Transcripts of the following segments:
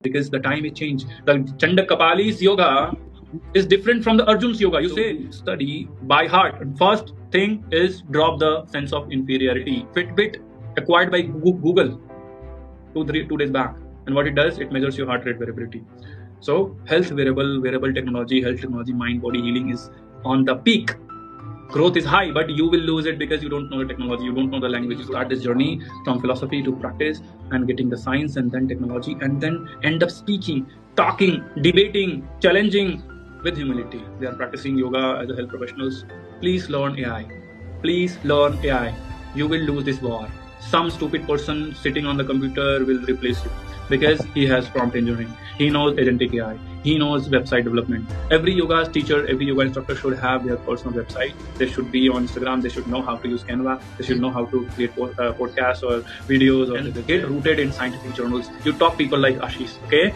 because the time is changed. The Chandakapali's yoga is different from the Arjun's yoga. You say study by heart. First thing is drop the sense of inferiority. Fitbit acquired by Google 2 days back, and what it does, it measures your heart rate variability. So health wearable technology, mind body healing is on the peak. Growth is high, but you will lose it because you don't know the technology, you don't know the language. You start this journey from philosophy to practice and getting the science and then technology, and then end up speaking, talking, debating, challenging with humility. They are practicing yoga as a health professionals. Please learn AI. Please learn AI. You will lose this war. Some stupid person sitting on the computer will replace you because he has prompt engineering. He knows agentic AI. He knows website development. Every yoga teacher, every yoga instructor should have their personal website. They should be on Instagram. They should know how to use Canva. They should know how to create podcasts or videos, or they get rooted in scientific journals. You talk people like Ashish, okay?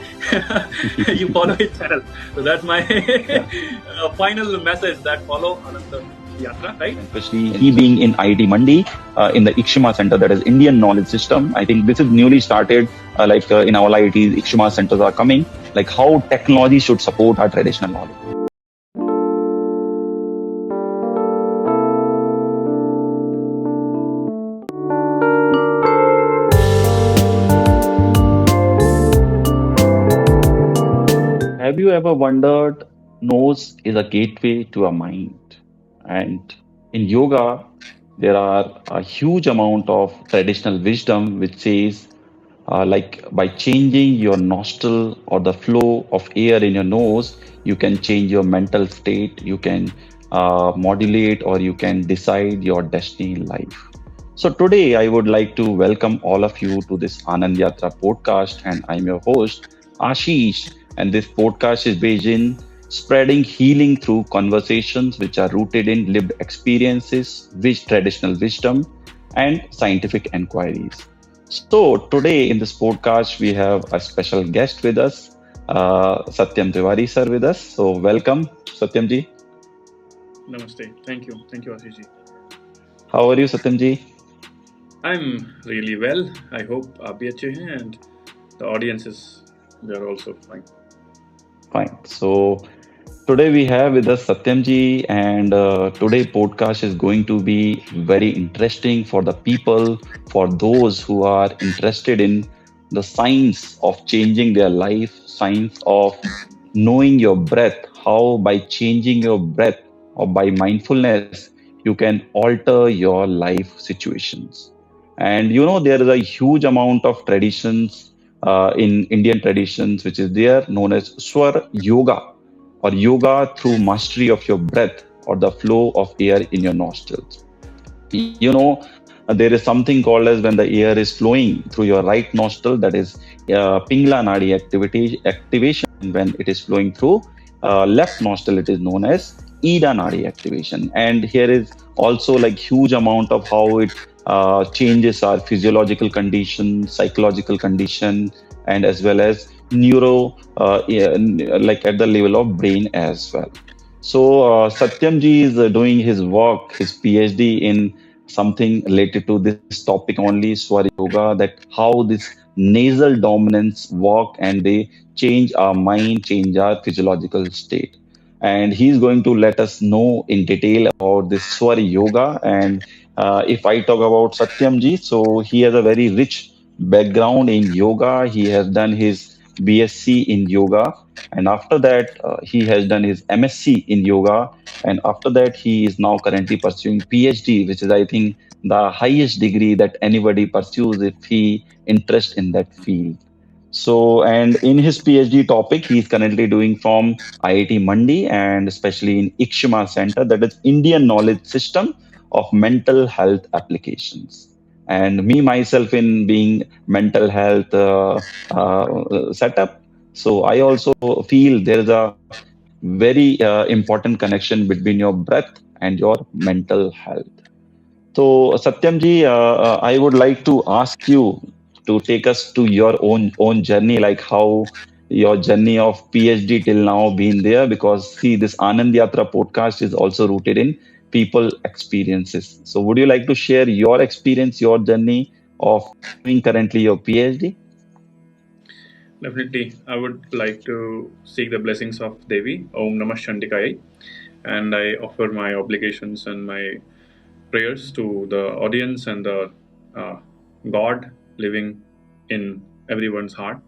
You follow his channel. So that's my final message, that follow Anand Yatra, right? Especially he being in IIT Mandi, in the IKSMHA Center, that is Indian Knowledge System. I think this is newly started, in our IITs, IKSMHA centers are coming, like how technology should support our traditional knowledge. Have you ever wondered, nose is a gateway to a mind? And in yoga, there are a huge amount of traditional wisdom which says, by changing your nostril or the flow of air in your nose, you can change your mental state, you can modulate, or you can decide your destiny in life. So today I would like to welcome all of you to this Anand Yatra podcast, and I'm your host, Ashish. And this podcast is based in spreading healing through conversations which are rooted in lived experiences, with traditional wisdom, and scientific inquiries. So today in this podcast, we have a special guest with us, Satyam Tiwari sir with us. So welcome, Satyam ji. Namaste. Thank you, Ashish ji. How are you, Satyam ji? I'm really well. I hope आप भी अच्छे हैं, and the audiences, they are also fine. Fine. So today we have with us Satyam ji, and today podcast is going to be very interesting for the people, for those who are interested in the science of changing their life, science of knowing your breath, how by changing your breath or by mindfulness, you can alter your life situations. And there is a huge amount of traditions in Indian traditions, which is there, known as Swara Yoga, or yoga through mastery of your breath or the flow of air in your nostrils. There is something called as when the air is flowing through your right nostril, that is Pingla Nadi activation. When it is flowing through left nostril, it is known as Ida Nadi activation. And here is also like huge amount of how it changes our physiological condition, psychological condition, and as well as neuro, like at the level of brain as well. So Satyam ji is doing his work, his PhD in something related to this topic only, Swara Yoga, that how this nasal dominance work and they change our mind, change our physiological state. And he's going to let us know in detail about this Swara Yoga. And if I talk about Satyam ji, so he has a very rich background in yoga. He has done his BSc in yoga, and after that he has done his MSc in yoga, and after that he is now currently pursuing PhD, which is I think the highest degree that anybody pursues if he interested in that field. So, and in his PhD topic, he is currently doing from IIT Mandi and especially in IKSMHA Center, that is Indian Knowledge System of Mental Health Applications. And me myself in being mental health setup, so I also feel there is a very important connection between your breath and your mental health. So Satyam ji, I would like to ask you to take us to your own journey, like how your journey of PhD till now been there, because see, this Anand Yatra podcast is also rooted in people experiences. So would you like to share your experience, your journey of doing currently your PhD? Definitely, I would like to seek the blessings of Devi, Om Namah Shantikaya, and I offer my obligations and my prayers to the audience and the uh, God living in everyone's heart.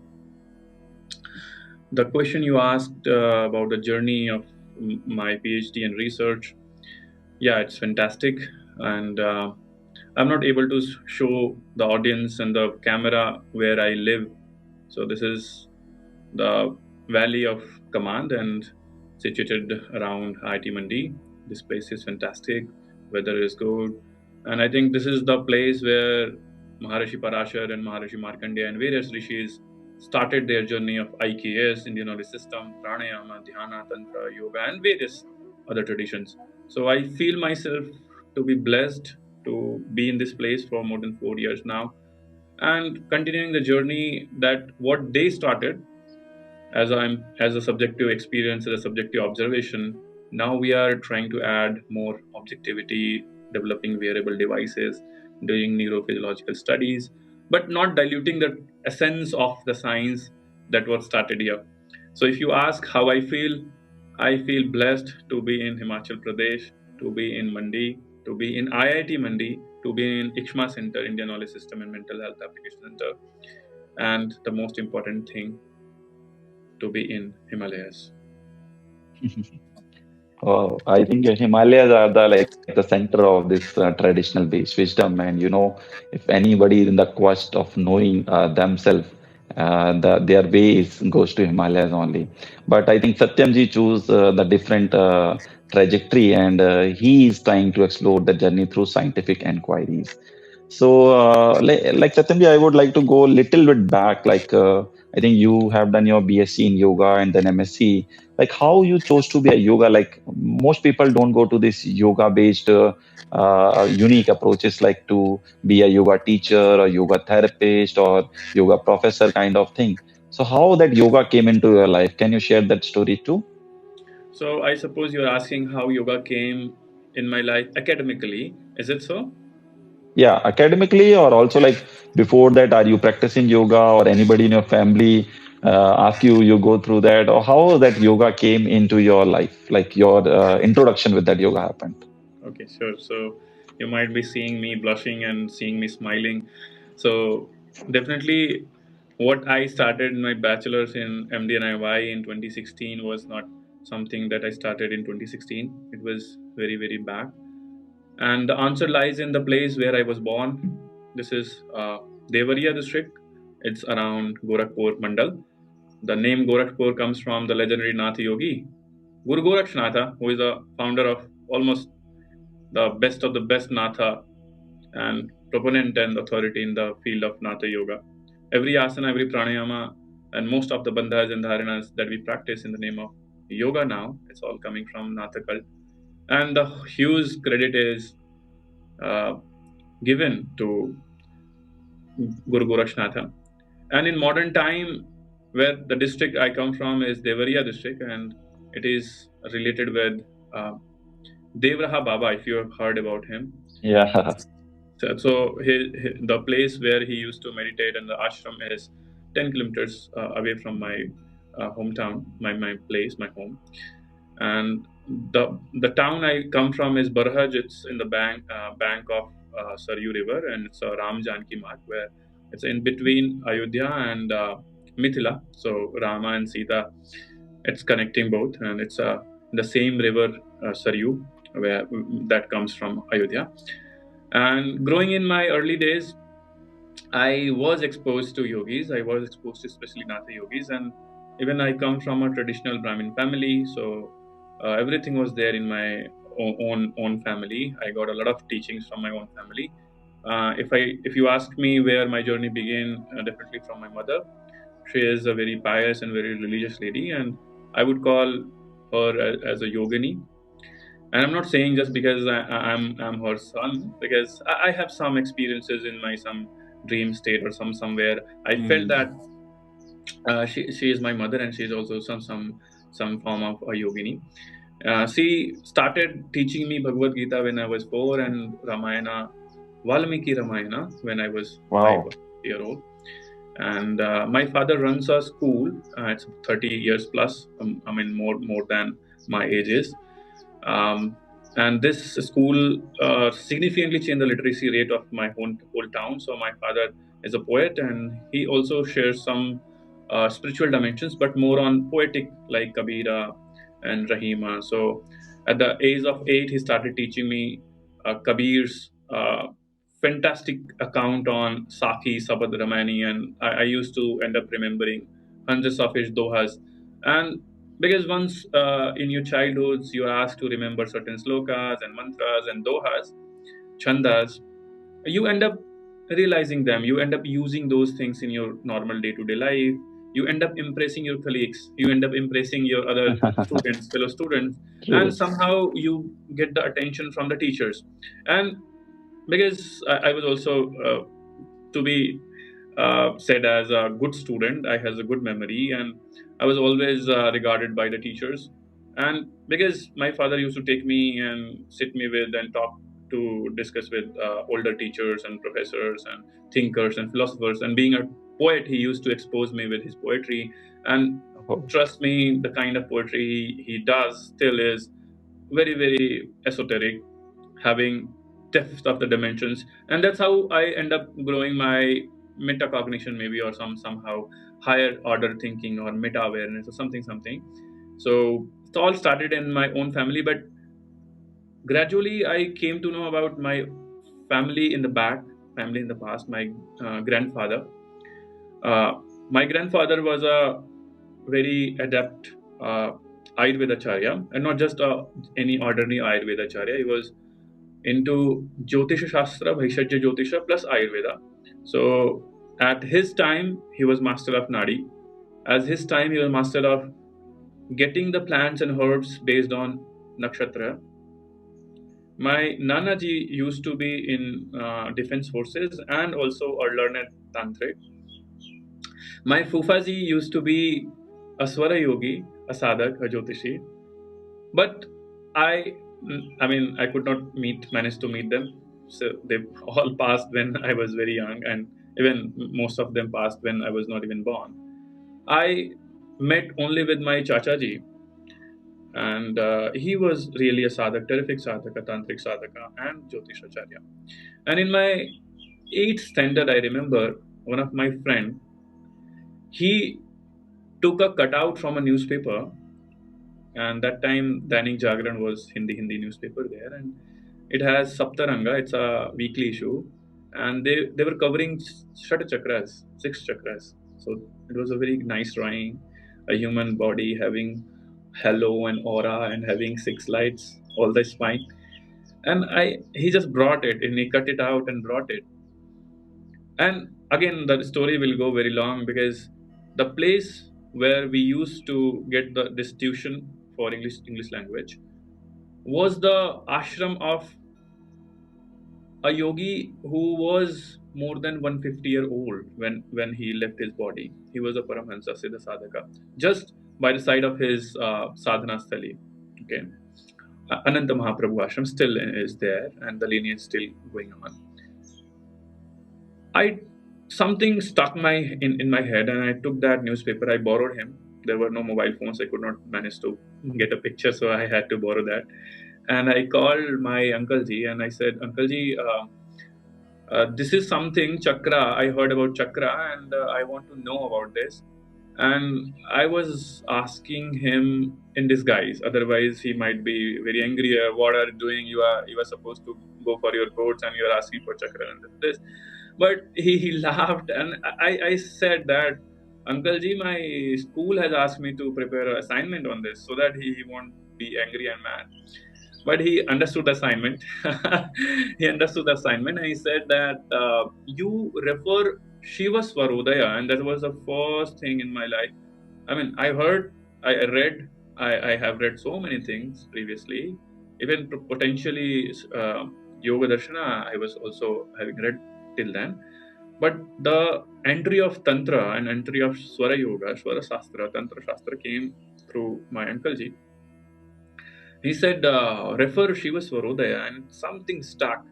The question you asked about the journey of my PhD and research, yeah, it's fantastic, and I'm not able to show the audience and the camera where I live. So this is the Valley of Command and situated around IIT Mandi. This place is fantastic. Weather is good, and I think this is the place where Maharishi Parashar and Maharishi Markandeya and various rishis started their journey of IKS, Indian knowledge system, pranayama, dhyana, tantra, yoga, and various other traditions. So I feel myself to be blessed to be in this place for more than 4 years now, and continuing the journey that what they started as a subjective experience, as a subjective observation. Now we are trying to add more objectivity, developing wearable devices, doing neurophysiological studies, but not diluting the essence of the science that was started here. So if you ask how I feel blessed to be in Himachal Pradesh, to be in Mandi, to be in IIT Mandi, to be in IKSMHA Center, Indian Knowledge System and Mental Health Application Center, and the most important thing, to be in Himalayas. I think Himalayas are the center of this traditional based wisdom, and if anybody is in the quest of knowing themselves, their way goes to Himalayas only. But I think Satyamji chose the different trajectory, and he is trying to explore the journey through scientific inquiries. So, like Satyamji, I would like to go a little bit back. I think you have done your BSc in yoga and then MSc. Like, how you chose to be a yoga? Like, most people don't go to this yoga-based, unique approaches, like to be a yoga teacher or yoga therapist or yoga professor kind of thing. So, how that yoga came into your life? Can you share that story too? So I suppose you're asking how yoga came in my life academically. Is it so? Yeah, academically, or also like before that, are you practicing yoga or anybody in your family ask you go through that, or how that yoga came into your life, like your introduction with that yoga happened? Okay, sure. So you might be seeing me blushing and seeing me smiling. So definitely, what I started my bachelor's in MD&IY in 2016 was not something that I started in 2016. It was very, very back. And the answer lies in the place where I was born. This is Devariya district. It's around Gorakhpur Mandal. The name Gorakhpur comes from the legendary Nath Yogi, Guru Gorakshnatha, who is the founder of almost the best of the best Natha and proponent and authority in the field of Natha Yoga. Every asana, every pranayama, and most of the bandhas and dharanas that we practice in the name of yoga now, it's all coming from Natha cult. And the huge credit is uh, given to Guru Gorakshnatha. And in modern time, where the district I come from is Devariya district, and it is related with Devraha Baba, if you have heard about him. Yeah. So the place where he used to meditate and the ashram is 10 kilometers away from my hometown, my place, my home. And the town I come from is Barhaj. It's in the bank of Saryu River, and it's a Ram Janki Marg, where it's in between Ayodhya and Mithila. So Rama and Sita, it's connecting both, and it's the same river Saryu, where that comes from Ayodhya. And growing in my early days, I was exposed to yogis. I was exposed to especially Natha yogis, and even I come from a traditional Brahmin family, so everything was there in my own family. I got a lot of teachings from my own family. If you ask me where my journey began, definitely from my mother. She is a very pious and very religious lady, and I would call her as a yogini. And I'm not saying just because I'm her son, because I have some experiences in my some dream state or somewhere I felt that she is my mother, and she is also some form of a yogini. She started teaching me Bhagavad Gita when I was 4, and Ramayana, Valmiki Ramayana, when I was Wow. 5 year old. And my father runs a school. It's 30 years plus. More than my age is. And this school significantly changed the literacy rate of my whole town. So my father is a poet, and he also shares some spiritual dimensions, but more on poetic, like Kabira and Rahima. So at the age of 8, he started teaching me Kabir's fantastic account on Saki, Sabad Ramani, and I used to end up remembering hundreds of his dohas. And because once in your childhoods you are asked to remember certain slokas and mantras and dohas, chandas, you end up realizing them. You end up using those things in your normal day-to-day life. You end up impressing your colleagues. You end up impressing your other students, fellow students, and True. somehow you get the attention from the teachers. And because I was also to be said as a good student, I has a good memory, and I was always regarded by the teachers. And because my father used to take me and sit me with and talk to discuss with older teachers and professors and thinkers and philosophers, and being a poet, he used to expose me with his poetry. And Oh, trust me, the kind of poetry he does still is very, very esoteric, having depth of the dimensions. And that's how I end up growing my metacognition, maybe, or somehow higher order thinking or meta awareness or something. So it all started in my own family, but gradually I came to know about my family in the back, family in the past. My grandfather, my grandfather was a very adept Ayurvedacharya, and not just any ordinary Ayurvedacharya. He was into Jyotisha Shastra, Bhaishajya Jyotisha plus Ayurveda. So at his time, he was master of Nadi. As his time, he was master of getting the plants and herbs based on nakshatra. My Nanaji used to be in defense forces and also a learned tantric. My Fufaji used to be a Swara Yogi, a sadhak, a Jyotishi. But I, I could not manage to meet them. So they all passed when I was very young, and even most of them passed when I was not even born. I met only with my Chachaji, and he was really a sadhak, terrific sadhaka, tantric sadhaka, and Jyotishacharya. And in my 8th standard, I remember one of my friend, he took a cutout from a newspaper, and that time Dainik Jagran was Hindi newspaper there, and it has Saptaranga. It's a weekly issue, and they were covering Shata Chakras, 6 chakras. So it was a very nice drawing, a human body having halo and aura and having 6 lights, all the spine. And he just brought it and he cut it out and brought it. And again, the story will go very long, because the place where we used to get this tuition for English language was the ashram of a yogi who was more than 150-year-old when he left his body. He was a Paramahansa Siddha Sadhaka, just by the side of his sadhana sthali. Okay, Ananta Mahaprabhu ashram still is there, and the lineage still going on. Something stuck in my head, and I took that newspaper. I borrowed him. There were no mobile phones. I could not manage to get a picture, so I had to borrow that. And I called my Uncle Ji and I said, Uncle Ji, this is something Chakra. I heard about Chakra, and I want to know about this. And I was asking him in disguise. Otherwise, he might be very angry. What are you doing? You are supposed to go for your boards, and you are asking for Chakra and this. But he laughed, and I said that, Uncle Ji, my school has asked me to prepare an assignment on this so that he won't be angry and mad. But he understood the assignment. He understood the assignment, and he said that you refer Shiva Swarodaya, and that was the first thing in my life. I have read so many things previously, even potentially Yoga Darshana, I was also having read till then. But the entry of Tantra and entry of Swara Yoga, Swara Shastra, Tantra Shastra came through my Uncle Ji. He said, refer Shiva Swarodaya, and something stuck.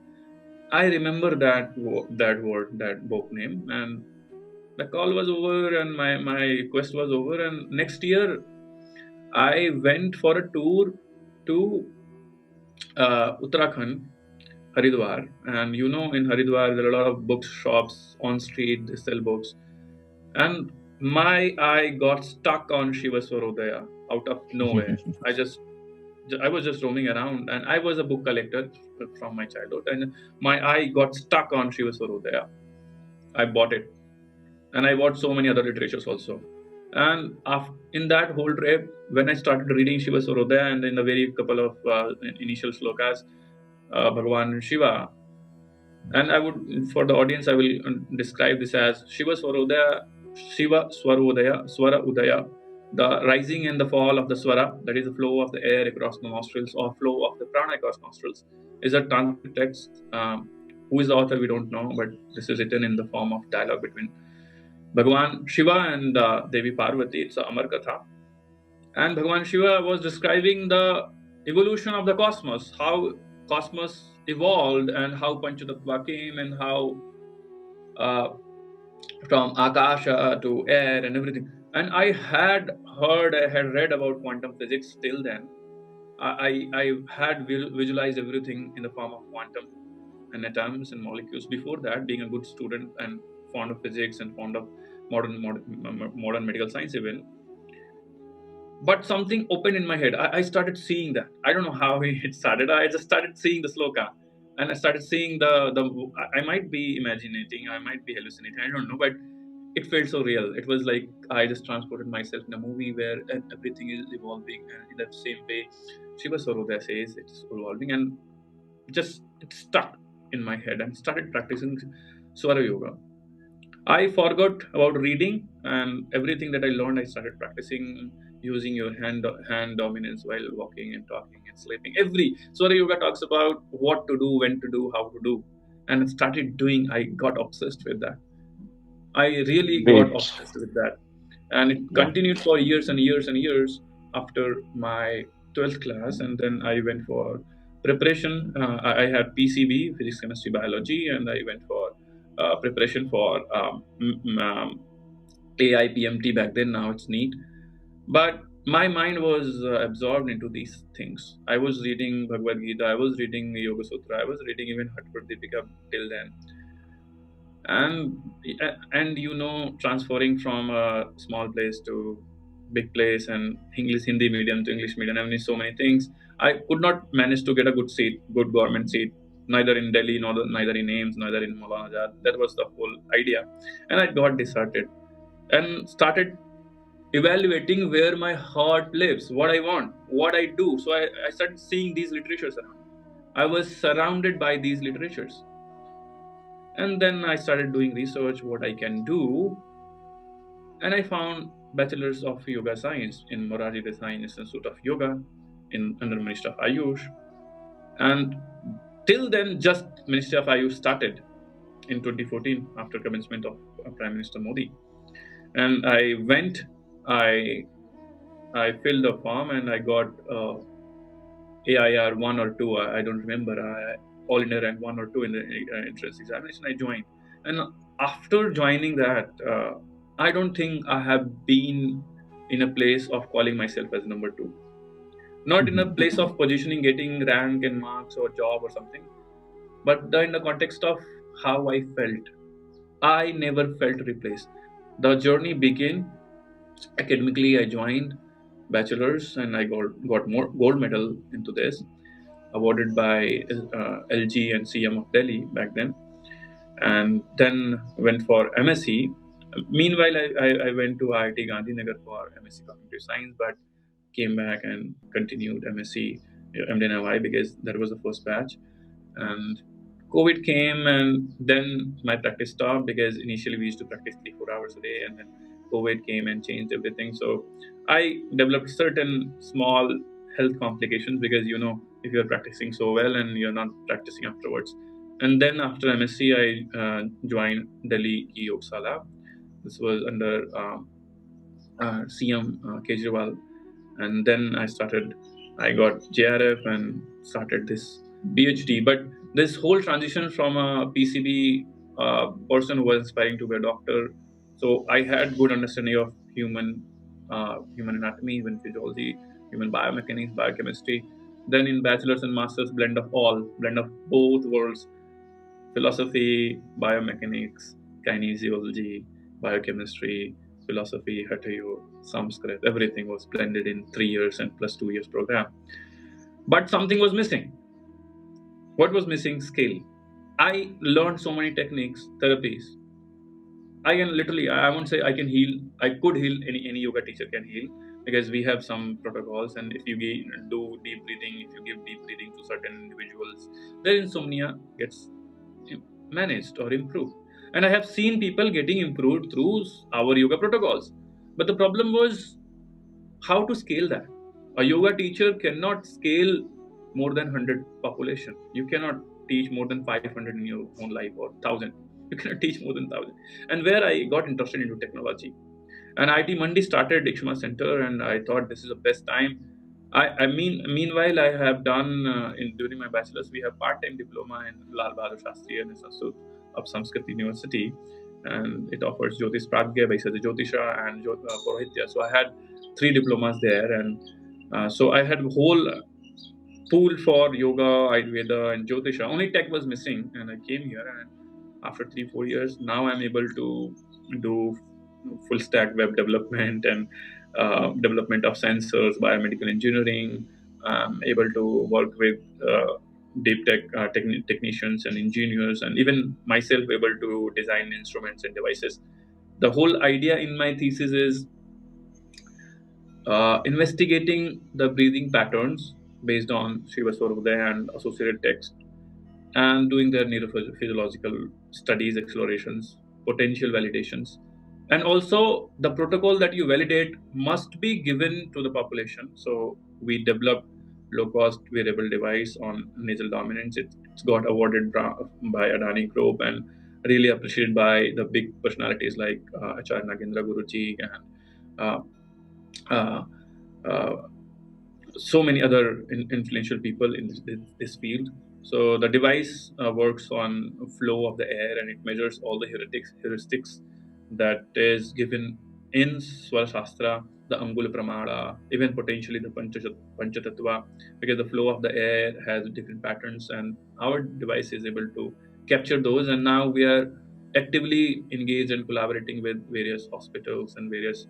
I remember that word, that book name, and the call was over and my quest was over. And next year, I went for a tour to Uttarakhand, Haridwar. And in Haridwar, there are a lot of bookshops on street, they sell books. And my eye got stuck on Shiva Swarodaya out of nowhere. I was just roaming around, and I was a book collector from my childhood, and my eye got stuck on Shiva Swarodaya. I bought it, and I bought so many other literatures also. And in that whole trip, when I started reading Shiva Swarodaya, and in the very couple of initial slokas, Bhagavan Shiva, and I would, for the audience, I will describe this as Shiva Swarodaya, Shiva Swarodaya, Swara Udaya, the rising and the fall of the Swara, that is the flow of the air across the nostrils or flow of the prana across nostrils, is a tantric text. Who is the author, we don't know, but this is written in the form of dialogue between Bhagavan Shiva and Devi Parvati. It's a Amar Katha. And Bhagavan Shiva was describing the evolution of the cosmos, how cosmos evolved and how Panchatattva came and how from Akasha to air and everything. And I had read about quantum physics till then. I had visualized everything in the form of quantum and atoms and molecules before that, being a good student and fond of physics and fond of modern medical science even. But something opened in my head. I started seeing that. I don't know how it started. I just started seeing the sloka. And I started seeing I might be imagining, I might be hallucinating, I don't know, but it felt so real. It was like I just transported myself in a movie where everything is evolving, and in the same way Shiva Swarodaya says it's evolving, and it stuck in my head and started practicing Swara Yoga. I forgot about reading, and everything that I learned, I started practicing using your hand dominance while walking and talking and sleeping. Every Swara Yoga talks about what to do, when to do, how to do, and I started doing. I got obsessed with that. I really got obsessed with that, and it continued for years and years and years after my 12th class, and then I went for preparation. I had PCB, physics, chemistry, biology, and I went for preparation for AIPMT back then. Now it's NEET. But my mind was absorbed into these things. I was reading Bhagavad Gita, I was reading Yoga Sutra, I was reading even Hatpat Deepika till then. And transferring from a small place to big place and Hindi medium to English medium, I mean, so many things. I could not manage to get a good government seat, neither in Delhi, neither in AIIMS, neither in Maulana Azad. That was the whole idea. And I got disheartened and started evaluating where my heart lives, what I want, what I do. So I started seeing these literatures around. I was surrounded by these literatures. And then I started doing research, what I can do. And I found Bachelor's of Yoga Science in Morarji Desai Institute of Yoga under Ministry of Ayush. And till then, just Ministry of Ayush started in 2014 after commencement of Prime Minister Modi. And I went, I filled the form and I got AIR 1 or 2, I don't remember, all India rank 1 or 2 in the entrance examination. I joined. And after joining that, I don't think I have been in a place of calling myself as number 2. Not in a place of positioning, getting rank and marks or job or something, but in the context of how I felt. I never felt replaced. The journey began academically. I joined bachelor's and I got more gold medal into this, awarded by LG and CM of Delhi back then. And then went for MSc. Meanwhile, I went to IIT Gandhinagar for MSc Cognitive Science, but came back and continued MSc MDNY because that was the first batch. And COVID came, and then my practice stopped because initially we used to practice 3-4 hours a day, and then COVID came and changed everything. So I developed certain small health complications because, if you're practicing so well and you're not practicing afterwards. And then after MSc, I joined Delhi Ki Yogsala. This was under CM Kejriwal. And then I got JRF and started this PhD. But this whole transition from a PCB person who was aspiring to be a doctor So I had good understanding of human anatomy, human physiology, human biomechanics, biochemistry. Then in bachelor's and master's, blend of both worlds: philosophy, biomechanics, kinesiology, biochemistry, philosophy, hatha yoga, Sanskrit. Everything was blended in 3 years and plus 2 years program. But something was missing. What was missing? Skill. I learned so many techniques, therapies. I can literally, I won't say I can heal. I could heal. Any yoga teacher can heal, because we have some protocols. And if you do deep breathing, if you give deep breathing to certain individuals, their insomnia gets managed or improved. And I have seen people getting improved through our yoga protocols. But the problem was how to scale that. A yoga teacher cannot scale more than 100 population. You cannot teach more than 500 in your own life, or 1,000. You cannot teach more than 1,000. And where I got interested into technology. And IIT Mandi started IKSMHA Center, and I thought this is the best time. Meanwhile, I have done during my bachelor's, we have part-time diploma in Lal Bahadur Shastri and Institute of Sanskrit University, and it offers Jyotish Pragya, Vaishadhi Jyotisha, and Purohitya. So I had 3 diplomas there, and so I had a whole pool for yoga, Ayurveda, and Jyotisha. Only tech was missing, and I came here, and after 3-4 years, now I'm able to do full stack web development and development of sensors, biomedical engineering. I'm able to work with deep tech technicians and engineers, and even myself able to design instruments and devices. The whole idea in my thesis is investigating the breathing patterns based on Shiva Swarodaya and associated text, and doing their neurophysiological studies, explorations, potential validations. And also, the protocol that you validate must be given to the population. So we developed low-cost wearable device on nasal dominance. It's got awarded by Adani Group, and really appreciated by the big personalities like Acharya Nagendra Guruji, and uh, uh, uh, so many other influential people in this field. So the device works on flow of the air, and it measures all the heuristics that is given in Swara Shastra, the Angula Pramana, even potentially the Panchatattva, because the flow of the air has different patterns, and our device is able to capture those. And now we are actively engaged and collaborating with various hospitals and various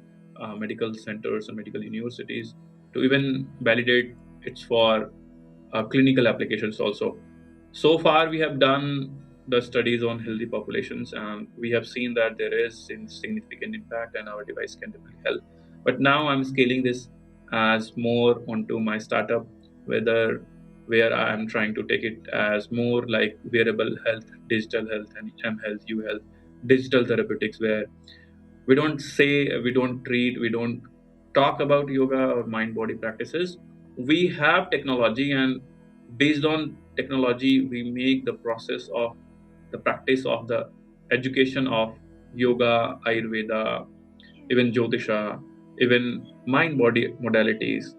medical centers and medical universities to even validate it's for clinical applications also. So far, we have done the studies on healthy populations, and we have seen that there is significant impact, and our device can definitely help. But now I'm scaling this as more onto my startup, where I am trying to take it as more like wearable health, digital health, and M health, U health, digital therapeutics, where we don't say, we don't treat, we don't talk about yoga or mind body practices. We have technology, and based on technology, we make the process of the practice of the education of yoga, Ayurveda, even Jyotisha, even mind body modalities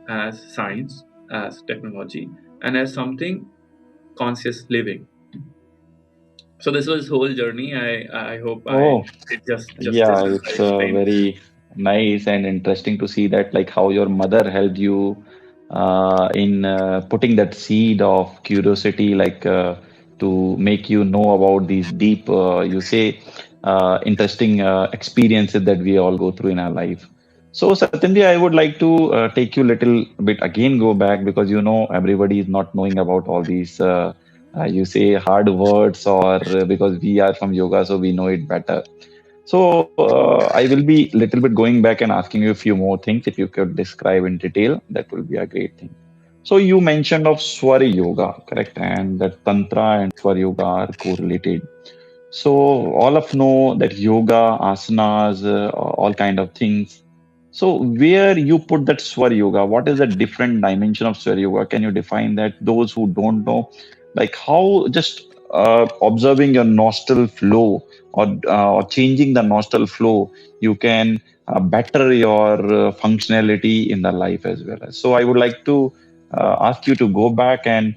as science, as technology, and as something conscious living. So this was whole journey. I hope I Oh, did just justice yeah, as I it's explained. very nice and interesting to see that, like how your mother helped you in putting that seed of curiosity, like to make you know about these deep, you say, interesting experiences that we all go through in our life. So, Satyamji, I would like to take you a little bit again, go back, because you know everybody is not knowing about all these, you say, hard words, or because we are from yoga, so we know it better. So I will be little bit going back and asking you a few more things. If you could describe in detail, that will be a great thing. So you mentioned of Swara Yoga, correct? And that Tantra and Swara Yoga are correlated. So all of know that yoga, asanas, all kind of things. So where you put that Swara Yoga? What is the different dimension of Swara Yoga? Can you define that? Those who don't know, like how just observing your nostril flow, or changing the nostril flow, you can better your functionality in the life as well. So I would like to ask you to go back and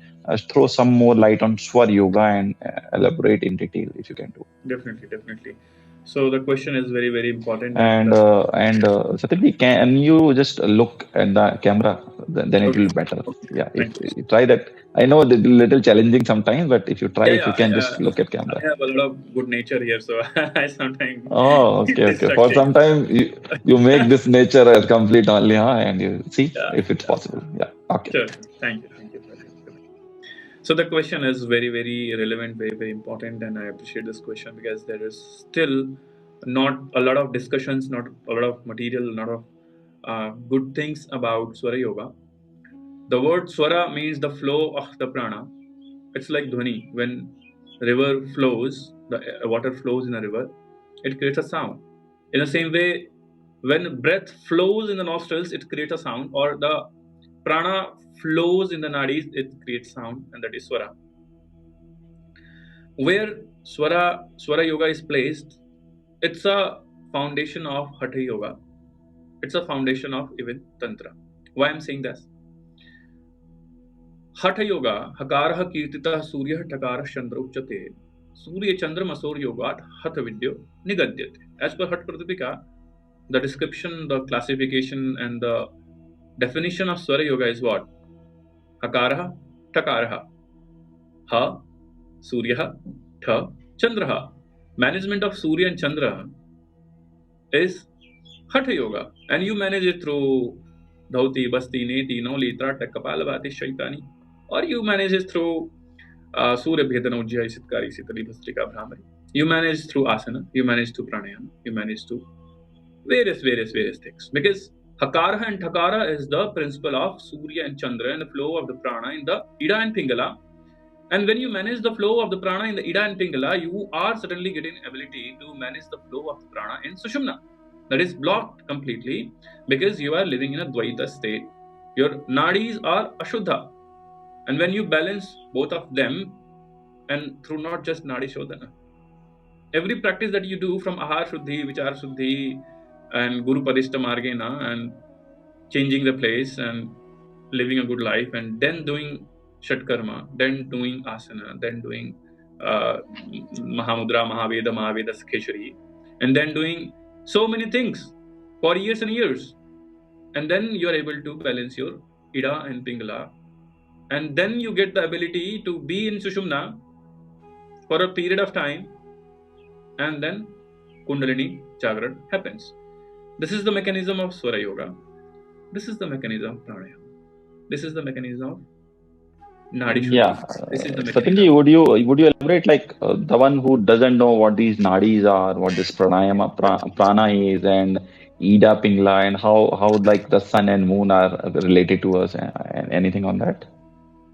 throw some more light on Swar Yoga and elaborate in detail if you can do. Definitely, definitely. So the question is very, very important. And Satyam, can you just look at the camera? Then it Okay. will be better. Yeah, if Thank you. you try that. I know it's a little challenging sometimes, but if you try, Yeah, if you yeah. can just look at camera. I have a lot of good nature here, so I sometimes Oh, okay. For distracting. some time, you make this nature as complete only, huh? And you see Yeah, if it's yeah. possible. Yeah. Okay. Sure. Thank you. Thank you. So the question is very, very relevant, very, very important, and I appreciate this question because there is still not a lot of discussions, not a lot of material, not of good things about Swara Yoga. The word Swara means the flow of the prana. It's like dhwani. When river flows, the water flows in a river, it creates a sound. In the same way, when breath flows in the nostrils, it creates a sound, or the prana flows in the nadis, it creates sound, and that is Swara. Where Swara Yoga is placed, it's a foundation of Hatha Yoga. It's a foundation of even Tantra. Why I'm saying this? Hatha Yoga, Hakarah Kirtitah Surya Takarah Chandra Uchate, Surya Chandra Masur Yogat Hatha Vidyo Nigadyate. As per Hatha Pradipika, the description, the classification, and the definition of Swara Yoga is what? Hakarah, Takaraha, Ha, Surya, Tha, Chandraha. Management of Surya and Chandra is Hatha Yoga, and you manage it through Dhauti, Basti, Neti, Noli, Trata, Kapalabhati, Shaitani, or you manage it through Surya Bhedana Ujjaya, Sitkari, Sitali, Bhastrika, Brahmari. You manage through asana, you manage through pranayama, you manage through various things. Because Hakara and Thakara is the principle of Surya and Chandra and the flow of the prana in the Ida and Pingala. And when you manage the flow of the prana in the Ida and Pingala, you are suddenly getting ability to manage the flow of the prana in Sushumna. That is blocked completely because you are living in a Dvaita state. Your nadis are Ashuddha. And when you balance both of them, and through not just Nadi Shodhana, every practice that you do from Ahar Shuddhi, Vichar Shuddhi, and Guru Padishta Margena, and changing the place and living a good life, and then doing Shatkarma, then doing Asana, then doing Mahamudra, Mahaveda, Mahaveda Sakheshwari, and then doing so many things for years and years. And then you are able to balance your Ida and Pingala. And then you get the ability to be in Sushumna for a period of time, and then Kundalini Jagran happens. This is the mechanism of Swara Yoga. This is the mechanism of Pranayama. This is the mechanism of Nadi Shuddhi. Yeah. This is the Satyam, mechanism. would you elaborate like the one who doesn't know what these nadis are, what this pranayama prana is, and Ida Pingla, and how like the sun and moon are related to us, and anything on that?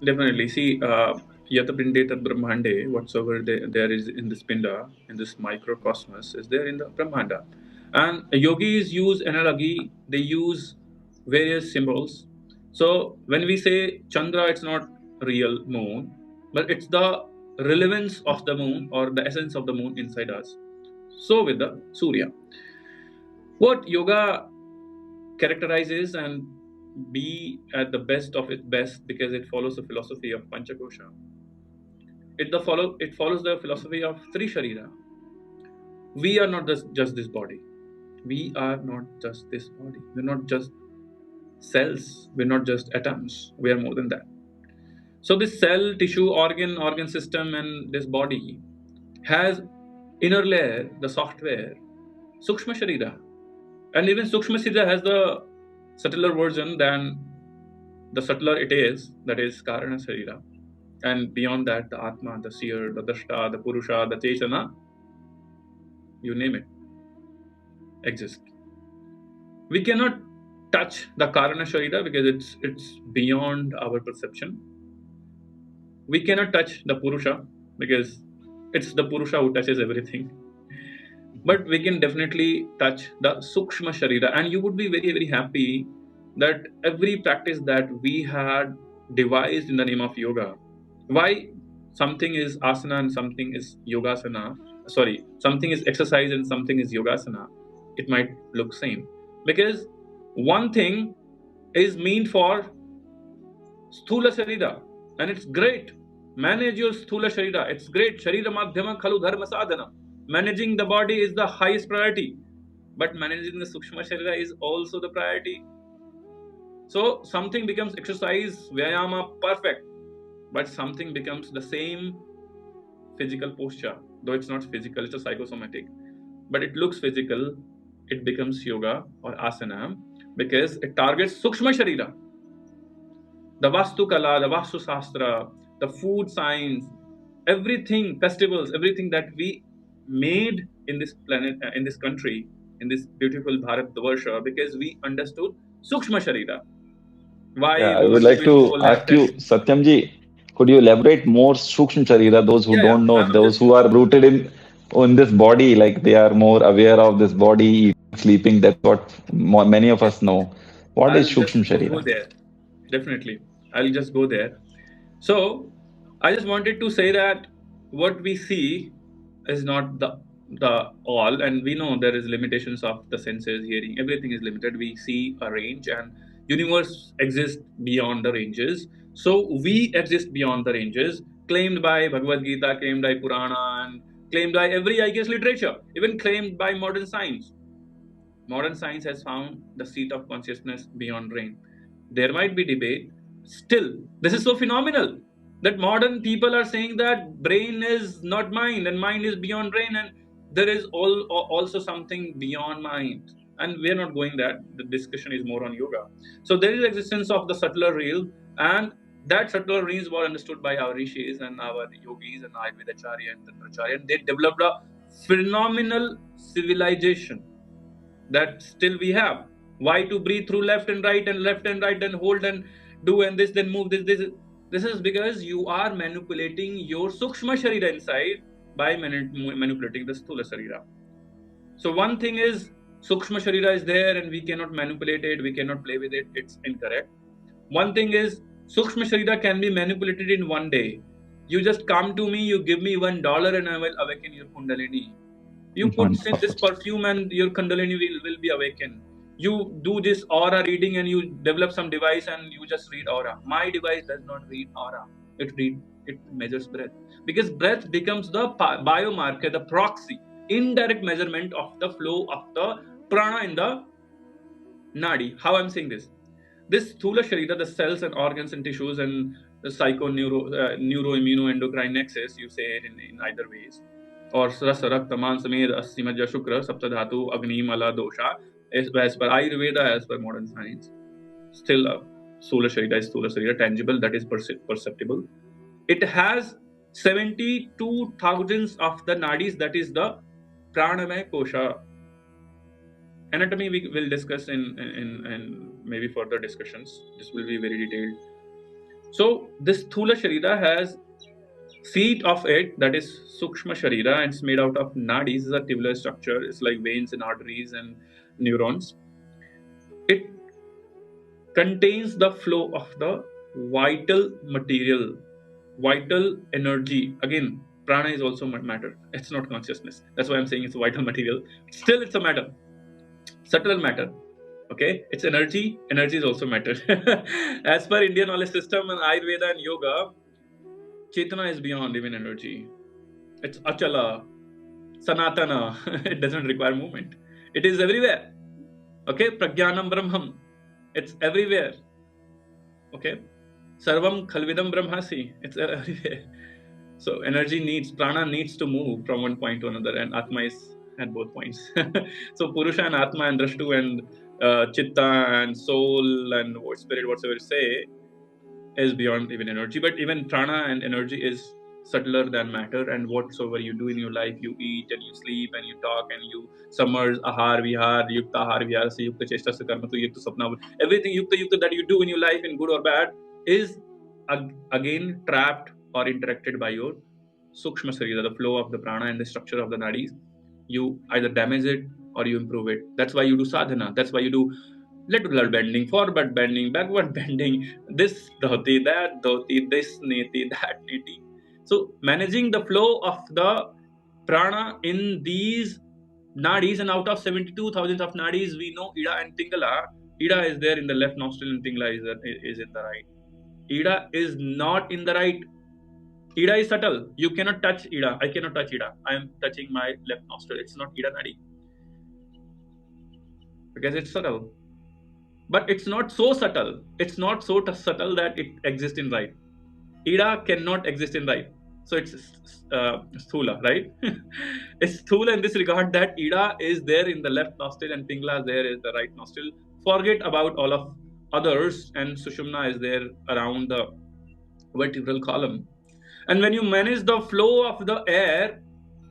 Definitely. See, Yata Pinde Tat Brahmande, whatsoever there is in this Pinda, in this microcosmos, is there in the Brahmanda. And yogis use analogy, they use various symbols. So when we say Chandra, it's not real moon, but it's the relevance of the moon or the essence of the moon inside us. So with the Surya. What yoga characterizes and be at the best of its best because it follows the philosophy of Panchakosha. It follows the philosophy of Tri Sharira. We are not just this body. We are not just this body. We're not just cells. We're not just atoms. We are more than that. So this cell, tissue, organ system, and this body has inner layer, the software, Sukshma Sharira. And even Sukshma Sharira has the subtler version than the subtler it is, that is Karana Sharira. And beyond that, the Atma, the Seer, the Drashta, the Purusha, the Chesana, you name it, exist. We cannot touch the Karana Sharira because it's beyond our perception. We cannot touch the Purusha because it's the Purusha who touches everything. But we can definitely touch the Sukshma Sharira, and you would be very, very happy that every practice that we had devised in the name of yoga, why something is asana and something is yogasana, something is exercise and something is yogasana, it might look same. Because one thing is meant for Sthula Sharira, and it's great. Manage your Sthula Sharira. It's great. Sharira Madhyama Khalu Dharma Sadhana. Managing the body is the highest priority, but managing the Sukshma Sharira is also the priority. So something becomes exercise, Vyayama, perfect, but something becomes the same physical posture, though it's not physical, it's a psychosomatic, but it looks physical, it becomes yoga or asana because it targets Sukshma Sharira. The Vastu Kala, the Vastu Shastra, the food science, everything, festivals, everything that we made in this planet, in this country, in this beautiful Bharat Varsha, because we understood Sukshma Sharira. Why Yeah, I would should like we go to left ask you, and Satyamji, could you elaborate more Sukshma Sharira, those who yeah, don't know, I'm those just who are rooted in this body, like they are more aware of this body, eating, sleeping, that's what many of us know. What is I'll just Sukshma go Sharira? there. Definitely. I'll just go there. So I just wanted to say that what we see is not the all, and we know there is limitations of the senses, hearing, everything is limited. We see a range, and universe exists beyond the ranges. So we exist beyond the ranges, claimed by Bhagavad Gita, claimed by Purana, and claimed by every IKS literature, even claimed by modern science. Modern science has found the seat of consciousness beyond brain. There might be debate. Still, this is so phenomenal that modern people are saying that brain is not mind and mind is beyond brain, and there is also something beyond mind. And we are not going that. The discussion is more on yoga. So there is existence of the subtler realm, and that subtler realms were understood by our rishis and our yogis and Ayurvedacharya and Tantracharya, and they developed a phenomenal civilization that still we have. Why to breathe through left and right and hold and do and this then move this is because you are manipulating your Sukshma Sharira inside by manipulating the Sthula Sharira. So one thing is Sukshma Sharira is there and we cannot manipulate it, we cannot play with it, it's incorrect. One thing is Sukshma Sharira can be manipulated in one day. You just come to me, you give me $1 and I will awaken your Kundalini. You put this perfume and your Kundalini will be awakened. You do this aura reading and you develop some device and you just read aura. My device does not read aura. It measures breath. Because breath becomes the biomarker, the proxy, indirect measurement of the flow of the prana in the nadi. How I'm saying this? This Sthula Sharira, the cells and organs and tissues and the neuro-immuno-endocrine nexus, you say it in either ways. Or Rasa, Rakta, Man, Samed, Asti, Majja, Shukra, Sapta Dhatu, Agni, Mala, Dosha, as per Ayurveda, as per modern science. Still, Sthula Sharira is Sthula Sharira, tangible, that is perceptible. It has 72,000 of the nadis, that is the Pranamaya Kosha. Anatomy we will discuss in maybe further discussions. This will be very detailed. So this Sthula Sharira has seat of it, that is Sukshma Sharira, and it's made out of nadis. It's a tubular structure. It's like veins and arteries and neurons. It contains the flow of the vital material, vital energy. Again, prana is also matter. It's not consciousness. That's why I'm saying it's a vital material. Still, it's a matter. Subtle matter. Okay, it's energy. Energy is also matter. As per Indian knowledge system and Ayurveda and yoga, Chetana is beyond even energy. It's achala, sanatana. It doesn't require movement. It is everywhere. Okay, prajnanam brahmam. It's everywhere. Okay, sarvam khalvidam brahmasi. It's everywhere. So energy needs, prana needs to move from one point to another, and atma is at both points. So purusha and atma and drashtu and chitta and soul and spirit, whatsoever you say, is beyond even energy. But even prana and energy is subtler than matter, and whatsoever you do in your life, you eat and you sleep and you talk and you submerge, ahar vihar, yukta ahar vihar se yukta cheshta se karma tu yukta sapna, everything yukta that you do in your life, in good or bad, is again trapped or interacted by your Sukshma Sharira, the flow of the prana and the structure of the nadis. You either damage it or you improve it. That's why you do sadhana. That's why you do lateral bending, forward bending, backward bending, this dhoti, that dhoti, this neti, that neti. So managing the flow of the prana in these nadis, and out of 72,000 of nadis, we know Ida and Pingala. Ida is there in the left nostril and Pingala is in the right. Ida is not in the right. Ida is subtle. You cannot touch Ida. I cannot touch Ida. I am touching my left nostril. It's not Ida Nadi. Because it's subtle. But it's not so subtle. It's not so subtle that it exists in right. Ida cannot exist in right. So it's sthula, right? It's sthula in this regard that Ida is there in the left nostril and Pingla there is the right nostril. Forget about all of others, and Sushumna is there around the vertebral column. And when you manage the flow of the air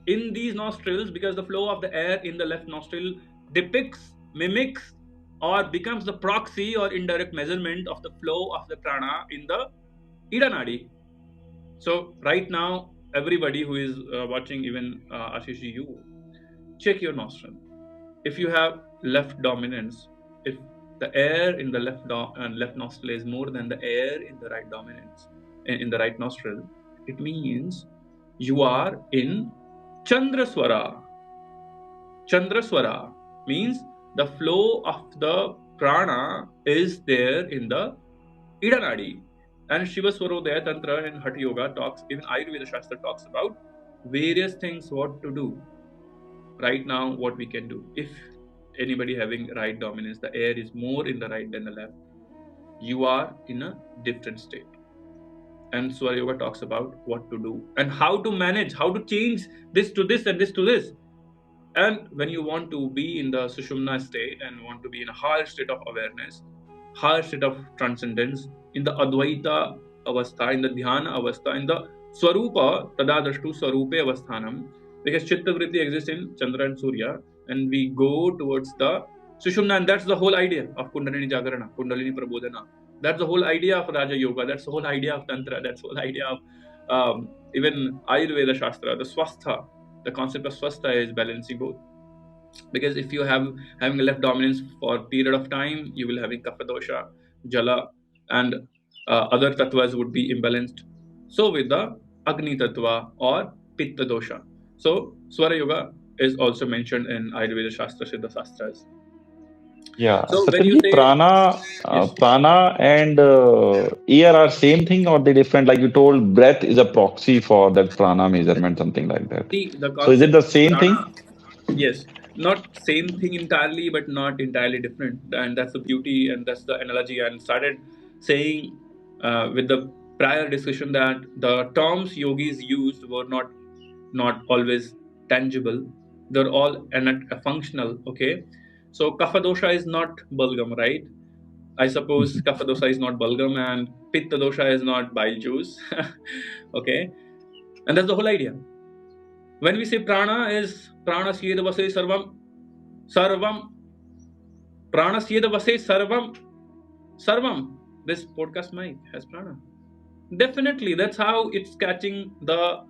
in these nostrils, because the flow of the air in the left nostril depicts, mimics, or becomes the proxy or indirect measurement of the flow of the prana in the Ida Nadi. So right now, everybody who is watching, even Ashish, you check your nostril. If you have left dominance, if the air in the left nostril is more than the air in the right dominance, in the right nostril, it means you are in Chandraswara. Chandraswara means the flow of the prana is there in the Ida Nadi. And Shiva Swarodaya Tantra and Hatha Yoga talks, even Ayurveda Shastra talks about various things what to do. Right now, what we can do. If anybody having right dominance, the air is more in the right than the left, you are in a different state. And Swara Yoga talks about what to do and how to manage, how to change this to this and this to this. And when you want to be in the Sushumna state and want to be in a higher state of awareness, higher state of transcendence, in the Advaita avastha, in the Dhyana avastha, in the Swarupa, Tadadrashtu Swarupe avasthanam, because Chitta Vritti exists in Chandra and Surya, and we go towards the Sushumna, and that's the whole idea of Kundalini Jagarana, Kundalini Prabodhana. That's the whole idea of Raja Yoga, that's the whole idea of Tantra, that's the whole idea of even Ayurveda Shastra, the Swastha. The concept of swastha is balancing both. Because if you having a left dominance for a period of time, you will having kapha dosha, jala, and other tattvas would be imbalanced. So with the agni tattva or pitta dosha. So Swara Yoga is also mentioned in Ayurveda Shastra, Siddha Shastras. Yeah, So when Satyam you ji, say yes, prana and air are same thing or they different? Like you told, breath is a proxy for that prana measurement, something like that. see the So is it concept the of same thing? prana. Yes, not same thing entirely, but not entirely different, and that's the beauty, and that's the analogy. And started saying with the prior discussion that the terms yogis used were not always tangible; they're all functional. Okay, so kapha dosha is not balgam, right? I suppose kapha dosha is not balgam, and pitta dosha is not bile juice. Okay, and that's the whole idea. When we say prana is prana syeda vase sarvam, prana syeda vase sarvam. This podcast mic has prana. Definitely, that's how it's catching the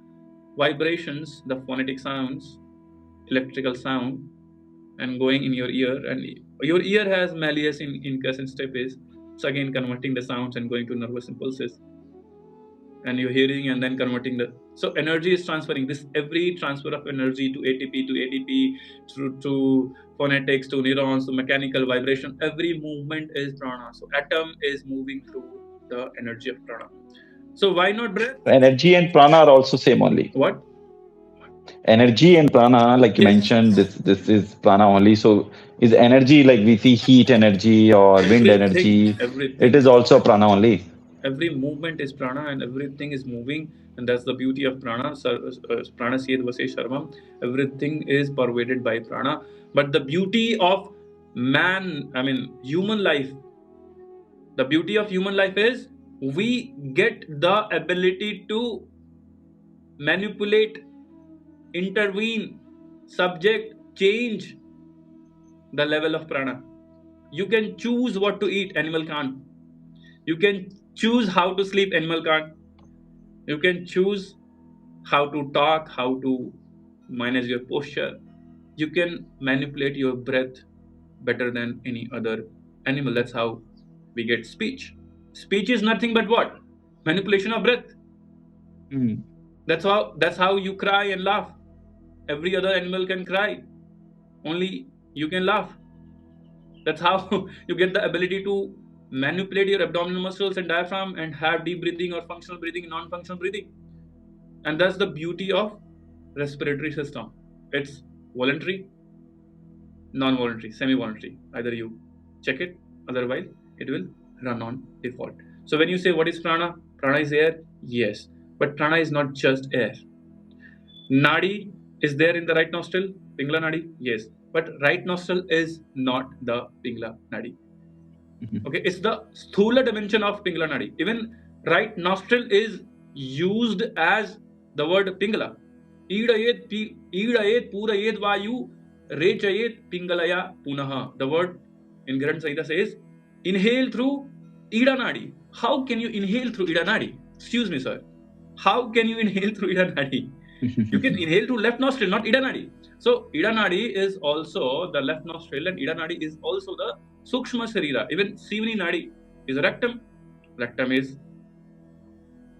vibrations, the phonetic sounds, electrical sound, and going in your ear. And your ear has malleus in incus and stapes. It's again converting the sounds and going to nervous impulses. And you're hearing and then converting the, so energy is transferring. This every transfer of energy to ATP to phonetics to neurons to mechanical vibration, every movement is prana. So atom is moving through the energy of prana. So why not breath? Energy and prana are also same only. What? Energy and prana, like you Yes. mentioned, this is prana only. So is energy like we see heat energy or wind energy? Everything. It is also prana only. Every movement is prana and everything is moving, and that's the beauty of prana. Prana Syed Vase Sharvam. Everything is pervaded by prana. But the beauty of human life, the beauty of human life is we get the ability to manipulate, intervene, subject, change the level of prana. You can choose what to eat, animal can't. You can choose how to sleep, animal can't. You can choose how to talk, how to manage your posture. You can manipulate your breath better than any other animal. That's how we get speech. Speech is nothing but what? Manipulation of breath. Mm. That's how you cry and laugh. Every other animal can cry. Only you can laugh. That's how you get the ability to manipulate your abdominal muscles and diaphragm and have deep breathing or functional breathing, non-functional breathing. And that's the beauty of respiratory system. It's voluntary, non-voluntary, semi-voluntary. Either you check it, otherwise it will run on default. So when you say what is prana? Prana is air, yes. But prana is not just air. Nadi is there in the right nostril, Pingla Nadi, yes. But right nostril is not the Pingla Nadi. Okay, it's the sthula dimension of Pingla Nadi. Even right nostril is used as the word Pingla. Idayet purayet vayu rechayet pingalaya punaha. The word in Granth Samhita says, inhale through Ida Nadi. How can you inhale through Ida Nadi? Excuse me, sir. How can you inhale through Ida Nadi? You can inhale through left nostril, not Ida Nadi. So Ida Nadi is also the left nostril, and Ida Nadi is also the Sukshma Sharira. Even Sivani Nadi is a rectum. Rectum is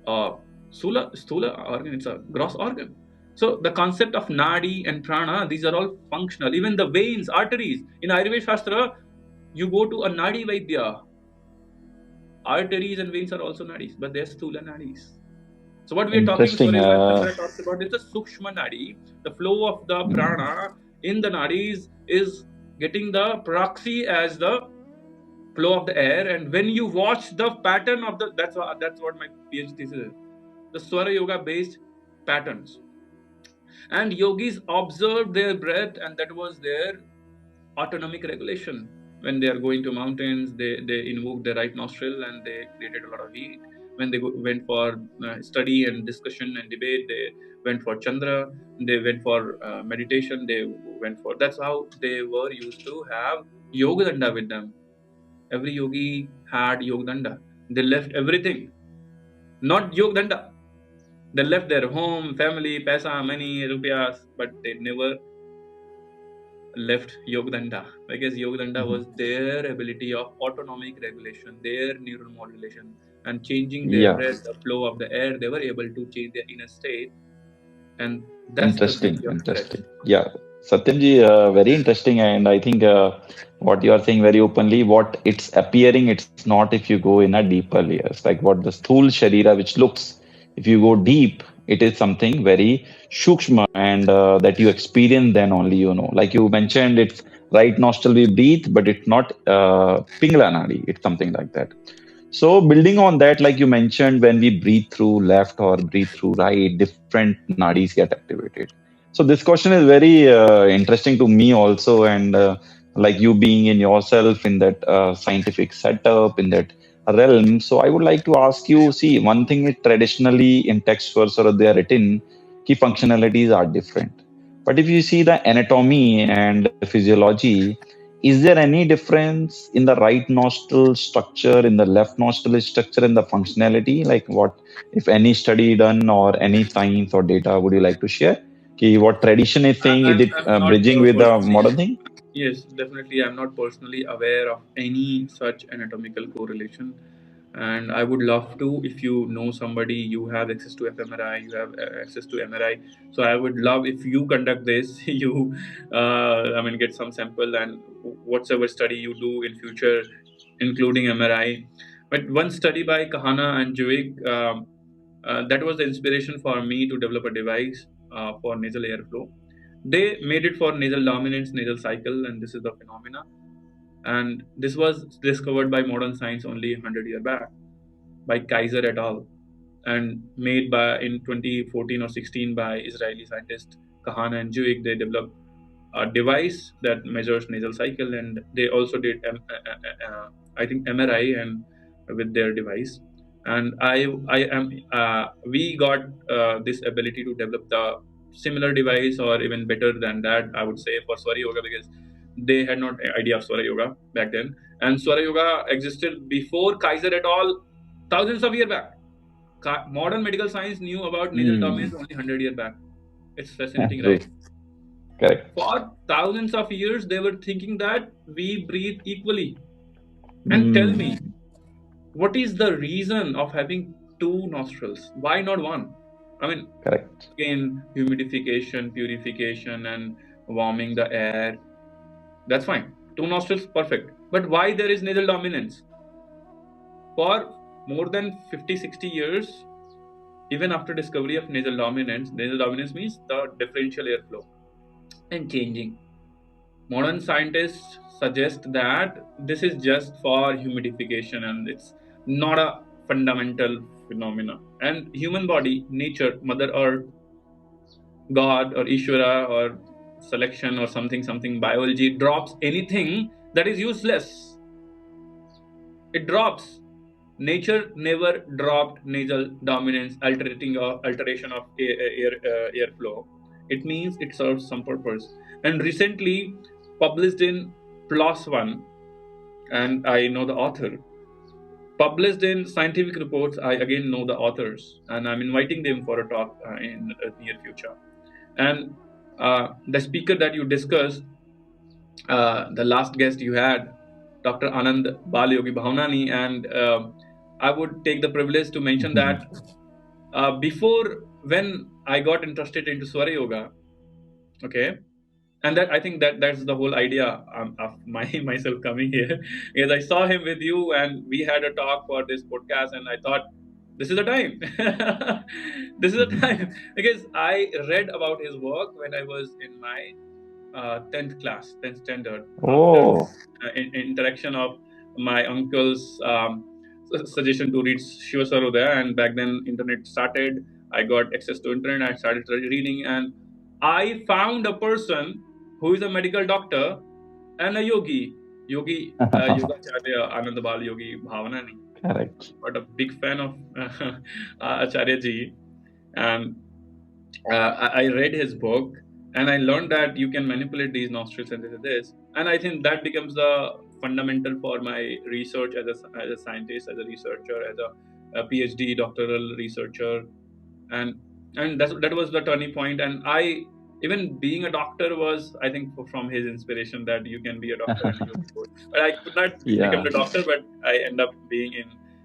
Sthula organ, it's a gross organ. So the concept of Nadi and Prana, these are all functional. Even the veins, arteries. In Ayurveda Shastra, you go to a Nadi Vaidya. Arteries and veins are also Nadis, but they're Sthula Nadis. So what we are talking talks about is the Sukshma Nadi. The flow of the prana in the nadis is getting the proxy as the flow of the air. And when you watch the pattern of the, that's what my PhD thesis is, the Swara Yoga based patterns. And yogis observed their breath, and that was their autonomic regulation. When they are going to mountains, they invoked their right nostril and they created a lot of heat. When they went for study and discussion and debate, they went for Chandra, they went for meditation, they went for, that's how they were used to have Yoga Danda with them. Every yogi had Yoga Danda. They left everything. Not Yoga Danda. They left their home, family, paisa, money, rupias, but they never left Yoga Danda, because Yoga Danda was their ability of autonomic regulation, their neural modulation, and changing their breath, the flow of the air. They were able to change their inner state, and that's interesting. Yeah, Satyamji, very interesting, and I think what you are saying very openly, what it's appearing, it's not if you go in a deeper layers, like what the sthul sharira, which looks, if you go deep, it is something very shukshma, and that you experience then only you know. Like you mentioned, it's right nostril we breathe, but it's not pingla nadi. It's something like that. So building on that, like you mentioned, when we breathe through left or breathe through right, different nadis get activated. So this question is very interesting to me also, and like you being in yourself in that scientific setup in that realm. So I would like to ask you, see, one thing is traditionally in text source or they are written, key functionalities are different. But if you see the anatomy and physiology, is there any difference in the right nostril structure, in the left nostril structure, in the functionality? Like what, if any study done or any science or data, would you like to share? Okay, what tradition is saying, is it bridging with the modern thing? Yes, definitely. I'm not personally aware of any such anatomical correlation. And I would love to, if you know somebody, you have access to fMRI, you have access to MRI. So I would love if you conduct this, you, get some sample and whatsoever study you do in future, including MRI. But one study by Kahana and Jovic, that was the inspiration for me to develop a device for nasal airflow. They made it for nasal dominance, nasal cycle, and this is the phenomena. And this was discovered by modern science only 100 years back by Kaiser et al. And made by in 2014 or 16 by Israeli scientists Kahana and Jovic. They developed a device that measures nasal cycle, and they also did I think MRI and with their device. And we got this ability to develop the similar device or even better than that, I would say, for Swara Yoga, because they had not idea of Swara Yoga back then. And Swara Yoga existed before Kaiser et al. Thousands of years back. Modern medical science knew about nasal dominance only 100 years back. It's fascinating, right? Correct. For thousands of years, they were thinking that we breathe equally. And tell me, what is the reason of having two nostrils? Why not one? I mean, correct. Again, humidification, purification, and warming the air. That's fine. Two nostrils, perfect. But why there is nasal dominance? For more than 50, 60 years, even after discovery of nasal dominance means the differential airflow and changing. Modern scientists suggest that this is just for humidification and it's not a fundamental phenomena. And human body, nature, Mother Earth, God or Ishvara or selection or something, biology drops anything that is useless. It drops. Nature never dropped nasal dominance, alteration of airflow. It means it serves some purpose. And recently published in PLOS One, and I know the author. Published in scientific reports, I again know the authors, and I'm inviting them for a talk in the near future. And the speaker that you discussed, the last guest you had, Dr. Anand Yogi Bhavanani, and I would take the privilege to mention that before, when I got interested into Swara Yoga, okay, and that I think that's the whole idea of myself coming here, is I saw him with you and we had a talk for this podcast, and I thought this is the time. This is the time, because I read about his work when I was in my 10th class, 10th standard. Oh. After interaction of my uncle's suggestion to read Shiva Sarodaya, and back then internet started. I got access to internet. I started reading, and I found a person who is a medical doctor and a yogi. Yogacharya Anand Yogi Bhavanani. Correct. But a big fan of Acharya ji, and I read his book, and I learned that you can manipulate these nostrils and this, and I think that becomes the fundamental for my research as a scientist, as a researcher, as a PhD doctoral researcher, and that was the turning point. And I, even being a doctor, was, I think, from his inspiration that you can be a doctor and yoga coach. But I could not become a doctor, but I end up being in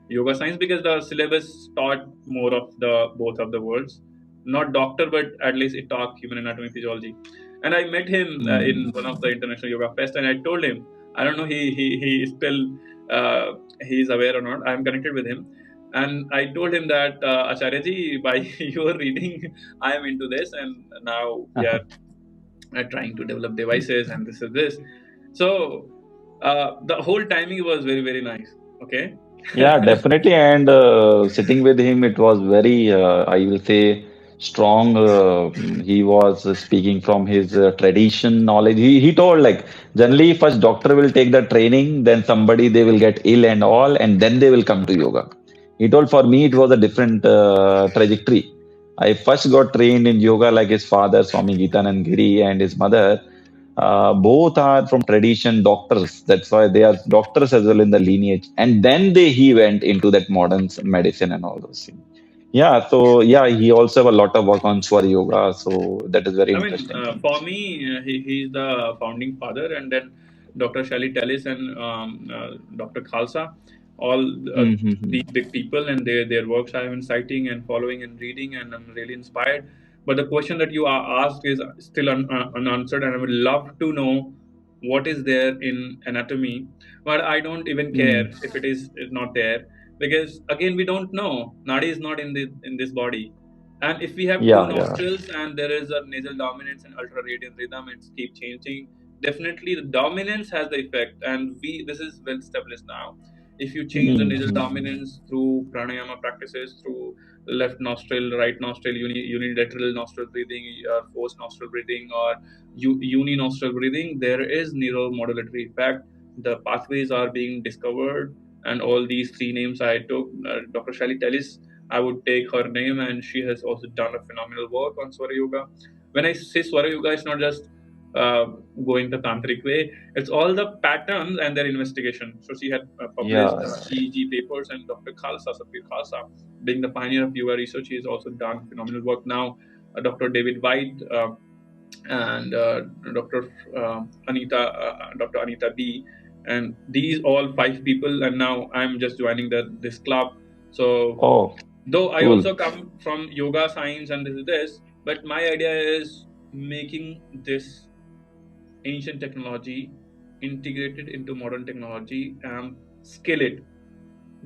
yoga science because the syllabus taught more of the both of the worlds. Not doctor, but at least it taught human anatomy, physiology. And I met him in one of the international yoga fest, and I told him, I don't know, he still he's aware or not. I'm connected with him, and I told him that Acharya ji, by your reading, I am into this, and now we are trying to develop devices, and this is this. So the whole timing was very, very nice. Okay. Yeah, definitely. And sitting with him, it was very, I will say, strong. He was speaking from his tradition knowledge. He told like generally first doctor will take the training, then somebody they will get ill and all, and then they will come to yoga. He told for me it was a different trajectory. I first got trained in yoga like his father, Swami Geetanand Giri, and his mother. Both are from tradition doctors. That's why they are doctors as well in the lineage. And then he went into that modern medicine and all those things. Yeah, so yeah, he also have a lot of work on Swara Yoga. So that is very interesting. For me, he's the founding father, and then Dr. Shally Tellis and Dr. Khalsa, all these big people, and their works I have been citing and following and reading, and I'm really inspired. But the question that you are asked is still unanswered, and I would love to know what is there in anatomy. But I don't even care if it is not there, because again we don't know. Nadi is not in this body. And if we have two nostrils and there is a nasal dominance and ultraradiant rhythm, it's keep changing. Definitely, the dominance has the effect, and this is well established now. If you change the nasal dominance through pranayama practices, through left nostril, right nostril, unilateral nostril breathing, or forced nostril breathing, or uni nostril breathing, there is neuromodulatory effect. The pathways are being discovered, and all these three names I took, Dr. Shally Tellis, I would take her name, and she has also done a phenomenal work on Swara Yoga. When I say Swara Yoga, it's not just going the tantric way. It's all the patterns and their investigation. So she had published EEG papers, and Dr. Satyam Khalsa, being the pioneer of yoga research, he has also done phenomenal work. Now, Dr. David White and Dr. Anita B, and these all 5 people, and now I'm just joining this club. So though I also come from yoga science and this, but my idea is making this ancient technology integrated into modern technology and scale it.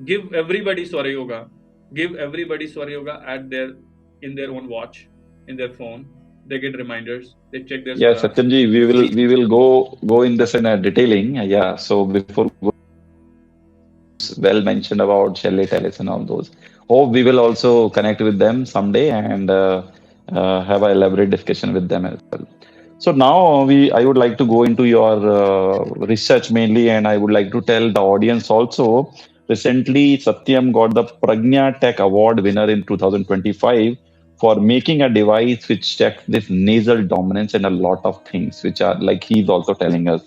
Give everybody Swara Yoga, Give everybody Swara Yoga in their own watch, in their phone. They get reminders. They check their Yeah, swaras. Satyamji, we will go in this in a detailing. Yeah, so before well mentioned about Shelley Tellis and all those. Hope we will also connect with them someday and have a elaborate discussion with them as well. So now I would like to go into your research mainly, and I would like to tell the audience also. Recently, Satyam got the Pragna Tech Award winner in 2025 for making a device which checks this nasal dominance and a lot of things, which are like he's also telling us.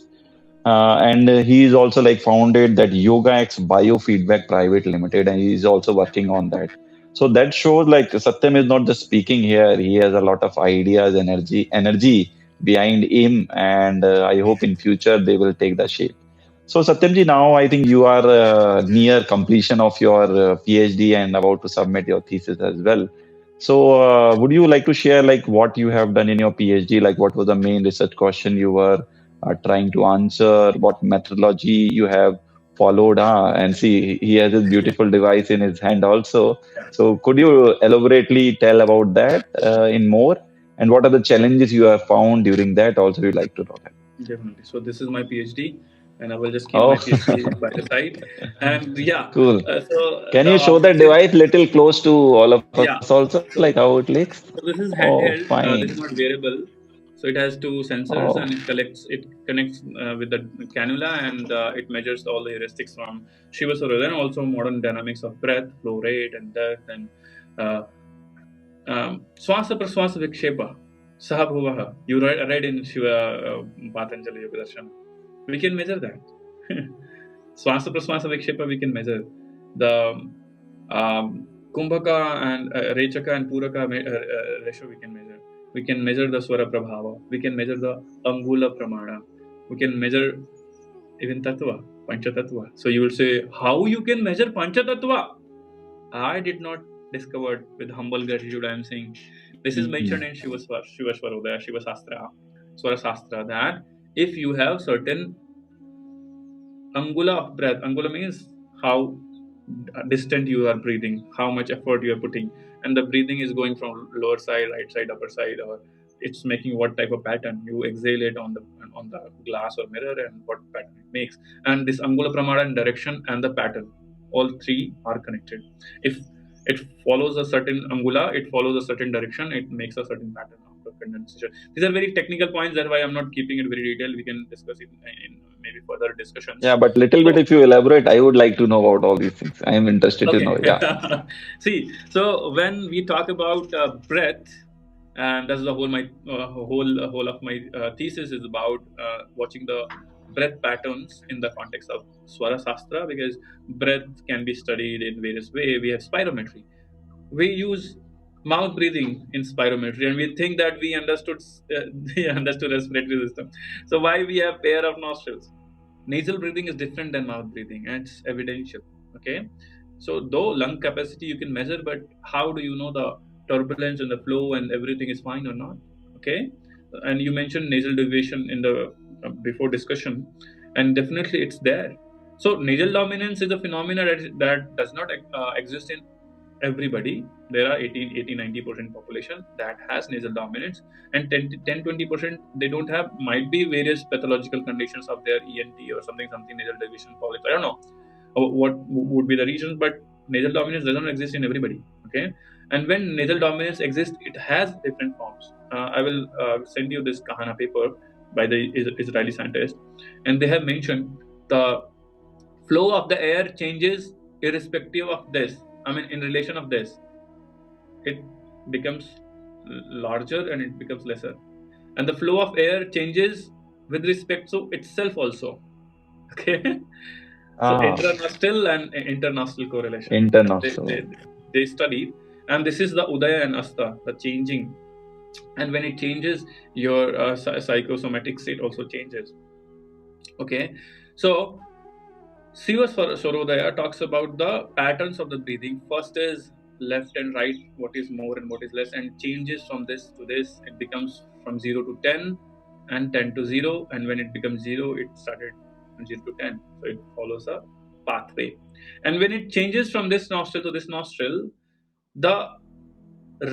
And he is also like founded that Yoga X Biofeedback Private Limited, and he is also working on that. So that shows like Satyam is not just speaking here; he has a lot of ideas, energy behind him, and I hope in future they will take the shape. So Satyamji, now I think you are near completion of your PhD and about to submit your thesis as well. So would you like to share like what you have done in your PhD? Like what was the main research question you were trying to answer, what methodology you have followed. And see, he has this beautiful device in his hand also. So could you elaborately tell about that in more? And what are the challenges you have found during that? Also, we'd like to know that. Definitely. So this is my PhD, and I will just keep Oh, my PhD by the side. And yeah, cool. so Can the you show that objective, device little close to all of us yeah. also, like how it looks? So this is Oh, handheld. fine. This is not wearable. So it has two sensors, Oh, and it connects with the cannula, and it measures all the heuristics from Shiva Surya, and also modern dynamics of breath, flow rate, and depth, and uh, Swasa Praswasa Vikshepa, Sahabhuvaha. You read in Shiva Patanjali Yoga Darshan. We can measure that. Swasa Praswasa Vikshepa, we can measure. The Kumbhaka and Rechaka and Puraka ratio, we can measure. We can measure the Swara Prabhava. We can measure the Angula Pramana. We can measure even Tattva, Pancha Tattva. So you will say, how you can measure Pancha Tattva? I did not discover with humble gratitude. I am saying this is mentioned in Shiva Swarodaya, Shiva Sastra, Swara Sastra, that if you have certain angula of breath, angula means how distant you are breathing, how much effort you are putting, and the breathing is going from lower side, right side, upper side, or it's making what type of pattern you exhale it on the glass or mirror, and what pattern it makes. And this angula pramana and direction and the pattern, all three are connected. If it follows a certain angula, it follows a certain direction, it makes a certain pattern of condensation. These are very technical points, that's why I'm not keeping it very detailed. We can discuss it in maybe further discussions. yeah, but little bit So if you elaborate, I would like to know about all these things. I am interested to okay. know. Yeah. See, so when we talk about breath, and that's the whole of my thesis is about watching the breath patterns in the context of Swara Sastra, because breath can be studied in various ways. We have spirometry. We use mouth breathing in spirometry, and we think that we understood we understood respiratory system. So why we have pair of nostrils? Nasal breathing is different than mouth breathing, and it's evidential. Okay, so though lung capacity you can measure, but how do you know the turbulence and the flow and everything is fine or not? Okay, and you mentioned nasal deviation in the before discussion, and definitely it's there. So nasal dominance is a phenomena that does not exist in everybody. There are 90% population that has nasal dominance, and 10-20% they don't have. Might be various pathological conditions of their ENT or something nasal deviation polyps, I don't know what would be the reasons, but nasal dominance doesn't exist in everybody. Okay, and when nasal dominance exists, it has different forms. I will send you this Kahana paper by the Israeli scientist, and they have mentioned the flow of the air changes irrespective of this. I mean, in relation of this, it becomes larger and it becomes lesser, and the flow of air changes with respect to itself also. Okay, so Ah, intranostril and internostril correlation, they, international. they, they study, and this is the Udaya and Asta, the changing, and when it changes, your psychosomatic state also changes. Okay, so Siva Sorodaya talks about the patterns of the breathing. First is left and right, what is more and what is less, and changes from this to this. It becomes from 0 to 10 and 10 to 0. And when it becomes 0, it started from 0 to 10. So it follows a pathway. And when it changes from this nostril to this nostril, the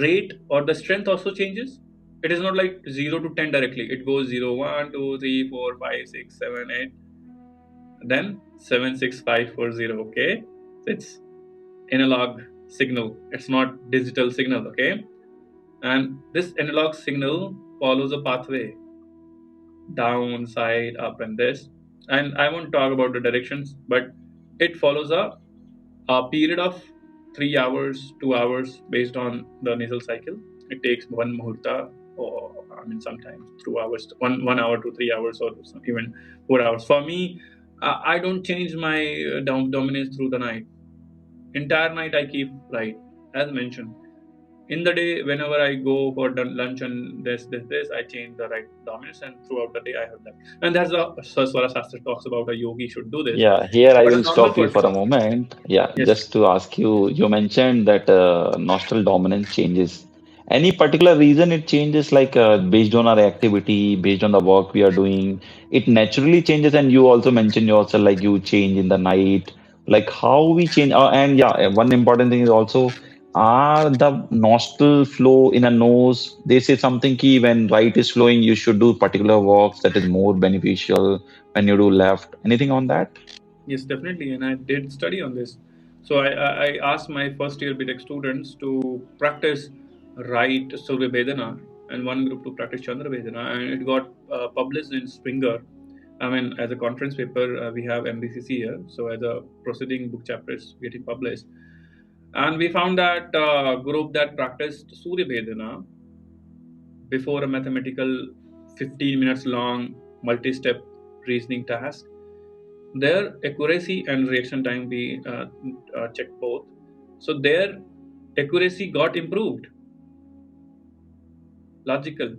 rate or the strength also changes. It is not like 0 to 10 directly. It goes 0, 1, 2, 3, 4, 5, 6, 7, 8, then 7, 6, 5, 4, 0. Okay, it's analog signal. It's not digital signal. Okay, and this analog signal follows a pathway, down, side, up, and this. And I won't talk about the directions, but it follows a period of 3 hours, 2 hours based on the nasal cycle. It takes one muhurta, or sometimes 2 hours, 1 hour to 3 hours, or even 4 hours. For me, I don't change my dominance through the night. Entire night I keep right, as mentioned. In the day, whenever I go for lunch and this, I change the right dominance, and throughout the day I have that. And that's the Swara Shastra talks about a yogi should do this. Yeah, here I But a will normal stop you for a person, moment. Yeah, yes. just to ask you, you mentioned that nostril dominance changes. Any particular reason it changes, like based on our activity, based on the work we are doing, it naturally changes. And you also mentioned yourself, like you change in the night, like how we change. And yeah, one important thing is also, are the nostril flow in a nose? They say something key when right is flowing, you should do particular walks that is more beneficial when you do left. Anything on that? Yes, definitely. And I did study on this. So I asked my first year BTech students to practice right Surya Vedana, and one group to practice Chandra Vedana, and it got published in Springer. As a conference paper, we have MBCC here. So as a proceeding book chapter is getting published. And we found that group that practiced Surya Vedana before a mathematical 15 minutes long multi-step reasoning task, their accuracy and reaction time, we checked both. So their accuracy got improved. Logical.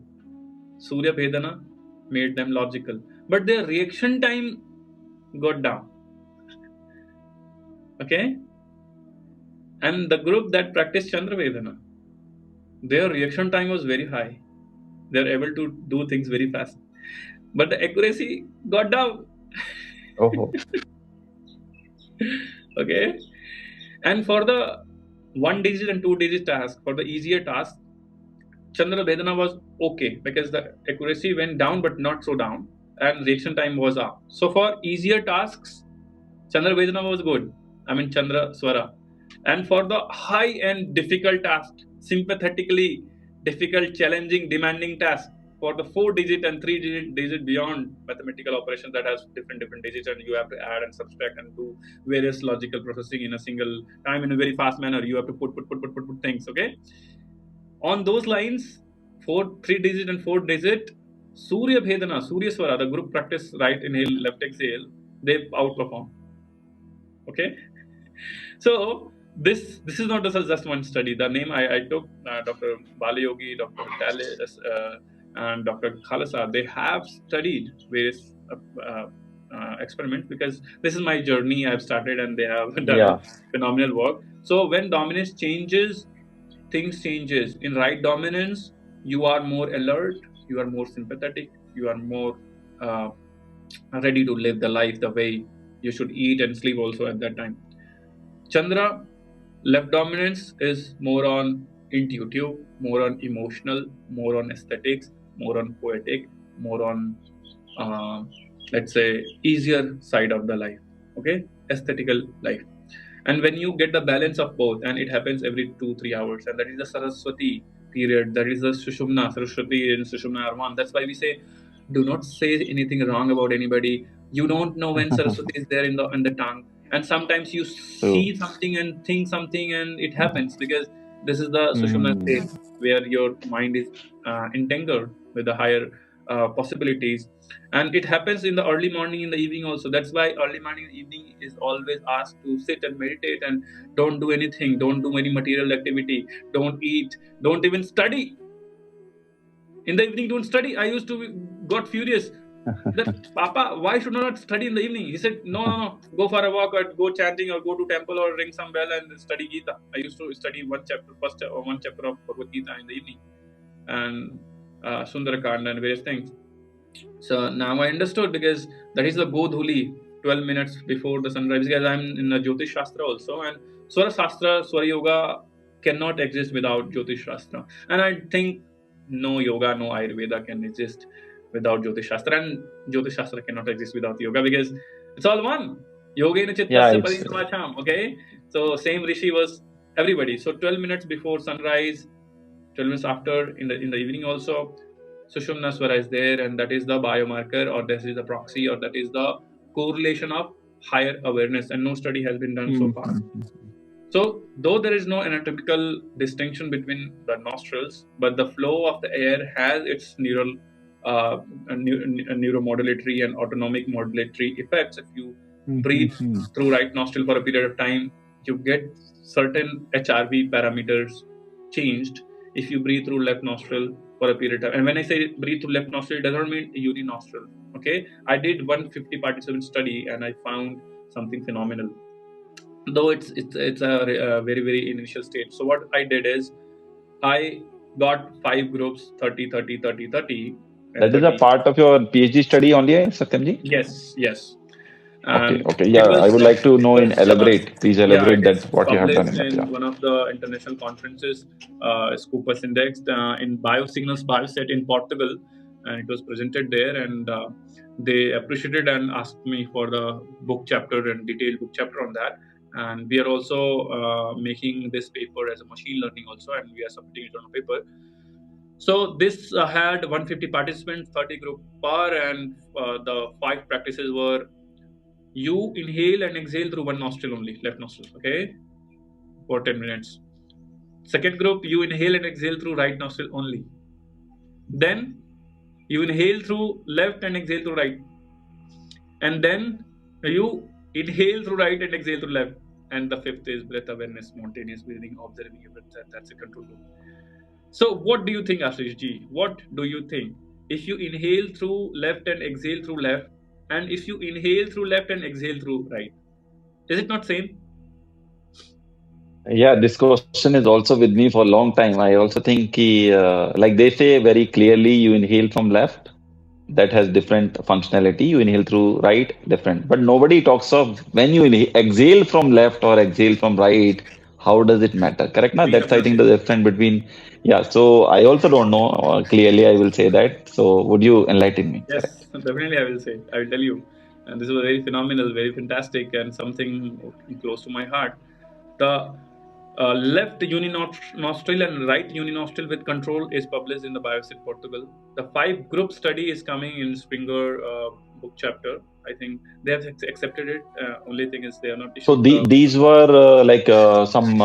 Surya Vedana made them logical. But their reaction time got down. Okay? And the group that practiced Chandra Vedana, their reaction time was very high. They're able to do things very fast. But the accuracy got down. Oh, Okay? And for the 1 digit and 2 digit task, for the easier task, Chandra Vedana was okay because the accuracy went down but not so down, and reaction time was up. So for easier tasks, Chandra Vedana was good. Chandra Swara. And for the high and difficult task, sympathetically difficult, challenging, demanding task, for the 4 digit and 3 digit beyond mathematical operations that has different digits, and you have to add and subtract and do various logical processing in a single time in a very fast manner. You have to put things. Okay. On those lines, 3 digit and 4 digit, Surya Bhedana, Surya Swara, the group practice right inhale, left exhale, they outperform. Okay, so this is not just one study. The name I took, Dr. Balayogi, Dr. Talis, and Dr. Khalasa, they have studied various experiments, because this is my journey I've started, and they have done phenomenal work. So when dominance changes, things changes. In right dominance, you are more alert, you are more sympathetic, you are more ready to live the life the way you should eat and sleep also at that time. Chandra, left dominance, is more on intuitive, more on emotional, more on aesthetics, more on poetic, more on let's say easier side of the life. Okay, aesthetical life. And when you get the balance of both, and it happens every 2-3 hours, and that is the Saraswati period, that is the Sushumna, Saraswati and Sushumna are one. That's why we say, do not say anything wrong about anybody. You don't know when Saraswati is there in the tongue, and sometimes you see something and think something, and it happens because this is the Sushumna state where your mind is entangled with the higher possibilities, and it happens in the early morning, in the evening also. That's why early morning and evening is always asked to sit and meditate, and don't do anything, don't do any material activity, don't eat, don't even study. In the evening, don't study. I used to got furious that, Papa, why should I not study in the evening? He said, no, go for a walk, or go chanting, or go to temple, or ring some bell and study Gita. I used to study one chapter of Bhagavad Gita in the evening, and Sundarakanda and various things. So now I understood, because that is the Godhuli, 12 minutes before the sunrise, because I'm in the Jyotish Shastra also, and Swara Yoga cannot exist without Jyotish Shastra. And I think no yoga, no Ayurveda can exist without Jyotish Shastra, and Jyotish Shastra cannot exist without yoga, because it's all one. Yogena Yeah, chittasya parismacham. Okay, so same rishi was everybody. So 12 minutes before sunrise, 12 minutes after in the evening also, Sushumna Swara is there, and that is the biomarker, or this is the proxy, or that is the correlation of higher awareness, and no study has been done so far. So, though there is no anatomical distinction between the nostrils, but the flow of the air has its neuromodulatory and autonomic modulatory effects. If you breathe through right nostril for a period of time, you get certain HRV parameters changed. If you breathe through left nostril for a period of time, and when I say breathe through left nostril, it does not mean uni nostril. Okay, I did 150 participant study and I found something phenomenal, though it's a very initial stage. So what I did is I got 5 groups, 30 30 30 30 That is a part of your PhD study only, Satyamji? Yes. Okay. Yeah, I would like to know in elaborate. Please elaborate it's that what you have done in published that. in one of the international conferences, Scopus Indexed, in Biosignals Bioset in Portugal, and it was presented there, and they appreciated and asked me for the book chapter and detailed book chapter on that. And we are also making this paper as a machine learning also, and we are submitting it on a paper. So this had 150 participants, 30 group per, and the 5 practices were: you inhale and exhale through one nostril only, left nostril, okay, for 10 minutes. Second group, you inhale and exhale through right nostril only. Then you inhale through left and exhale through right. And then you inhale through right and exhale through left. And the fifth is breath awareness, spontaneous breathing, observing your breath. That's a control loop. So what do you think, Ashish ji? What do you think? If you inhale through left and exhale through left, and if you inhale through left and exhale through right, is it not same? Yeah, this question is also with me for a long time. I also think, like they say very clearly, you inhale from left, that has different functionality. You inhale through right, different. But nobody talks of when you exhale from left or exhale from right, how does it matter? Correct? Now, We that's, have I think, the nothing. difference between. Yeah, so I also don't know. Clearly, I will say that. So, would you enlighten me? Yes, Correct. definitely I will say. I will tell you. And this was very phenomenal, very fantastic, and something close to my heart. The left nostril and right nostril with control is published in the Biosit Portugal. The 5 group study is coming in Springer book chapter. I think they have accepted it. Only thing is they are not So, issued the these were like some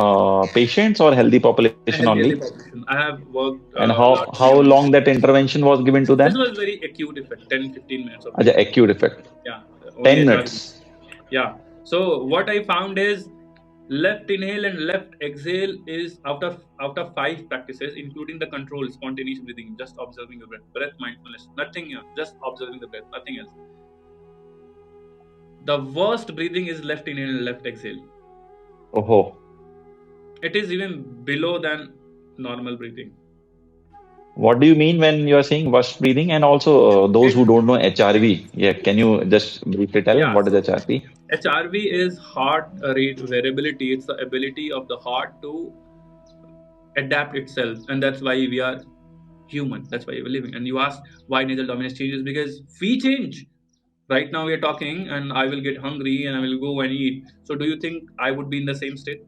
patients or healthy population healthy only? population. I have worked And largely how on. long that intervention was given to This them? was very acute effect, 10-15 minutes of The breathing. acute effect. Yeah, only 10 HRV. minutes. Yeah. So what I found is left inhale and left exhale is out of 5 practices, including the control, spontaneous breathing, just observing the breath mindfulness, nothing else, just observing the breath, nothing else. The worst breathing is left inhale and left exhale. Oh. It is even below than normal breathing. What do you mean when you are saying worst breathing? And also, those It, who don't know HRV, yeah, can you just briefly tell yeah. what is So HRV? HRV is heart rate variability. It's the ability of the heart to adapt itself, and that's why we are human. That's why we're living. And you ask why nasal dominance changes, because we change. Right now we are talking, and I will get hungry and I will go and eat. So do you think I would be in the same state?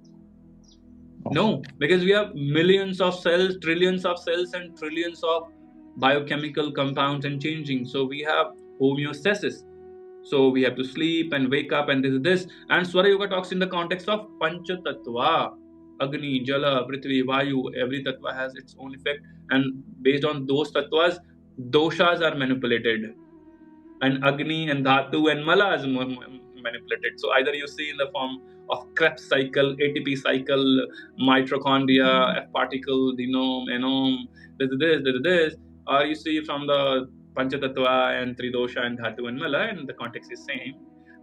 No, because we have millions of cells, trillions of cells, and trillions of biochemical compounds and changing. So we have homeostasis. So we have to sleep and wake up, and this. And Swara Yoga talks in the context of Pancha Tattva. Agni, Jala, Prithvi, Vayu, every tattva has its own effect. And based on those tattvas, doshas are manipulated. And Agni and Dhatu and Mala is manipulated. So either you see in the form of Krebs cycle, ATP cycle, mitochondria, F particle, genome, enome, this, or you see from the Panchatattva and Tridosha and Dhatu and Mala, and the context is same,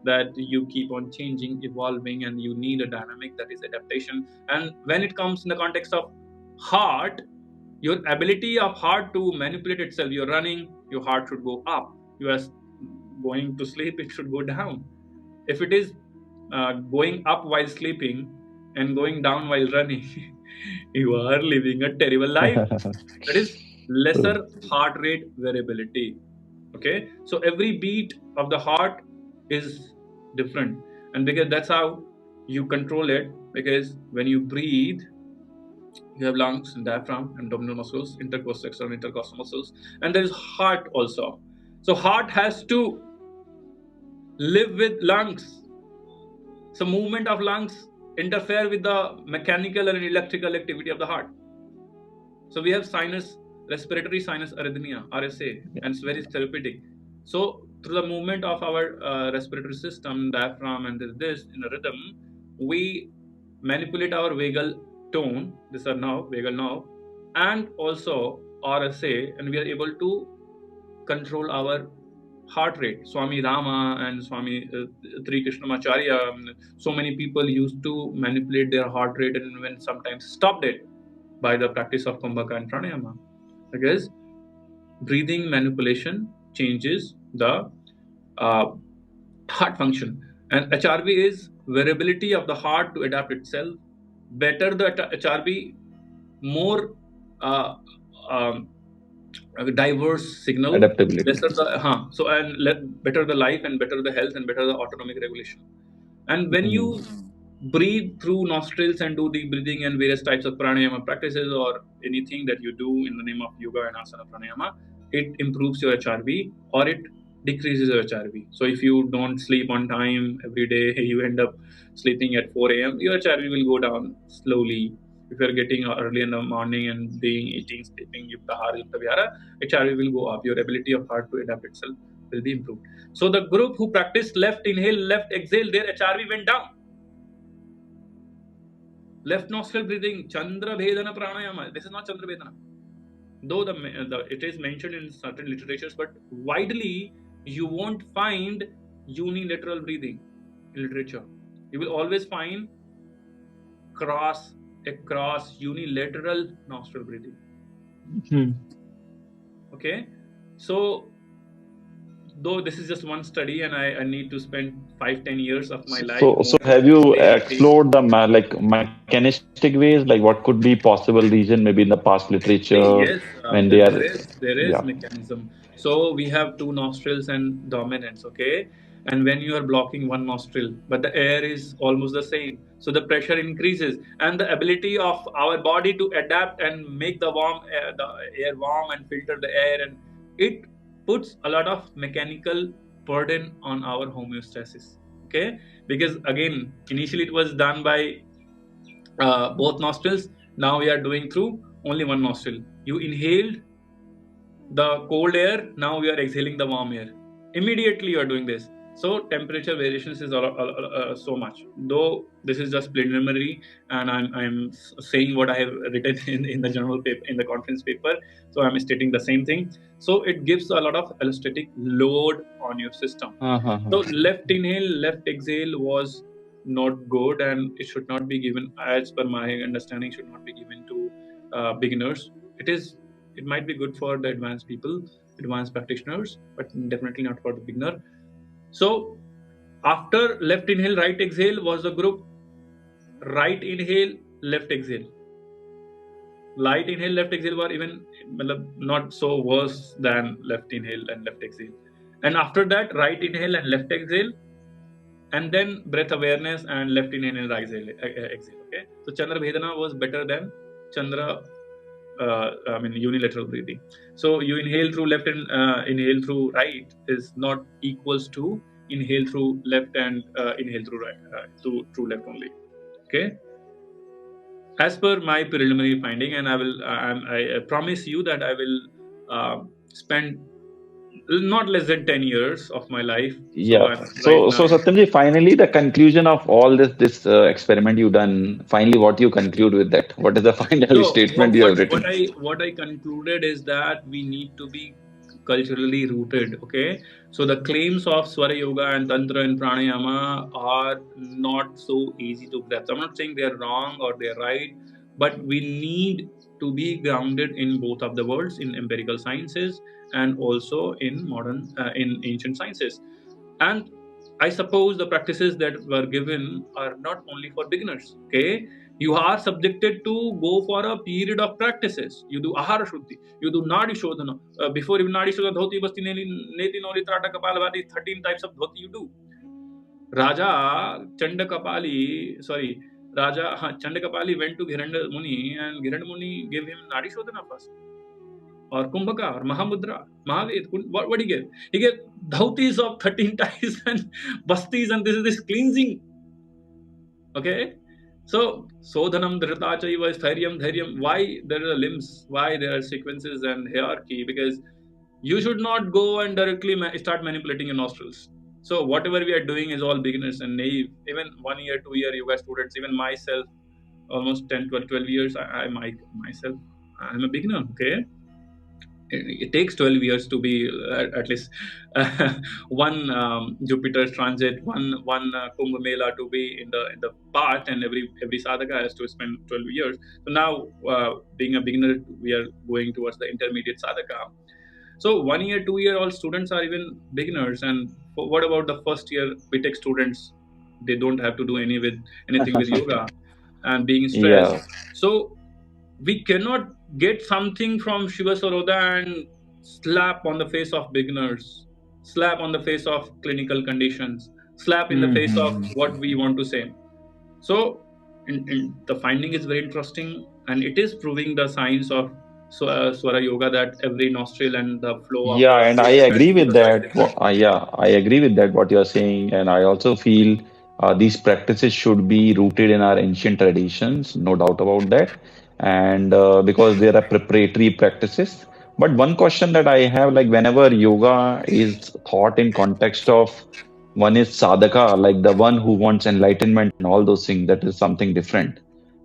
that you keep on changing, evolving, and you need a dynamic that is adaptation. And when it comes in the context of heart, your ability of heart to manipulate itself, you're running, your heart should go up. You are going to sleep, it should go down. If it is going up while sleeping and going down while running, you are living a terrible life. That is lesser heart rate variability. Okay, so every beat of the heart is different, and because that's how you control it. Because when you breathe, you have lungs and diaphragm, abdominal muscles, intercostal, external intercostal muscles, and there is heart also. So heart has to live with lungs. So movement of lungs interfere with the mechanical and electrical activity of the heart. So we have respiratory sinus arrhythmia, RSA, and it's very therapeutic. So through the movement of our respiratory system, diaphragm, and this in a rhythm, we manipulate our vagal tone. These are now vagal nerve, and also RSA, and we are able to control our heart rate. Swami Rama and Swami Tri Krishnamacharya, so many people used to manipulate their heart rate and when sometimes stopped it by the practice of Kumbhaka and Pranayama. Because breathing manipulation changes the heart function. And HRV is variability of the heart to adapt itself. Better the HRV, more diverse signal, Adaptability. lesser the so and better the life and better the health and better the autonomic regulation. And when you breathe through nostrils and do the breathing and various types of pranayama practices or anything that you do in the name of yoga and asana pranayama, it improves your HRV or it decreases your HRV. So if you don't sleep on time every day, you end up sleeping at 4 a.m., your HRV will go down slowly. If you're getting early in the morning and eating, sleeping, yuktahar, yuktavihara, HRV will go up. Your ability of heart to adapt itself will be improved. So the group who practiced left inhale, left exhale, their HRV went down. Left nostril breathing, Chandra Bhedana Pranayama. This is not Chandra Bhedana. Though it is mentioned in certain literatures, but widely you won't find unilateral breathing in literature. You will always find across unilateral nostril breathing. Okay, so though this is just one study and I need to spend 5-10 years of my life. So have you explored the mechanistic ways, like what could be possible reason maybe in the past literature? Yes, when there is mechanism. So we have two nostrils and dominants, okay? And when you are blocking one nostril, but the air is almost the same, so the pressure increases, and the ability of our body to adapt and make the air warm and filter the air, and it puts a lot of mechanical burden on our homeostasis, okay? Because again, initially it was done by both nostrils. Now we are doing through only one nostril. You inhaled the cold air, now we are exhaling the warm air. Immediately you are doing this. So temperature variations is so much. Though this is just preliminary, and I'm saying what I have written in the journal paper, in the conference paper. So I'm stating the same thing. So it gives a lot of allostatic load on your system. So left inhale, left exhale was not good, and it should not be given, as per my understanding, should not be given to beginners. It might be good for the advanced people, advanced practitioners, but definitely not for the beginner. So after left inhale, right exhale was the group right inhale, left exhale. Light inhale, left exhale were even not so worse than left inhale and left exhale. And after that, right inhale and left exhale, and then breath awareness and left inhale and right exhale. Okay, so Chandra Bhedana was better than Chandra. Unilateral breathing. So you inhale through left and inhale through right is not equals to inhale through left and inhale through right, through left only. Okay. As per my preliminary finding, and I promise you that I will spend not less than 10 years of my life. So Satyamji, finally the conclusion of all this experiment you done, finally what you conclude with that? What is the final statement you have written? What I concluded is that we need to be culturally rooted. Okay, so the claims of Swara Yoga and Tantra and Pranayama are not so easy to grasp. I'm not saying they're wrong or they're right, but we need to be grounded in both of the worlds, in empirical sciences and also in modern in ancient sciences. And I suppose the practices that were given are not only for beginners. Okay, you are subjected to go for a period of practices. You do ahara shuddhi, you do nadi shodhana. Before even nadi shodhana, dhoti basti neti noli trata kapalabhati, 13 types of dhoti you do. Raja Chandakapali, sorry, Chandakapali went toGhiranda Muni, andGhiranda Muni gave him nadi shodhana first, or Kumbhaka, or Mahamudra, Mahaved. What he gave? He gave dhautis of 13 ties and bastis, and this cleansing. Okay, so Sodhanam Dhrita Chaiva Stairyam Dhairyam. Why there are limbs? Why there are sequences and hierarchy? Because you should not go and directly start manipulating your nostrils. So whatever we are doing is all beginners and naive. Even 1 year, 2 year yoga students, even myself, almost 10, 12 years, I'm a beginner. Okay, it takes 12 years to be at least one Jupiter's transit, one Kumbh Mela to be in the path, and every sadhaka has to spend 12 years. So now, being a beginner, we are going towards the intermediate sadhaka. So 1 year, 2 year, all students are even beginners. And what about the first year BTech students? They don't have to do anything with yoga and being stressed. Yeah. So we cannot get something from Shiva Saroda and slap on the face of beginners, slap on the face of clinical conditions, slap in the face of what we want to say. So the finding is very interesting, and it is proving the science of Swara Yoga, that every nostril and the flow of Yeah, the and I agree with that. Yeah, I agree with that, what you're saying. And I also feel these practices should be rooted in our ancient traditions, no doubt about that. And because they are preparatory practices. But one question that I have, like whenever yoga is taught in context of one is sadhaka, like the one who wants enlightenment and all those things, that is something different.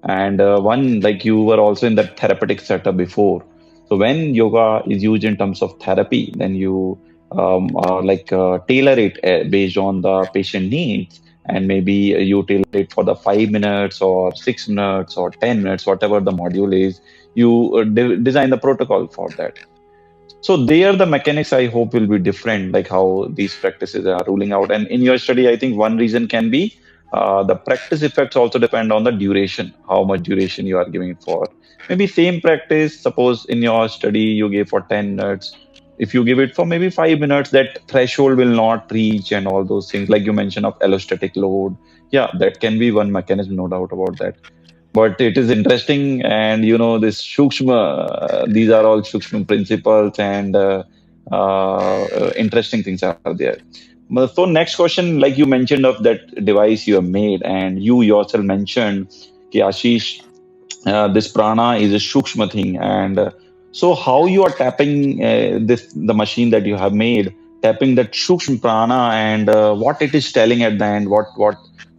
And one, like you were also in that therapeutic setup before. So when yoga is used in terms of therapy, then you tailor it based on the patient needs, and maybe you tailor it for the 5 minutes or 6 minutes or 10 minutes, whatever the module is. You design the protocol for that. So there, the mechanics I hope will be different, like how these practices are ruling out. And in your study, I think one reason can be the practice effects also depend on the duration, how much duration you are giving it for. Maybe same practice, suppose in your study you gave for 10 minutes. If you give it for maybe 5 minutes, that threshold will not reach and all those things, like you mentioned of allostatic load. Yeah, that can be one mechanism, no doubt about that. But it is interesting, and this shukshma, these are all shukshma principles, and interesting things are there. So next question, like you mentioned of that device you have made, and you yourself mentioned, ki Ashish, this prana is a shukshma thing, and so how you are tapping the machine that you have made, tapping that shukshma prana, and what it is telling at the end, what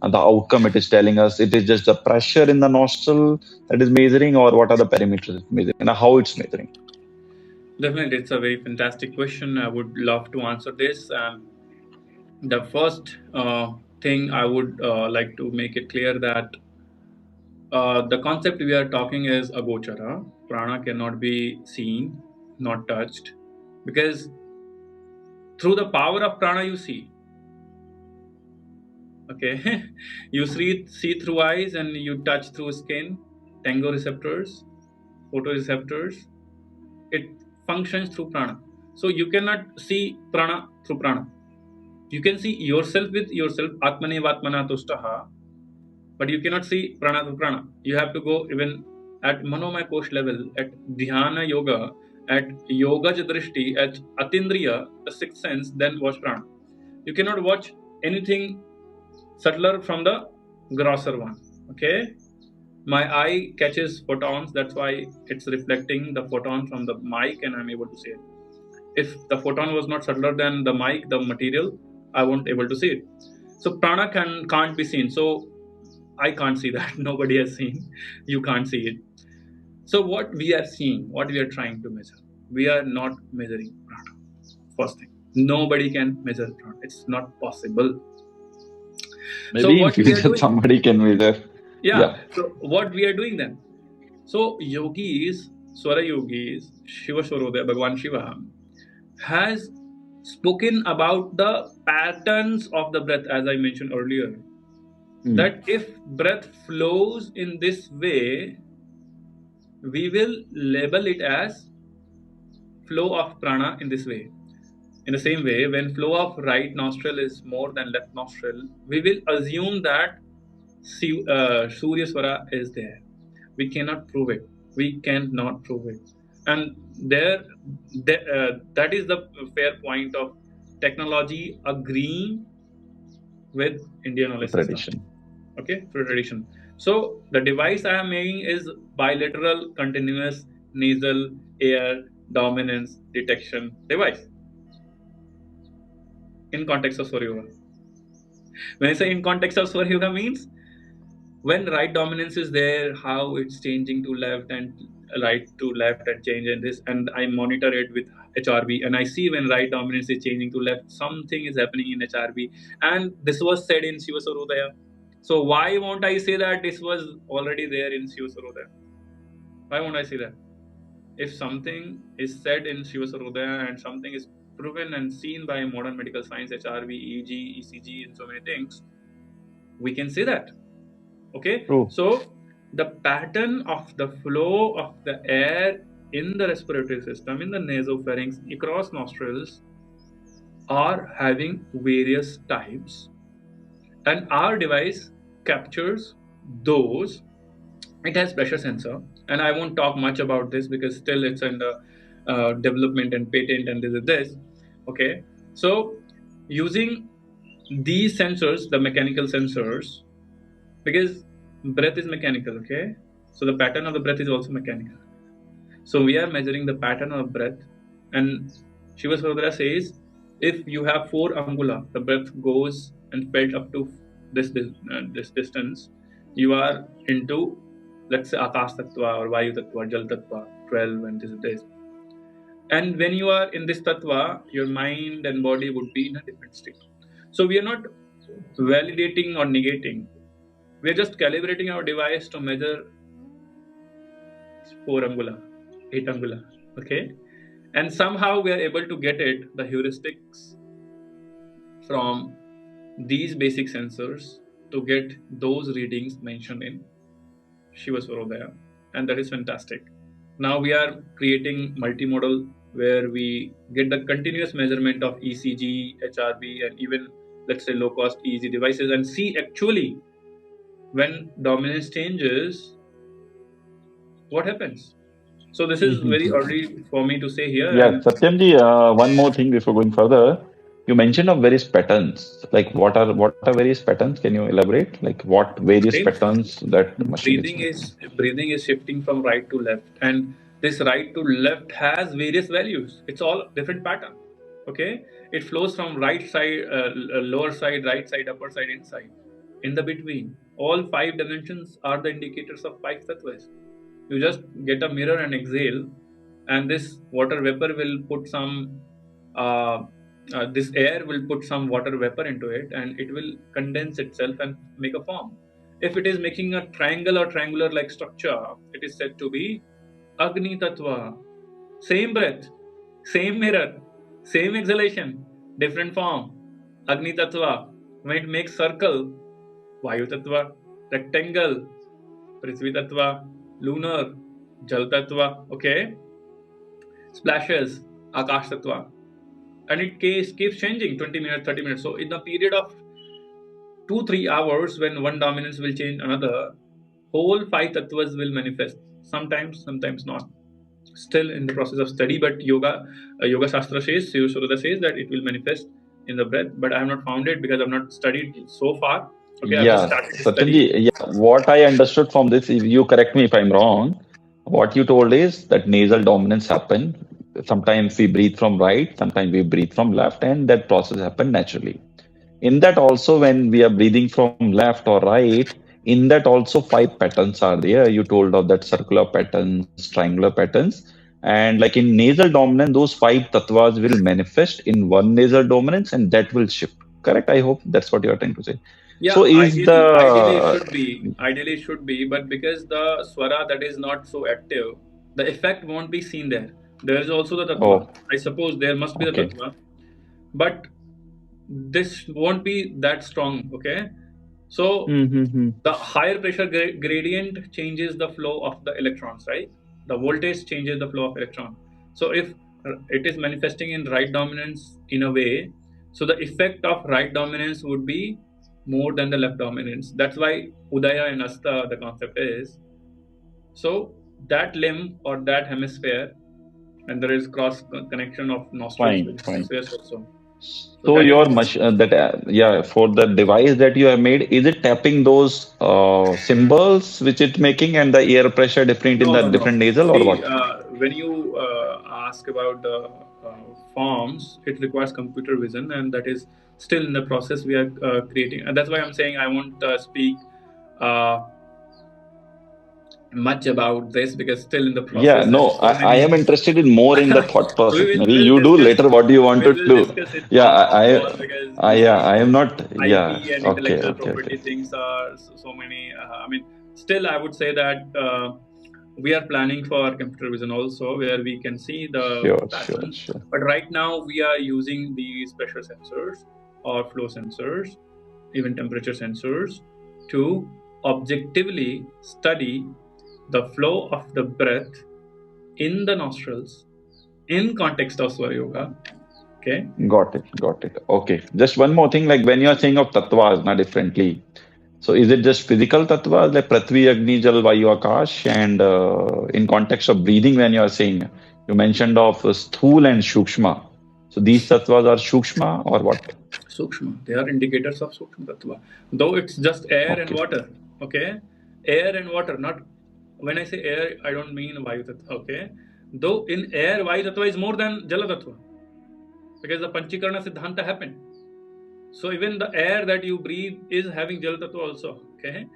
the outcome it is telling us. It is just the pressure in the nostril that is measuring, or what are the parameters it's measuring, and how it's measuring. Definitely, it's a very fantastic question. I would love to answer this. The first thing I would like to make it clear that the concept we are talking is agochara. Prana cannot be seen, not touched, because through the power of prana you see. Okay, you see through eyes, and you touch through skin, tango receptors, photoreceptors. It functions through prana. So you cannot see prana through prana. You can see yourself with yourself, atmane vatmana tustaha, but you cannot see prana through prana. You have to go even at manomaya kosh level, at dhyana yoga, at yoga jadrishti, at atindriya, the sixth sense, then watch prana. You cannot watch anything subtler from the grosser one. Okay, my eye catches photons, that's why it's reflecting the photon from the mic, and I'm able to see it. If the photon was not subtler than the mic, the material, I won't able to see it. So prana can't be seen. So I can't see that. Nobody has seen. You can't see it. So what we are seeing, what we are trying to measure, we are not measuring prana. First thing, nobody can measure prana. It's not possible. Maybe So in what we are future doing? somebody can measure. Yeah. So what we are doing then? So yogis, Swara yogis, Shiva Swaroda, Bhagwan Shiva has spoken about the patterns of the breath, as I mentioned earlier. That if breath flows in this way, we will label it as flow of prana in this way. In the same way, when flow of right nostril is more than left nostril, we will assume that Surya Swara is there. We cannot prove it. We cannot prove it. And that is the fair point of technology agreeing with Indian knowledge Tradition. system. Okay, through tradition. So the device I am making is bilateral continuous nasal air dominance detection device in context of Swara Yoga. When I say in context of Swara Yoga means when right dominance is there, how it's changing to left and right to left and change and this, and I monitor it with HRV and I see when right dominance is changing to left, something is happening in HRV, and this was said in Shiva Sarvodaya. So why won't I say that this was already there in Shiva Sarvodaya? Why won't I say that? If something is said in Shiva Sarvodaya and something is proven and seen by modern medical science, HRV, EEG, ECG, and so many things, we can say that. Okay? True. So the pattern of the flow of the air in the respiratory system, in the nasopharynx, across nostrils, are having various types. And our device captures those. It has pressure sensor, and I won't talk much about this because still it's under development and patent and this. Okay, so using these sensors, the mechanical sensors, because breath is mechanical, okay, so the pattern of the breath is also mechanical. So we are measuring the pattern of breath, and Shiva Sarvodaya says if you have 4 angula, the breath goes and felt up to this distance, you are into, let's say, Akash Tattva or Vayu Tattva, Jal Tattva, 12 and this. And when you are in this Tattva, your mind and body would be in a different state. So we are not validating or negating. We are just calibrating our device to measure 4 angula, 8 angula, okay? And somehow we are able to get it, the heuristics from these basic sensors to get those readings mentioned in Shiva Sarvodaya, and that is fantastic. Now we are creating multimodal where we get the continuous measurement of ECG, HRV, and even, let's say, low-cost EEG devices, and see actually when dominance changes, what happens. So this is very early for me to say here. Yeah, Satyamji, one more thing before going further. You mentioned of various patterns. Like what are various patterns? Can you elaborate? Like what various patterns that the machine breathing is shifting from right to left, and this right to left has various values. It's all different pattern. Okay, it flows from right side, lower side, right side, upper side, inside. In the between, all 5 dimensions are the indicators of 5 tattvas. You just get a mirror and exhale, and this water vapor will put some this air will put some water vapor into it, and it will condense itself and make a form. If it is making a triangle or triangular like structure, it is said to be Agni Tattva. Same breath, same mirror, same exhalation, different form. Agni Tattva. When it makes circle, Vayu Tattva. Rectangle, Prithvi Tattva. Lunar, Jal Tattva. Okay. Splashes, Akash Tattva. And it keeps changing 20 minutes, 30 minutes. So in the period of 2-3 hours, when one dominance will change another, whole 5 tattvas will manifest. Sometimes not. Still in the process of study, but Yoga Shastra says, Shiva Sarvodaya says that it will manifest in the breath. But I have not found it because I have not studied so far. Okay, yeah, Satyamji, yeah. What I understood from this, if you correct me if I'm wrong, what you told is that nasal dominance happen. Sometimes we breathe from right, sometimes we breathe from left, and that process happen naturally. In that also, when we are breathing from left or right, in that also 5 patterns are there. You told of that circular patterns, triangular patterns, and like in nasal dominance, those 5 tattvas will manifest in one nasal dominance, and that will shift. Correct? I hope that's what you are trying to say. Yeah, so ideally it should be, but because the swara that is not so active, the effect won't be seen there. There is also the tattva. I suppose there must be the tattva. but this won't be that strong. Okay, so Mm-hmm. the higher pressure gradient changes the flow of the electrons, right? The voltage changes the flow of electron. So if it is manifesting in right dominance in a way, so the effect of right dominance would be more than the left dominance. That's why Udaya and Asta, the concept is, so that limb or that hemisphere, and there is cross connection of nostrils Fine, with fine. hemispheres also. So So that your is yeah, for the device that you have made, is it tapping those symbols which it making and the air pressure different in no, the no, no. different nasal or See, what? when you ask about the forms, it requires computer vision, and that is still in the process we are creating. And that's why I'm saying I won't speak uh, much about this because still in the Yeah, process and no, so I many. am interested in more in the thought process. Maybe We'll you do discuss later what you want to do. it Yeah, on call because you yeah, see I am not. Yeah, IP and okay, intellectual okay, okay. property things are so many. I mean, still, I would say that we are planning for computer vision also, where we can see the Sure, sure, patterns. sure. But right now, we are using these pressure sensors or flow sensors, even temperature sensors, to objectively study the flow of the breath in the nostrils in context of Swara Yoga. Okay. Got it, got it. Okay, just one more thing. Like when you are saying of tattvas, now differently. So is it just physical tattvas like Prithvi, Agni, Jal, Vayu, Akash? And in context of breathing, when you are saying, you mentioned of sthul and shukshma. So these tattvas are shukshma or what? Sukshma. They are indicators of Sukshma Tattva. Though it's just air and Okay, water. Okay? Air and water. Not when I say air, I don't mean Vayu Tattva. Okay? Though in air, Vayu Tattva is more than Jala Tattva. Because the Panchikarana Siddhanta happened. So even the air that you breathe is having Jala Tattva also. Okay?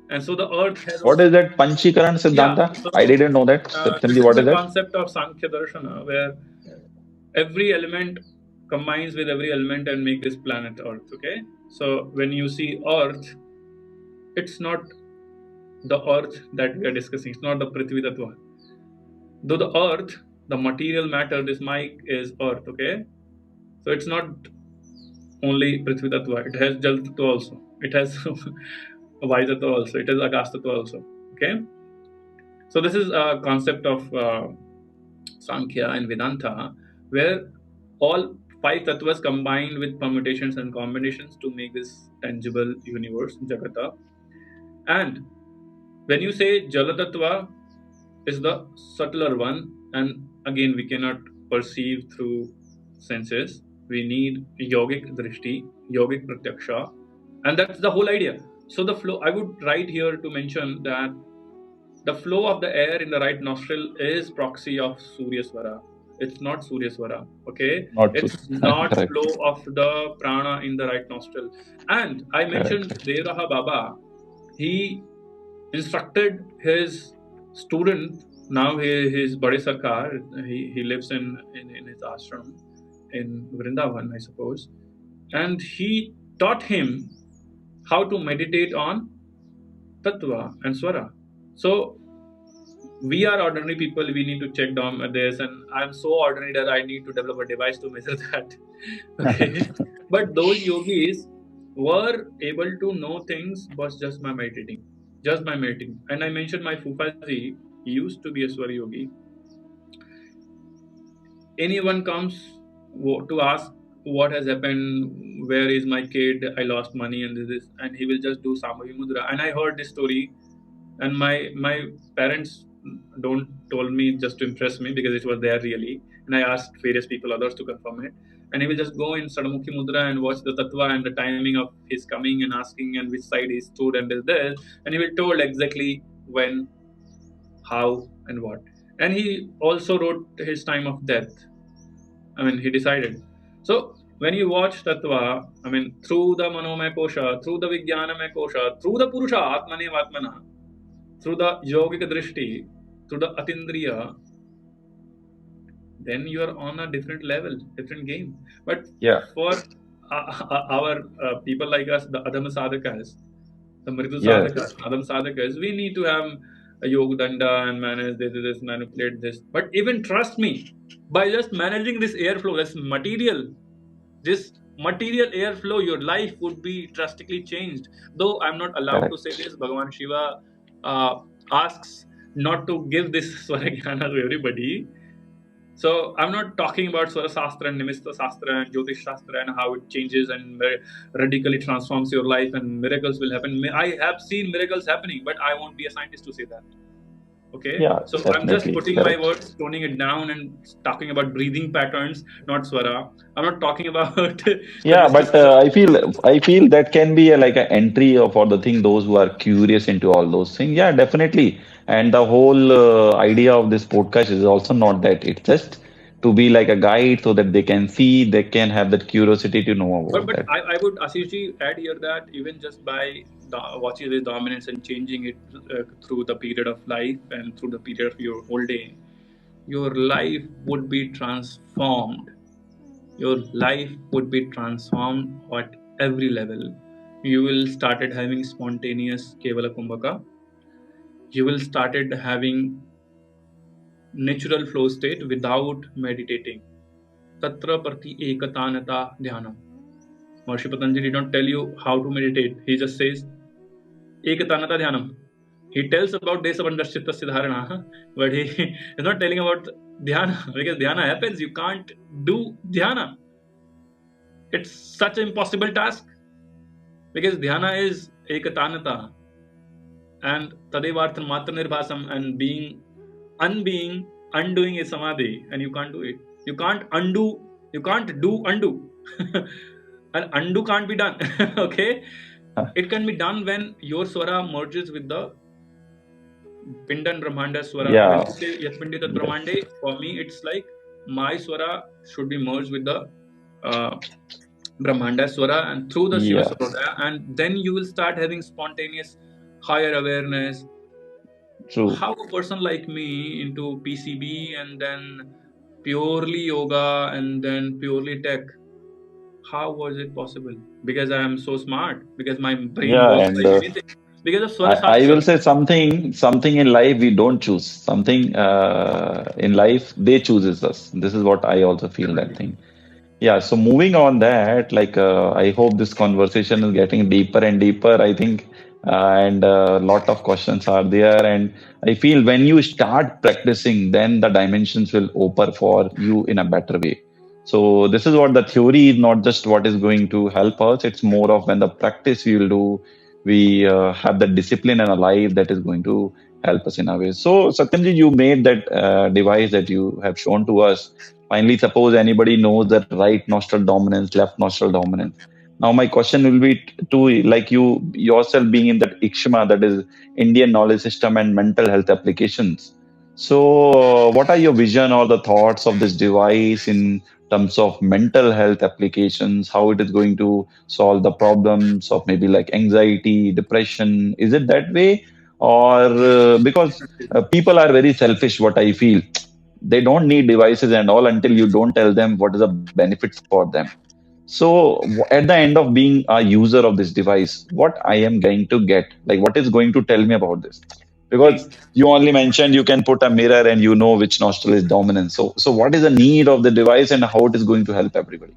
And so the earth has what also. is that Panchikaran Yeah. Siddhanta? I So didn't know that. Satyamji, this is what is the that? concept of Sankhya Darshana where every element combines with every element and make this planet Earth. Okay, so when you see Earth, it's not the Earth that we are discussing. It's not the Prithvi Tattva. Though the Earth, the material matter, this mic is Earth. Okay, so it's not only Prithvi Tattva. It has Jal Tattva also. It has Vayu Tattva also. It has Akash Tattva also. Okay, so this is a concept of Sankhya and Vedanta, where all five tattvas combined with permutations and combinations to make this tangible universe, Jagata. And when you say Jala Tattva is the subtler one, and again we cannot perceive through senses. We need yogic drishti, yogic pratyaksha, and that's the whole idea. So the flow, I would write here to mention that the flow of the air in the right nostril is proxy of Surya Swara. It's not Surya Swara. Okay, Not so. it's not Correct, flow of the prana in the right nostril. And I mentioned correct. Devraha Baba. He instructed his student. Now he is Bade Sarkar. He lives in his ashram in Vrindavan, I suppose. And he taught him how to meditate on Tattva and Swara. So we are ordinary people. We need to check down at this, and I'm so ordinary that I need to develop a device to measure that. Okay, but those yogis were able to know things was just by meditating. And I mentioned my Fufaji, he used to be a Swara yogi. Anyone comes to ask what has happened, where is my kid, I lost money, and this, and he will just do Sambhavi Mudra. And I heard this story, and my parents don't told me just to impress me because it was there really, and I asked various people, others, to confirm it. And he will just go in Sadamukhi Mudra and watch the tattva and the timing of his coming and asking and which side he stood and this, and he will told exactly when, how, and what. And he also wrote his time of death. I mean, he decided. So when you watch tattva, I mean, through the manomaya kosha, through the vijnanamaya kosha, through the purusha atmane atmana, through the yogic drishti, through the atindriya, then you are on a different level, different game. But Yeah, for our people like us, the adhama sadhakas, the mridu yes. sadhakas, adham sadhakas, we need to have a yoga danda and manage this, manipulate this. But even trust me, by just managing this airflow, this material, this material airflow, your life would be drastically changed. Though I'm not allowed to say Correct. this, Bhagavan Shiva asks not to give this Swarajnana to everybody. So I'm not talking about Swara Shastra and Nimista Shastra and Jyotish Shastra and how it changes and radically transforms your life and miracles will happen. I have seen miracles happening, but I won't be a scientist to say that. Okay, Yeah, so I'm just definitely. putting my Correct. words, toning it down, and talking about breathing patterns, not swara. I'm not talking about the Yeah, but mysticism. I feel that can be like an entry for the thing those who are curious into all those things. Yeah, definitely. And the whole idea of this podcast is also not that. It's just to be like a guide so that they can see, they can have that curiosity to know But about but that. I would Ashishji add here that even just by watching the dominance and changing it through the period of life and through the period of your whole day, your life would be transformed. Your life would be transformed at every level. You will started having spontaneous Kevala Kumbhaka. You will started having natural flow state without meditating. Tatra prati ekatanata dhyanam. Maharishi Patanjali did not tell you how to meditate. He just says ekatanata dhyanam. He tells about days of undershita siddharana, but he is not telling about dhyana because dhyana happens. You can't do dhyana. It's such an impossible task because dhyana is ekatanata and tadevarthan matra nirbhasam and being unbeing, undoing is samadhi, and you can't do it. You can't undo. You can't do undo. And undo can't be done. Okay, it can be done when your swara merges with the Pindan Brahmanda Swara. When Yeah, you say Yatpindi Tat yes, Brahmande, for me it's like my Swara should be merged with the uh, Brahmanda Swara and through the Shiva yeah, Swarodaya, and then you will start having spontaneous higher awareness. true. How a person like me into PCB and then purely yoga and then purely tech, how was it possible? Because I am so smart, because my brain Yeah, works and like anything, because of Swara I Shastra. will say something in life we don't choose. Something in life they chooses us. This is what I also feel that Definitely. thing. Yeah, so moving on that, like I hope this conversation is getting deeper and deeper, I think, and a lot of questions are there. And I feel when you start practicing, then the dimensions will open for you in a better way. So this is what the theory is not just what is going to help us. It's more of when the practice we will do, we have the discipline and a life that is going to help us in a way. So Satyamji, you made that device that you have shown to us. Finally, suppose anybody knows that right nostril dominance, left nostril dominance. Now, my question will be to like you yourself being in that IKSMHA, that is Indian Knowledge System and Mental Health Applications. So, what are your vision or the thoughts of this device in terms of mental health applications? How it is going to solve the problems of maybe like anxiety, depression? Is it that way, or because people are very selfish? What I feel they don't need devices and all until you don't tell them what is the benefit for them. So at the end of being a user of this device, what I am going to get, like what is going to tell me about this? See, Because you only mentioned you can put a mirror and you know which nostril is dominant. So what is the need of the device and how it is going to help everybody?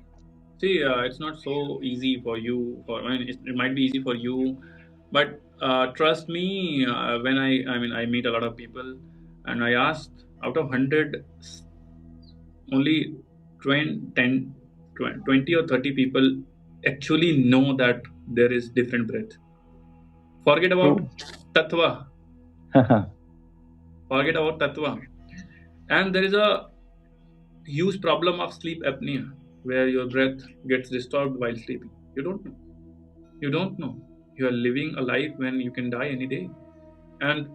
it's not so easy for you. It might be easy for you, but trust me. I meet a lot of people, and I asked out of 100, only 20, 10, 20 or 30 people actually know that there is different breath. Forget about True. tattva. Forget about tattva. And there is a huge problem of sleep apnea, where your breath gets disturbed while sleeping. You don't know. You don't know. You are living a life when you can die any day. And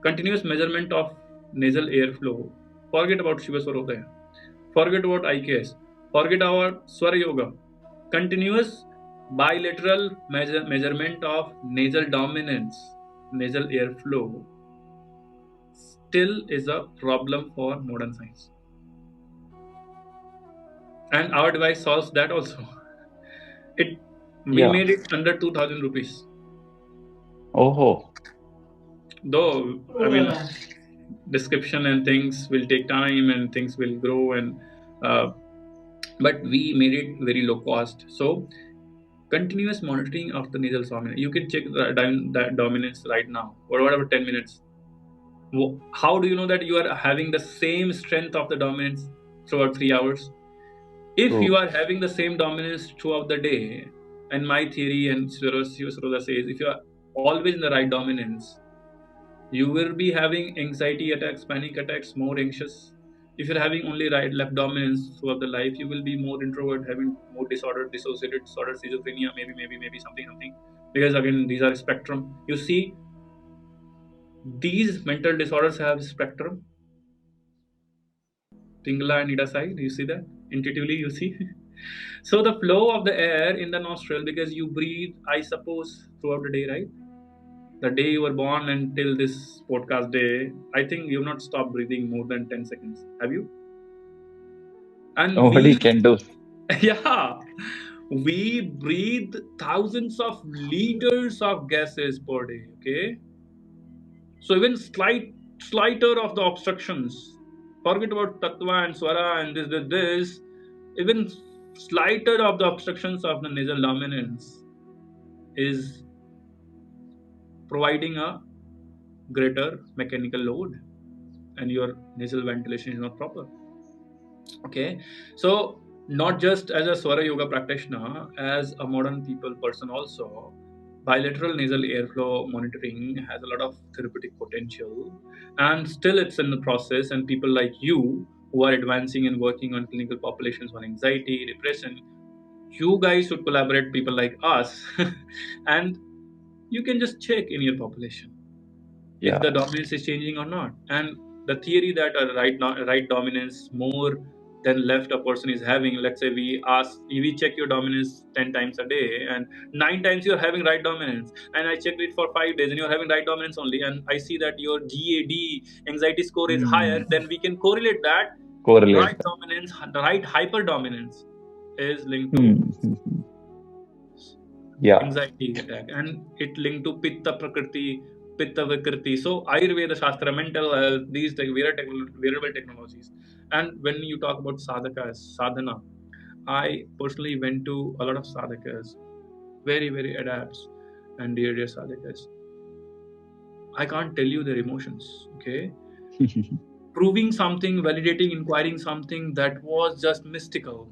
continuous measurement of nasal airflow. Forget about Shiva Swarodaya. Forget about IKS. Forget about Swara Yoga. Continuous bilateral measurement of nasal dominance, nasal airflow, still is a problem for modern science. And our device solves that also. It We Yeah. made it under 2,000 rupees. Oh. Though description and things will take time and things will grow and uh, but we made it very low cost. So continuous monitoring of the nasal dominance. You can check the dominance right now, or whatever 10 minutes. How do you know that you are having the same strength of the dominance throughout 3 hours? If you True. are having the same dominance throughout the day, and my theory and Swara says, if you are always in the right dominance, you will be having anxiety attacks, panic attacks, more anxious. If you're having only right left dominance throughout the life, you will be more introvert, having more disorder, dissociated disorder, schizophrenia, maybe something. Because again, these are spectrum. You see, these mental disorders have spectrum. Pingala and Idasai, do you see that? Intuitively, you see. So the flow of the air in the nostril, because you breathe, I suppose, throughout the day, right? The day you were born until this podcast day, I think you've not stopped breathing more than 10 seconds. Have you? And Nobody we, can do. yeah, we breathe thousands of liters of gases per day. Okay. So even slighter of the obstructions, forget about tattva and swara and this, even slighter of the obstructions of the nasal dominance is providing a greater mechanical load, and your nasal ventilation is not proper. Okay, so not just as a Swara Yoga practitioner, as a modern people person also, bilateral nasal airflow monitoring has a lot of therapeutic potential, and still it's in the process. And people like you who are advancing and working on clinical populations on anxiety, depression, you guys should collaborate people like us, and you can just check in your population if the Yeah. dominance is changing or not. And the theory that a right dominance more than left a person is having, let's say we check your dominance 10 times a day, and 9 times you're having right dominance, and I checked it for 5 days and you're having right dominance only, and I see that your GAD anxiety score is higher, Hmm. then we can correlate that Correlate right that. dominance, right hyperdominance is linked to Hmm. Hmm, hmm. Yeah. anxiety attack, and it linked to pitta prakriti, pitta vikriti. So Ayurveda Shastra, mental health, these like wearable technologies. And when you talk about sadhakas, sadhana, I personally went to a lot of sadhakas, very adepts and dear sadhakas. I can't tell you their emotions, okay? Proving something, validating, inquiring something that was just mystical.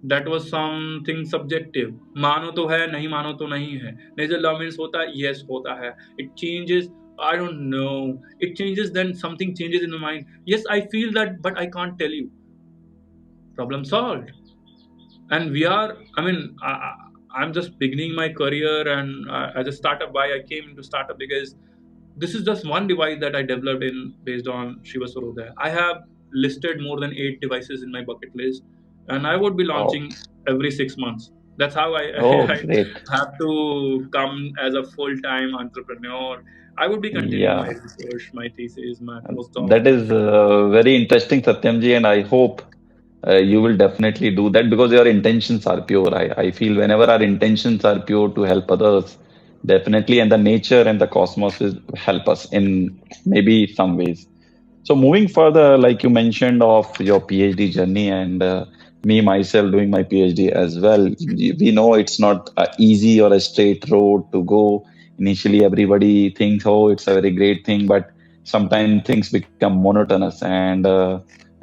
That was something subjective. मानो तो है, नहीं मानो तो नहीं है. Nasal dominance होता है, yes होता है. It changes, I don't know. It changes, then something changes in the mind. Yes, I feel that, but I can't tell you. Problem solved. And we are, I mean, I'm just beginning my career, and as a startup, why I came into startup, because this is just one device that I developed in based on Shiva Sarodaya. I have listed more than 8 devices in my bucket list, and I would be Oh. launching every 6 months. That's how Oh, I great. have to come as a full-time entrepreneur. I would be continuing my Yeah. research, my thesis, my That postdoc. is very interesting, Satyamji, and I hope you will definitely do that because your intentions are pure. I feel whenever our intentions are pure to help others, definitely, and the nature and the cosmos will help us in maybe some ways. So moving further, like you mentioned of your PhD journey and me myself doing my PhD as well, we know it's not a easy or a straight road to go. Initially, everybody thinks, oh, it's a very great thing, but sometimes things become monotonous and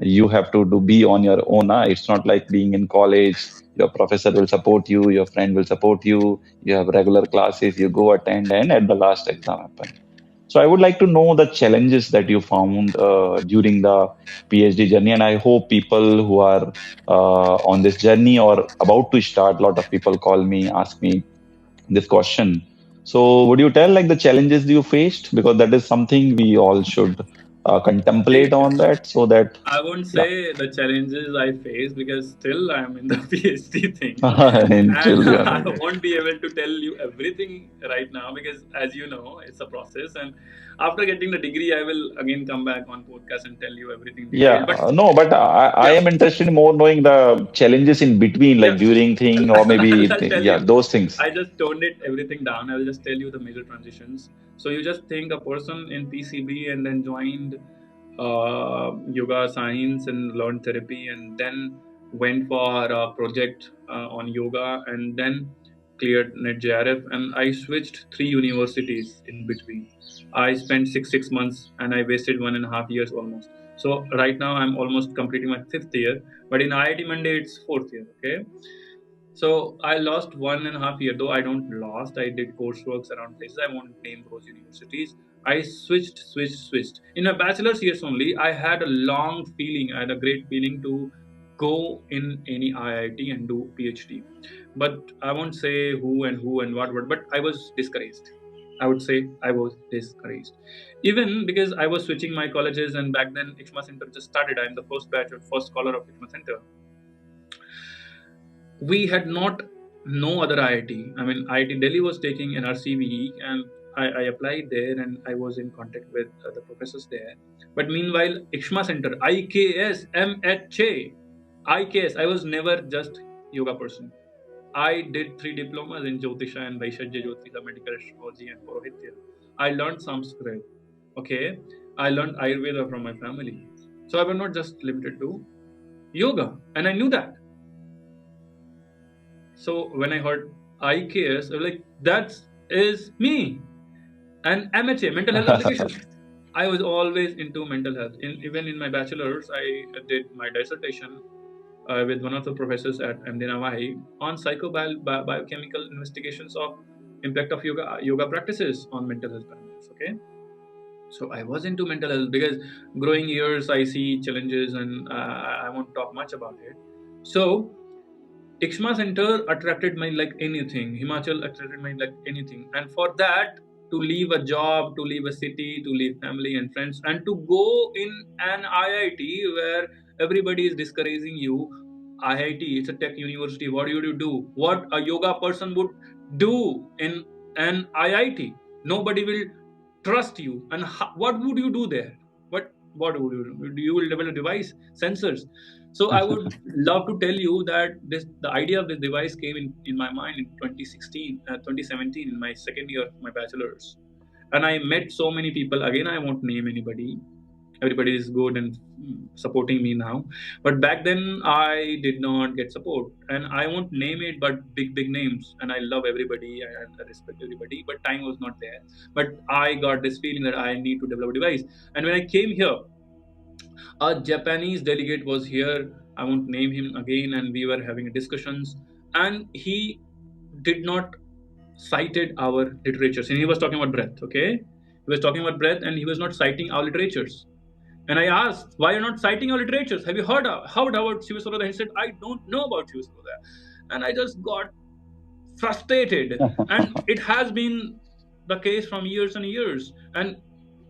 you have to be on your own. It's not like being in college. Your professor will support you, your friend will support you, you have regular classes, you go attend, and at the last exam happen. So I would like to know the challenges that you found during the PhD journey, and I hope people who are on this journey or about to start, a lot of people call me, ask me this question. So would you tell like the challenges you faced, because that is something we all should contemplate See, on that, so that I won't yeah, say the challenges I face, because still I'm in the PhD thing, until and you are I ready. won't be able to tell you everything right now, because as you know, it's a process. And after getting the degree, I will again come back on podcast and tell you everything Yeah, detailed. But no, but I yeah, am interested in more knowing the challenges in between, like yeah, during thing or maybe I'll tell yeah, you. those things. I just toned it everything down. I will just tell you the major transitions. So you just think a person in PCB and then joined yoga science and learned therapy, and then went for a project on yoga, and then cleared net JRF, and I switched 3 universities in between. I spent six months, and I wasted 1.5 years almost. So right now I'm almost completing my 5th year, but in IIT Mandi it's 4th year. Okay, so I lost 1.5 year. Though I don't lost, I did coursework around places. I won't name those universities. I switched. In a bachelor's years only, I had a long feeling. I had a great feeling to go in any IIT and do PhD. But I won't say who and what. But I was discouraged. I would say I was discouraged. Even because I was switching my colleges, and back then IKSMHA Center just started. I'm the first batch or first scholar of IKSMHA Center. We had not no other IIT. I mean, IIT Delhi was taking NRCVE, and I applied there, and I was in contact with the professors there. But meanwhile, IKSMHA Center, IKSMHA, I was never just yoga person. I did 3 diplomas in Jyotisha and Vaishajya Jyotisha, medical astrology and Purohitya. I learned Sanskrit. Okay, I learned Ayurveda from my family. So I was not just limited to yoga, and I knew that. So when I heard IKS, I was like, that is me. And MHA, mental health applications. I was always into mental health. Even in my bachelor's, I did my dissertation with one of the professors at MD Navai on psychobiochemical investigations of impact of yoga practices on mental health parameters. Okay, so I was into mental health because growing years I see challenges, and I won't talk much about it. So IKSMHA Center attracted me like anything. Himachal attracted me like anything. And for that, to leave a job, to leave a city, to leave family and friends, and to go in an IIT where everybody is discouraging you. IIT, it's a tech university. What do you do? What a yoga person would do in an IIT? Nobody will trust you. And what would you do there? What would you do? You will develop a device, sensors. So I would love to tell you that the idea of this device came in my mind in 2017 in my second year of my bachelor's. And I met so many people. Again, I won't name anybody. Everybody is good and supporting me now. But back then, I did not get support. And I won't name it, but big names. And I love everybody and I respect everybody. But time was not there. But I got this feeling that I need to develop a device. And when I came here, a Japanese delegate was here. I won't name him again, and we were having discussions, and he did not cited our literatures, and he was talking about breath. Okay, he was talking about breath, and he was not citing our literatures. And I asked, why are you not citing our literatures? Have you heard about Shiva Sarodaya? He said, I don't know about Shiva Sarodaya. And I just got frustrated. And it has been the case from years and years. And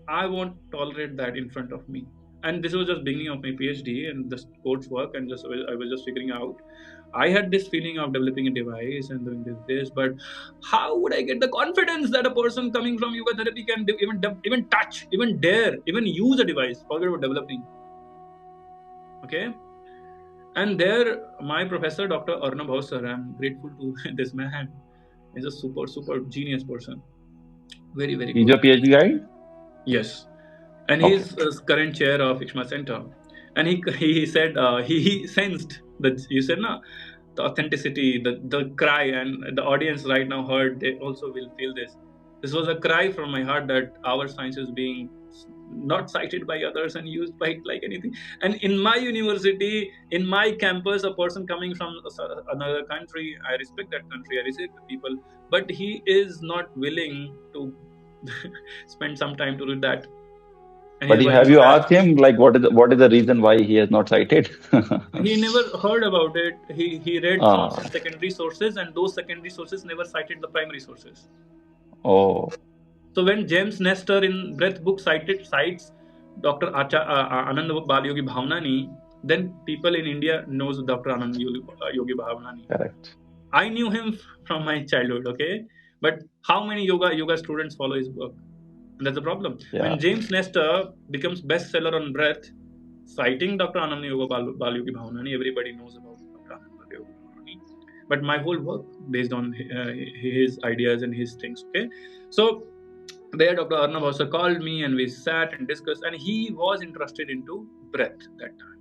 I won't tolerate that in front of me. And this was just beginning of my PhD and this coursework, and I was just figuring out. I had this feeling of developing a device and doing this, but how would I get the confidence that a person coming from yoga therapy can even touch, even dare, even use a device? Forget about developing. Okay, and there, my professor, Dr. Arnab Sir, I'm grateful to this man. He's a super genius person. Very good. He's your PhD guy? Yes. And he's current chair of IKSMHA Center. And he said, he sensed that, you said, no, the authenticity, the cry, and the audience right now heard, they also will feel this. This was a cry from my heart that our science is being not cited by others and used by like anything. And in my university, in my campus, a person coming from another country, I respect that country, I respect the people, but he is not willing to spend some time to do that. But have you asked him, like, what is the reason why he has not cited? He never heard about it. He read from some secondary sources, and those secondary sources never cited the primary sources. Oh. So when James Nestor in Breath book cites Dr. Anand Yogi Bhavnani, then people in India knows Dr. Anand Yogi Bhavnani. Correct. I knew him from my childhood, okay? But how many yoga students follow his work? And that's the problem. Yeah. When James Nestor becomes bestseller on breath, citing Dr. Anand Yogi Bhavnani, everybody knows about Dr. Anand Yogi Bhavnani. But my whole work based on his ideas and his things. Okay, so there Dr. Arnab also called me, and we sat and discussed, and he was interested into breath that time.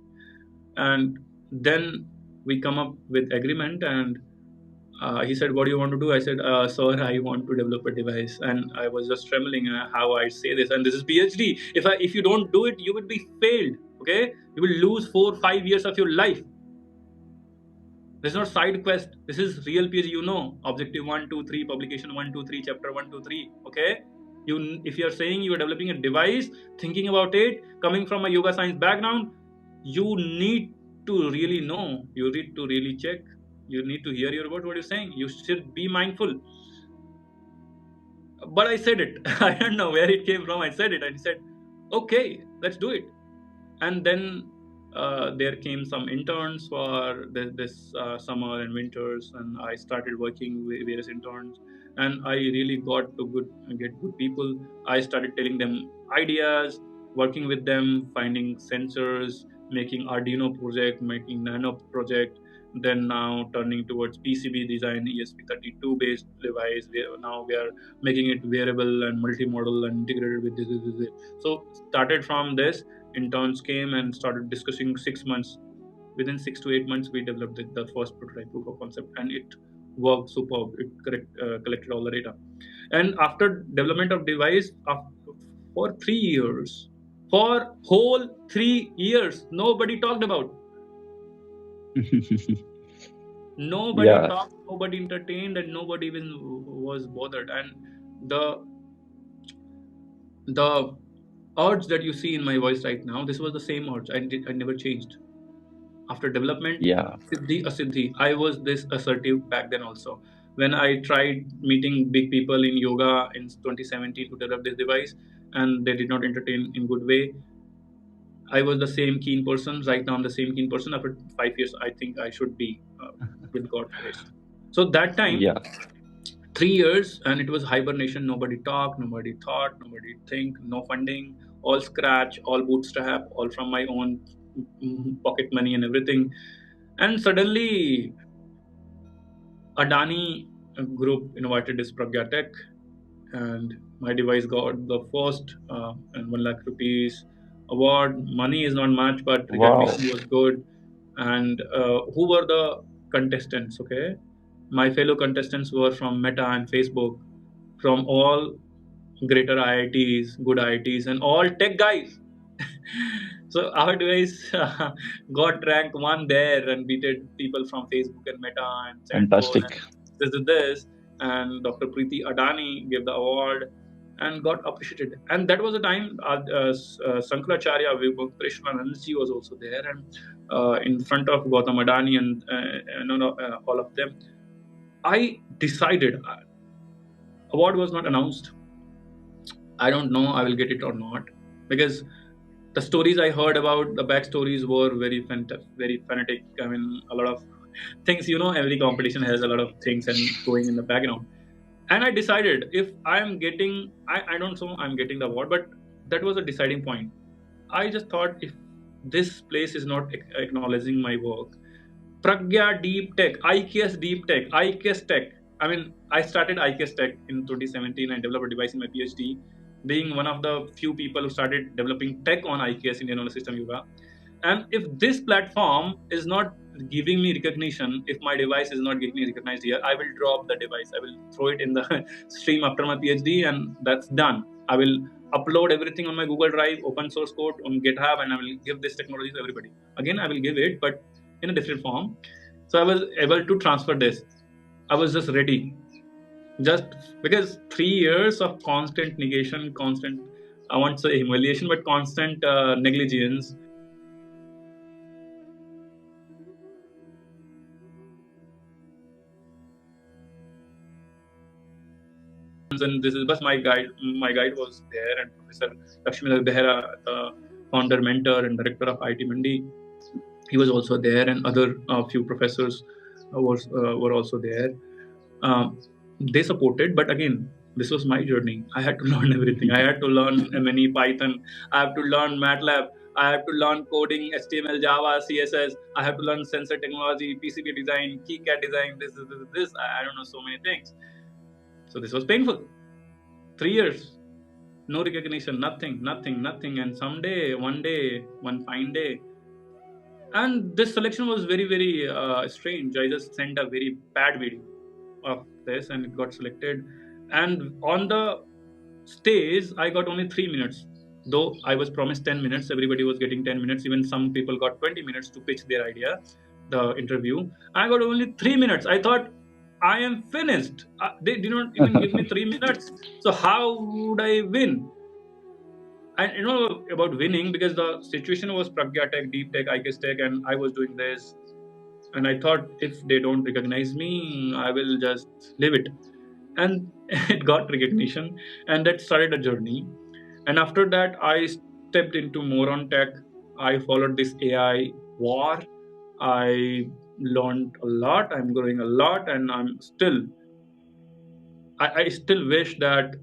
And then we come up with agreement, and he said, "What do you want to do?" I said, "Sir, I want to develop a device." And I was just trembling how I say this. And this is PhD. If you don't do it, you will be failed. Okay, you will lose 4-5 years of your life. This is not side quest. This is real PhD. Objective 1, 2, 3, publication 1, 2, 3, chapter 1, 2, 3. Okay, if you are saying you are developing a device, thinking about it, coming from a yoga science background, you need to really know. You need to really check. You need to hear your word, what you're saying. You should be mindful. But I said it. I don't know where it came from. I said it. And he said, okay, let's do it. And then there came some interns for this summer and winters, and I started working with various interns, and I really got to get good people. I started telling them ideas, working with them, finding sensors, making Arduino project, making Nano project, then now turning towards PCB design, ESP32 based device. Now we are making it wearable and multimodal and integrated with this. So started from this. Interns came and started discussing 6 months. Within 6 to 8 months, we developed the first prototype proof of concept, and it worked superb. It collected all the data. And after development of device, for 3 years, for whole 3 years, nobody talked about. Nobody talked, nobody entertained, and nobody even was bothered. And the urge that you see in my voice right now, this was the same urge. I never changed. After development, Siddhi Asiddhi, I was this assertive back then also. When I tried meeting big people in yoga in 2017 to develop this device, and they did not entertain in good way, I was the same keen person. Right now, I'm the same keen person. After 5 years, I think I should be with God's grace. So that time, 3 years, and it was hibernation. Nobody talked, nobody thought, nobody think, no funding, all scratch, all bootstrap, all from my own pocket money and everything. And suddenly, Adani group invited this Pragya Tech, and my device got the first and 1 lakh rupees award. Money is not much, but recognition was good. And who were the contestants? Okay, my fellow contestants were from Meta and Facebook, from all greater IITs, good IITs, and all tech guys. So our device got rank 1 there and beated people from Facebook and Meta and fantastic. And this. And Dr. Preeti Adani gave the award and got appreciated. And that was the time Sankaracharya Krishnanandji was also there, and in front of Gautam Adani and all of them. I decided, award was not announced. I don't know I will get it or not, because the stories I heard about, the backstories were very fanatic. I mean, a lot of things, every competition has a lot of things and going in the background. And I decided, if I'm getting, I don't know I'm getting the award, but that was a deciding point. I just thought, if this place is not acknowledging my work, Pragya Deep Tech, IKS Deep Tech, IKS Tech. I mean, I started IKS Tech in 2017 and developed a device in my PhD, being one of the few people who started developing tech on IKS, Indian Nervous System Yoga. And if this platform is not giving me recognition, if my device is not getting recognized here, I will drop the device. I will throw it in the stream after my PhD, and that's done. I will upload everything on my Google Drive, open source code on GitHub, and I will give this technology to everybody. Again, I will give it, but in a different form. So I was able to transfer this. I was just ready. Just because 3 years of constant negation, constant, I won't say humiliation, but constant negligence. And this is, but my guide was there, and Professor Lakshmidhar Behera, the founder, mentor, and director of IIT Mandi, he was also there, and other few professors were also there. They supported, but again, this was my journey. I had to learn everything. I had to learn MNE, Python. I have to learn MATLAB. I have to learn coding, HTML, Java, CSS. I have to learn sensor technology, PCB design, KeyCAD design. This. I don't know, so many things. So this was painful. 3 years, no recognition, nothing. And someday, one day, one fine day, And this selection was very, very strange. I just sent a very bad video of this, and it got selected. And on the stage, I got only 3 minutes. Though I was promised 10 minutes, everybody was getting 10 minutes. Even some people got 20 minutes to pitch their idea, the interview. I got only 3 minutes. I thought I am finished. They did not even give me 3 minutes. So how would I win? And about winning, because the situation was Pragya Tech, Deep Tech, IKS Tech, and I was doing this. And I thought if they don't recognize me, I will just leave it. And it got recognition, and that started a journey. And after that, I stepped into more on tech. I followed this AI war. I learned a lot. I'm growing a lot, and I still wish that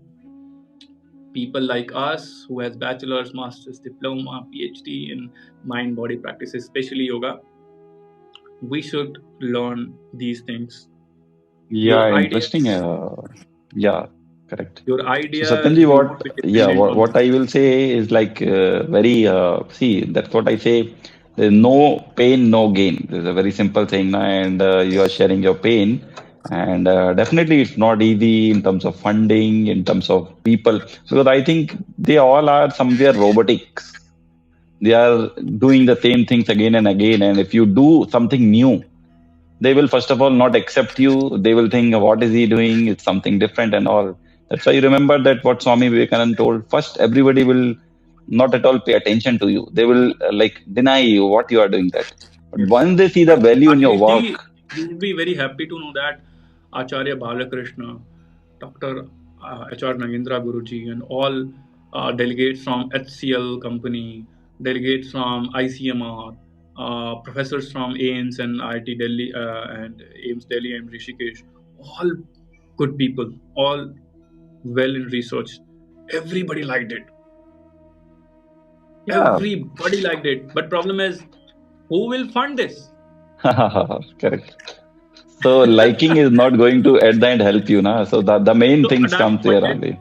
people like us who has bachelor's, master's, diploma, PhD in mind body practices, especially yoga, we should learn these things. Yeah, Your interesting. ideas, Yeah, correct. your So ideas, Satyamji, you won't be dependent on. what I will say is like very see, that's what I say. There's no pain, no gain. There's a very simple saying, na, and you are sharing your pain. And definitely, it's not easy in terms of funding, in terms of people, because I think they all are somewhere robotics. They are doing the same things again and again. And if you do something new, they will first of all not accept you. They will think, what is he doing? It's something different and all. That's why you remember that what Swami Vivekananda told. First, everybody will not at all pay attention to you. They will like deny you what you are doing that. But Yes. once they see the value in your IIT, work, you would be very happy to know that Acharya Balakrishna, Dr. H.R. Nagendra Guruji, and all delegates from HCL company, delegates from ICMR, professors from AIMS and IIT Delhi and AIMS Delhi and Rishikesh, all good people, all well in research. Everybody liked it. yeah, Everybody liked it. But problem is, who will fund this? correct. So liking is not going to at the end help you, na. So the main So things Adani comes there funded, only.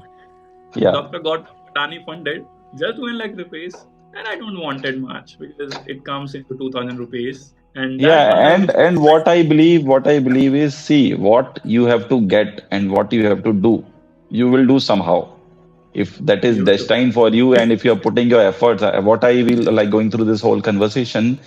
Yeah. Dr. got Adani funded just 1 lakh rupees, and I don't wanted much because it comes into 2,000 rupees, and that Yeah, 1 lakh and rupees is what I believe is see what you have to get and what you have to do. You will do somehow. If that is you will do. destined for you, and if you are putting your efforts, what I will like going through this whole conversation,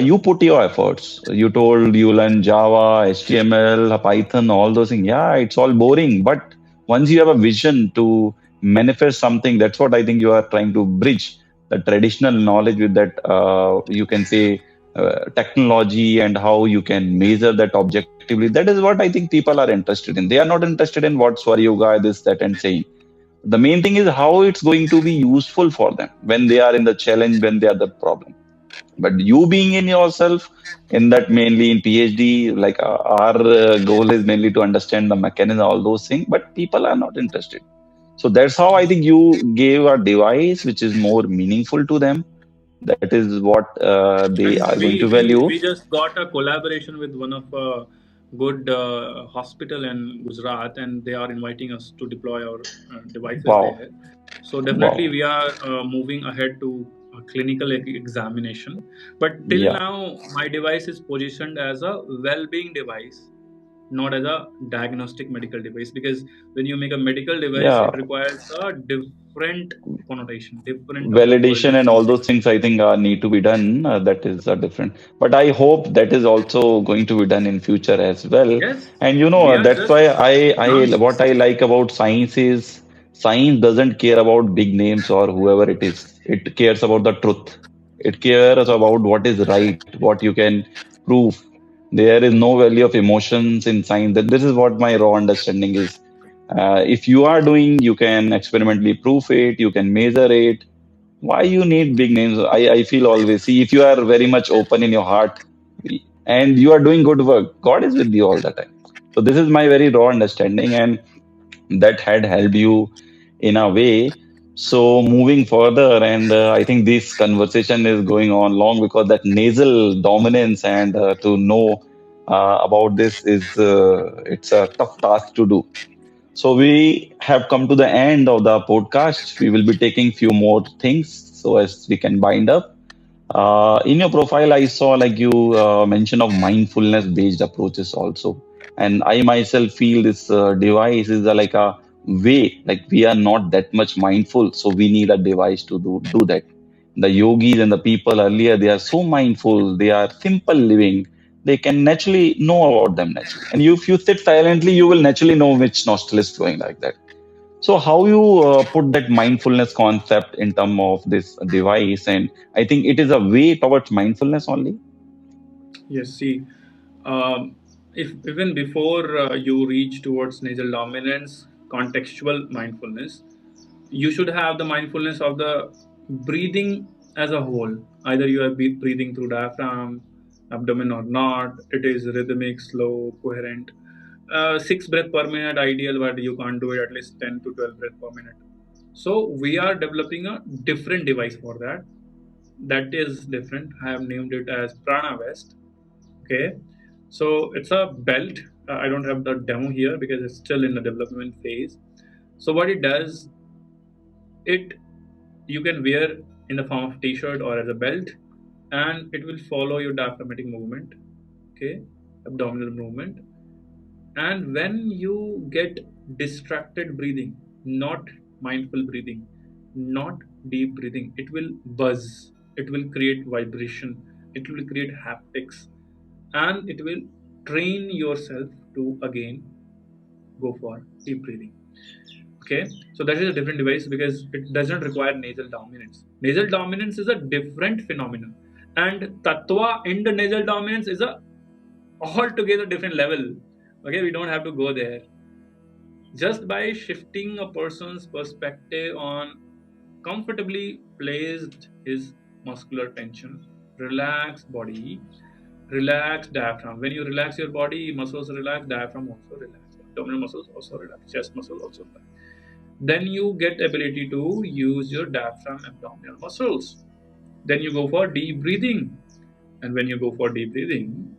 you put your efforts. You told you learn Java, HTML, Python, all those things. Yeah, it's all boring, but once you have a vision to manifest something, that's what I think you are trying to bridge the traditional knowledge with that you can say technology and how you can measure that objectively. That is what I think people are interested in. They are not interested in what Swara Yoga, this, that, and saying. The main thing is how it's going to be useful for them when they are in the challenge, when they are the problem. But you being in yourself, in that mainly in PhD, like our goal is mainly to understand the mechanism, all those things, but people are not interested. So that's how I think you gave a device which is more meaningful to them. That is what they And are we going to we value. we just got a collaboration with one of good hospital in Gujarat, and they are inviting us to deploy our devices Wow. there. So definitely Wow. we are moving ahead to a clinical examination. But till Yeah. now, my device is positioned as a well-being device, not as a diagnostic medical device, because when you make a medical device, Yeah. it requires a different connotation, different approval, Validation and different. all those things I think need to be done. That is different. But I hope that is also going to be done in future as well. Yes, And we are that's just why advanced. what I like about science is science doesn't care about big names or whoever it is. It cares about the truth. It cares about what is right, what you can prove. There is no value of emotions in science. That this is what my raw understanding is. If you are doing, you can experimentally prove it, you can measure it. Why you need big names? I feel always, see, if you are very much open in your heart and you are doing good work, God is with you all the time. So this is my very raw understanding, and that had helped you in a way. So moving further, and I think this conversation is going on long because that nasal dominance and to know about this is it's a tough task to do. So we have come to the end of the podcast. We will be taking few more things so as we can bind up. In your profile, I saw like you mention of mindfulness-based approaches also, and I myself feel this device is like a way, like we are not that much mindful, so we need a device to do that. The yogis and the people earlier, they are so mindful, they are simple living, they can naturally know about them naturally. And if you sit silently, you will naturally know which nostril is flowing like that. So how you put that mindfulness concept in terms of this device, and I think it is a way towards mindfulness only. Yes, see, if even before you reach towards nasal dominance, contextual mindfulness, you should have the mindfulness of the breathing as a whole. Either you are breathing through diaphragm, abdomen or not. It is rhythmic, slow, coherent. 6 breath per minute ideal, but you can't do it at least 10 to 12 breath per minute. So we are developing a different device for that. That is different. I have named it as Prana Vest. Okay, so it's a belt. I don't have the demo here because it's still in the development phase. So what it does, it you can wear in the form of t-shirt or as a belt, and it will follow your diaphragmatic movement, okay, abdominal movement. And when you get distracted breathing, not mindful breathing, not deep breathing, it will buzz, it will create vibration, it will create haptics, and it will train yourself to again go for deep breathing. Okay, so that is a different device because it doesn't require nasal dominance. Nasal dominance is a different phenomenon, and tattva in the nasal dominance is a altogether different level. Okay, we don't have to go there. Just by shifting a person's perspective on comfortably placed his muscular tension, relaxed body, relaxed diaphragm. When you relax your body, muscles relax, diaphragm also relax, abdominal muscles also relax, chest muscles also relax. Then you get ability to use your diaphragm abdominal muscles. Then you go for deep breathing, and when you go for deep breathing,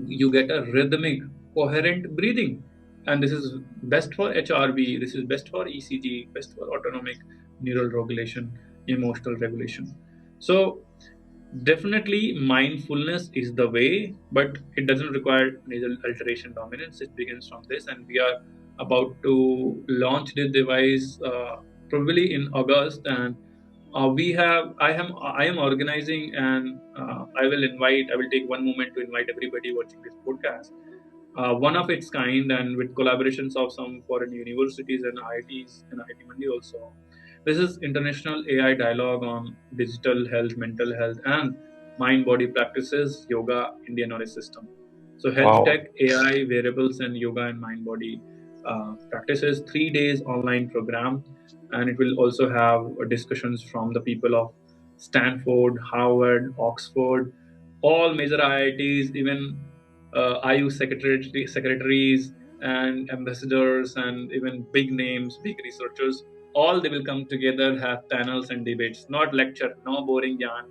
you get a rhythmic, coherent breathing. And this is best for HRV, this is best for ECG, best for autonomic neural regulation, emotional regulation. So definitely mindfulness is the way, but it doesn't require nasal alteration dominance. It begins from this, and we are about to launch this device probably in August. And I am organizing, and I will take one moment to invite everybody watching this podcast, one of its kind, and with collaborations of some foreign universities and IITs and IIT Mandi also. This is International AI Dialogue on Digital Health, Mental Health, and Mind Body Practices, Yoga, Indian Knowledge System. So, health Wow. tech, AI, wearables, and yoga and mind body practices, 3 days online program. And it will also have discussions from the people of Stanford, Harvard, Oxford, all major IITs, even IU secretaries and ambassadors, and even big names, big researchers. All they will come together, have panels and debates, not lecture, no boring yarn,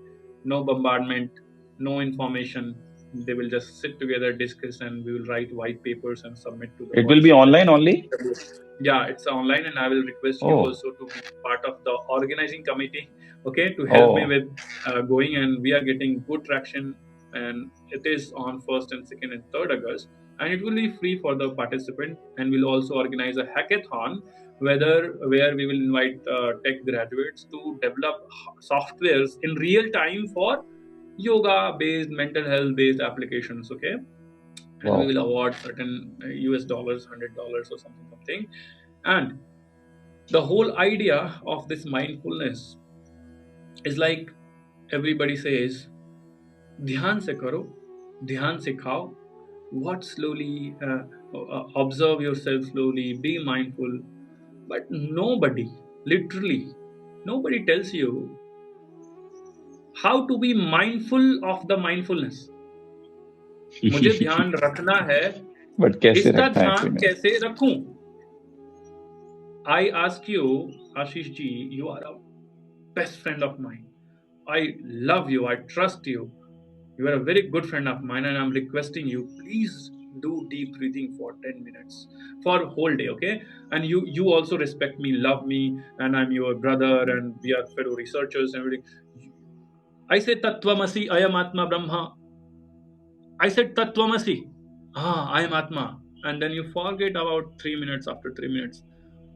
no bombardment, no information. They will just sit together, discuss, and we will write white papers and submit to the It will be WhatsApp and online only. yeah, it's online, and I will request you Oh, also to be part of the organizing committee, okay, to help me oh, with going. And we are getting good traction, and it is on 1st and 2nd and 3rd August, and it will be free for the participant. And we'll also organize a hackathon, where we will invite tech graduates to develop softwares in real time for yoga based, mental health based applications, okay. And we wow. will award certain US dollars, $100 or something. And the whole idea of this mindfulness is like everybody says, ध्यान से करो, ध्यान से खाओ, what slowly, observe yourself slowly, be mindful. But nobody, literally, nobody tells you how to be mindful of the mindfulness. मुझे ध्यान रखना है, But कैसे इसका रखना है ध्यान तूने? कैसे रखूं? I ask you, Ashish ji, you are a best friend of mine. I love you. I trust you. You are a very good friend of mine, and I'm requesting you, please do deep breathing for 10 minutes for a whole day, okay? And you also respect me, love me, and I'm your brother, and we are fellow researchers and everything. I say Tattvamasi, I am Atma Brahma. I said Tattvamasi. I am Atma. And then you forget about 3 minutes after 3 minutes.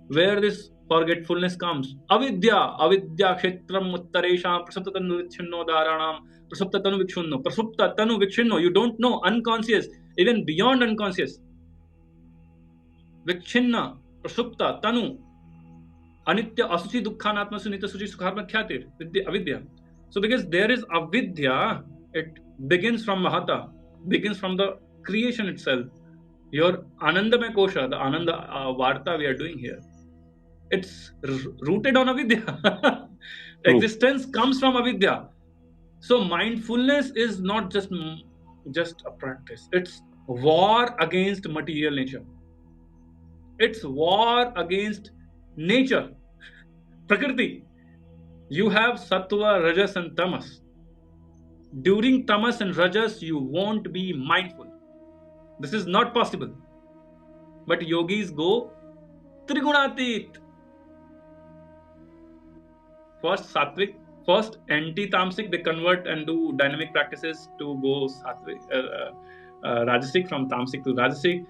Where this forgetfulness comes? Avidya kshetram uttaresham prasuptatanu vikshunno dharanam prasuptatanu vikshunno. Prasuptatanu vikshunno. You don't know, unconscious, even beyond unconscious. Vikshunna, prasupta, tanu. Anitya asuchi dukkhanatma sunita suchi sukharma khyatir. Avidya. So because there is avidya, it begins from Mahata, begins from the creation itself. Your Anandamaya Kosha, the Ananda Varta we are doing here, it's rooted on avidya. Existence comes from avidya. So mindfulness is not just a practice. It's war against material nature. It's war against nature, Prakriti. You have sattva, rajas and tamas. During tamas and rajas, you won't be mindful. This is not possible. But yogis go trigunatit. First sattvic, first anti-tamasic, they convert and do dynamic practices to go sattvic, rajasic, from tamasic to rajasic.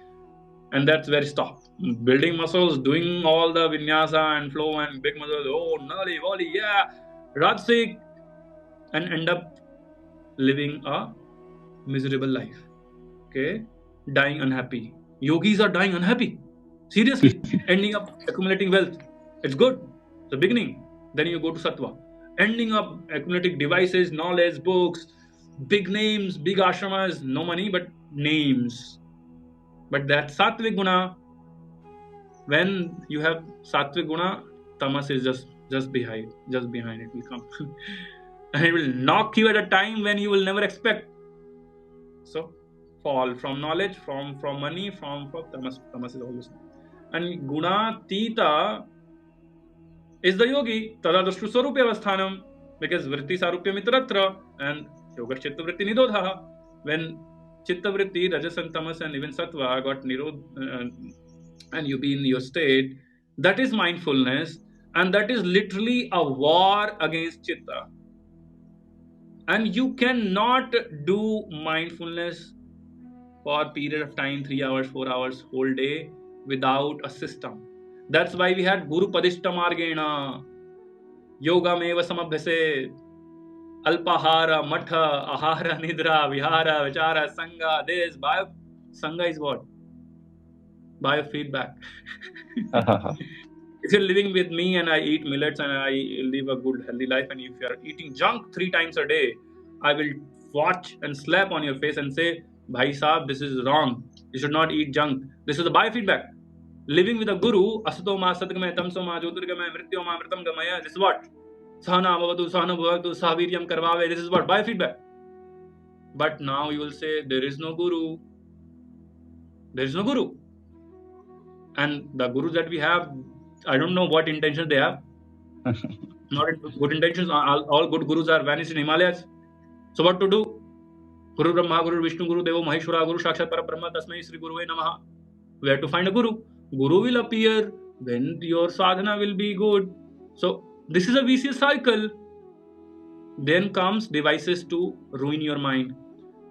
And that's where it stops. Building muscles, doing all the vinyasa and flow and big muscles, oh, nali, wali, yeah, rajasic, and end up living a miserable life. Okay? Dying unhappy. Yogis are dying unhappy. Seriously. Ending up accumulating wealth. It's good. The beginning. Then you go to sattva. Ending up accumulating devices, knowledge, books, big names, big ashramas, no money, but names. But that sattvic guna, when you have sattvic guna, tamas is just behind. Just behind it will come. And it will knock you at a time when you will never expect. So, fall from knowledge, from money, from tamas. Tamas is always. And guna tita is the yogi. Tada drashtu sarupya avasthanam. Because vritti sarupya mitratra and yoga chitta vritti nidodha. When chitta vritti, rajas and tamas and even sattva got nirod and you be in your state, that is mindfulness. And that is literally a war against chitta. And you cannot do mindfulness for a period of time, 3 hours, 4 hours, whole day, without a system. That's why we had Guru Padishta Margena, Yoga Meva Samabhyase, Alpahara, Matha, Ahara, Nidra, Vihara, Vichara, Sangha, this. Sangha is what? Biofeedback. If you're living with me and I eat millets and I live a good healthy life, and if you're eating junk 3 times a day, I will watch and slap on your face and say, Bhai Saab, this is wrong. You should not eat junk. This is the biofeedback. Living with a guru, Asato ma Satgamaya, Tamso ma Jyotirgamaya, Mrityo ma Mritam Gamaya, this is what? Sahana Bhavatu, Sahana Bhavatu, Sahaviryam Karvave, this is what? Biofeedback. But now you will say, there is no guru. There is no guru. And the gurus that we have, I don't know what intentions they have. Not good intentions. All good gurus are vanished in Himalayas. So what to do? Guru Brahma, Guru Vishnu, Guru Devo Maheshwara, Guru Sakshat Parabrahma, Tasmai Sri Guruve Namaha. Where to find a guru? Guru will appear when your sadhana will be good. So this is a vicious cycle. Then comes devices to ruin your mind.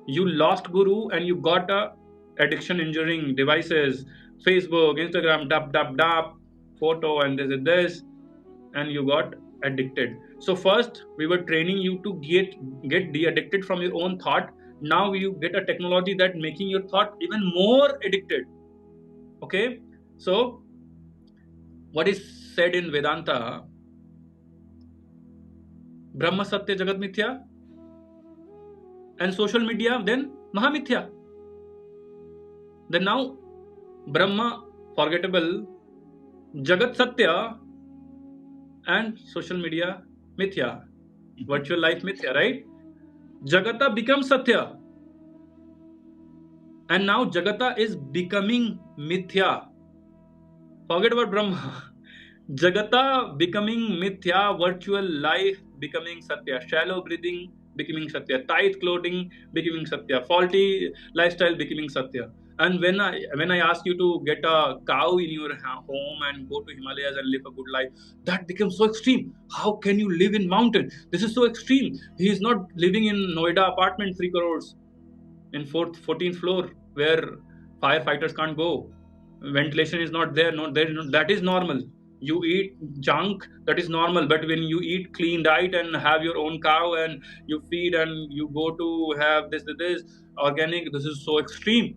You lost guru and you got a addiction injuring devices, Facebook, Instagram, dap, photo, and this, and you got addicted. So first we were training you to get de-addicted from your own thought. Now you get a technology that making your thought even more addicted. Okay, so what is said in Vedanta? Brahma Satya Jagat Mithya, and social media then Mahamithya. Then now Brahma forgettable, Jagat Satya, and social media Mithya, virtual life Mithya, right? Jagata becomes Satya. And now Jagata is becoming Mithya. Forget about Brahma. Jagata becoming Mithya, virtual life becoming Satya, shallow breathing becoming Satya, tight clothing becoming Satya, faulty lifestyle becoming Satya. And when I ask you to get a cow in your home and go to Himalayas and live a good life, that becomes so extreme. How can you live in mountain? This is so extreme. He is not living in Noida apartment 3 crores in 14th floor where firefighters can't go. Ventilation is not there. No, there, that is normal. You eat junk, that is normal. But when you eat clean diet and have your own cow and you feed and you go to have this organic, this is so extreme.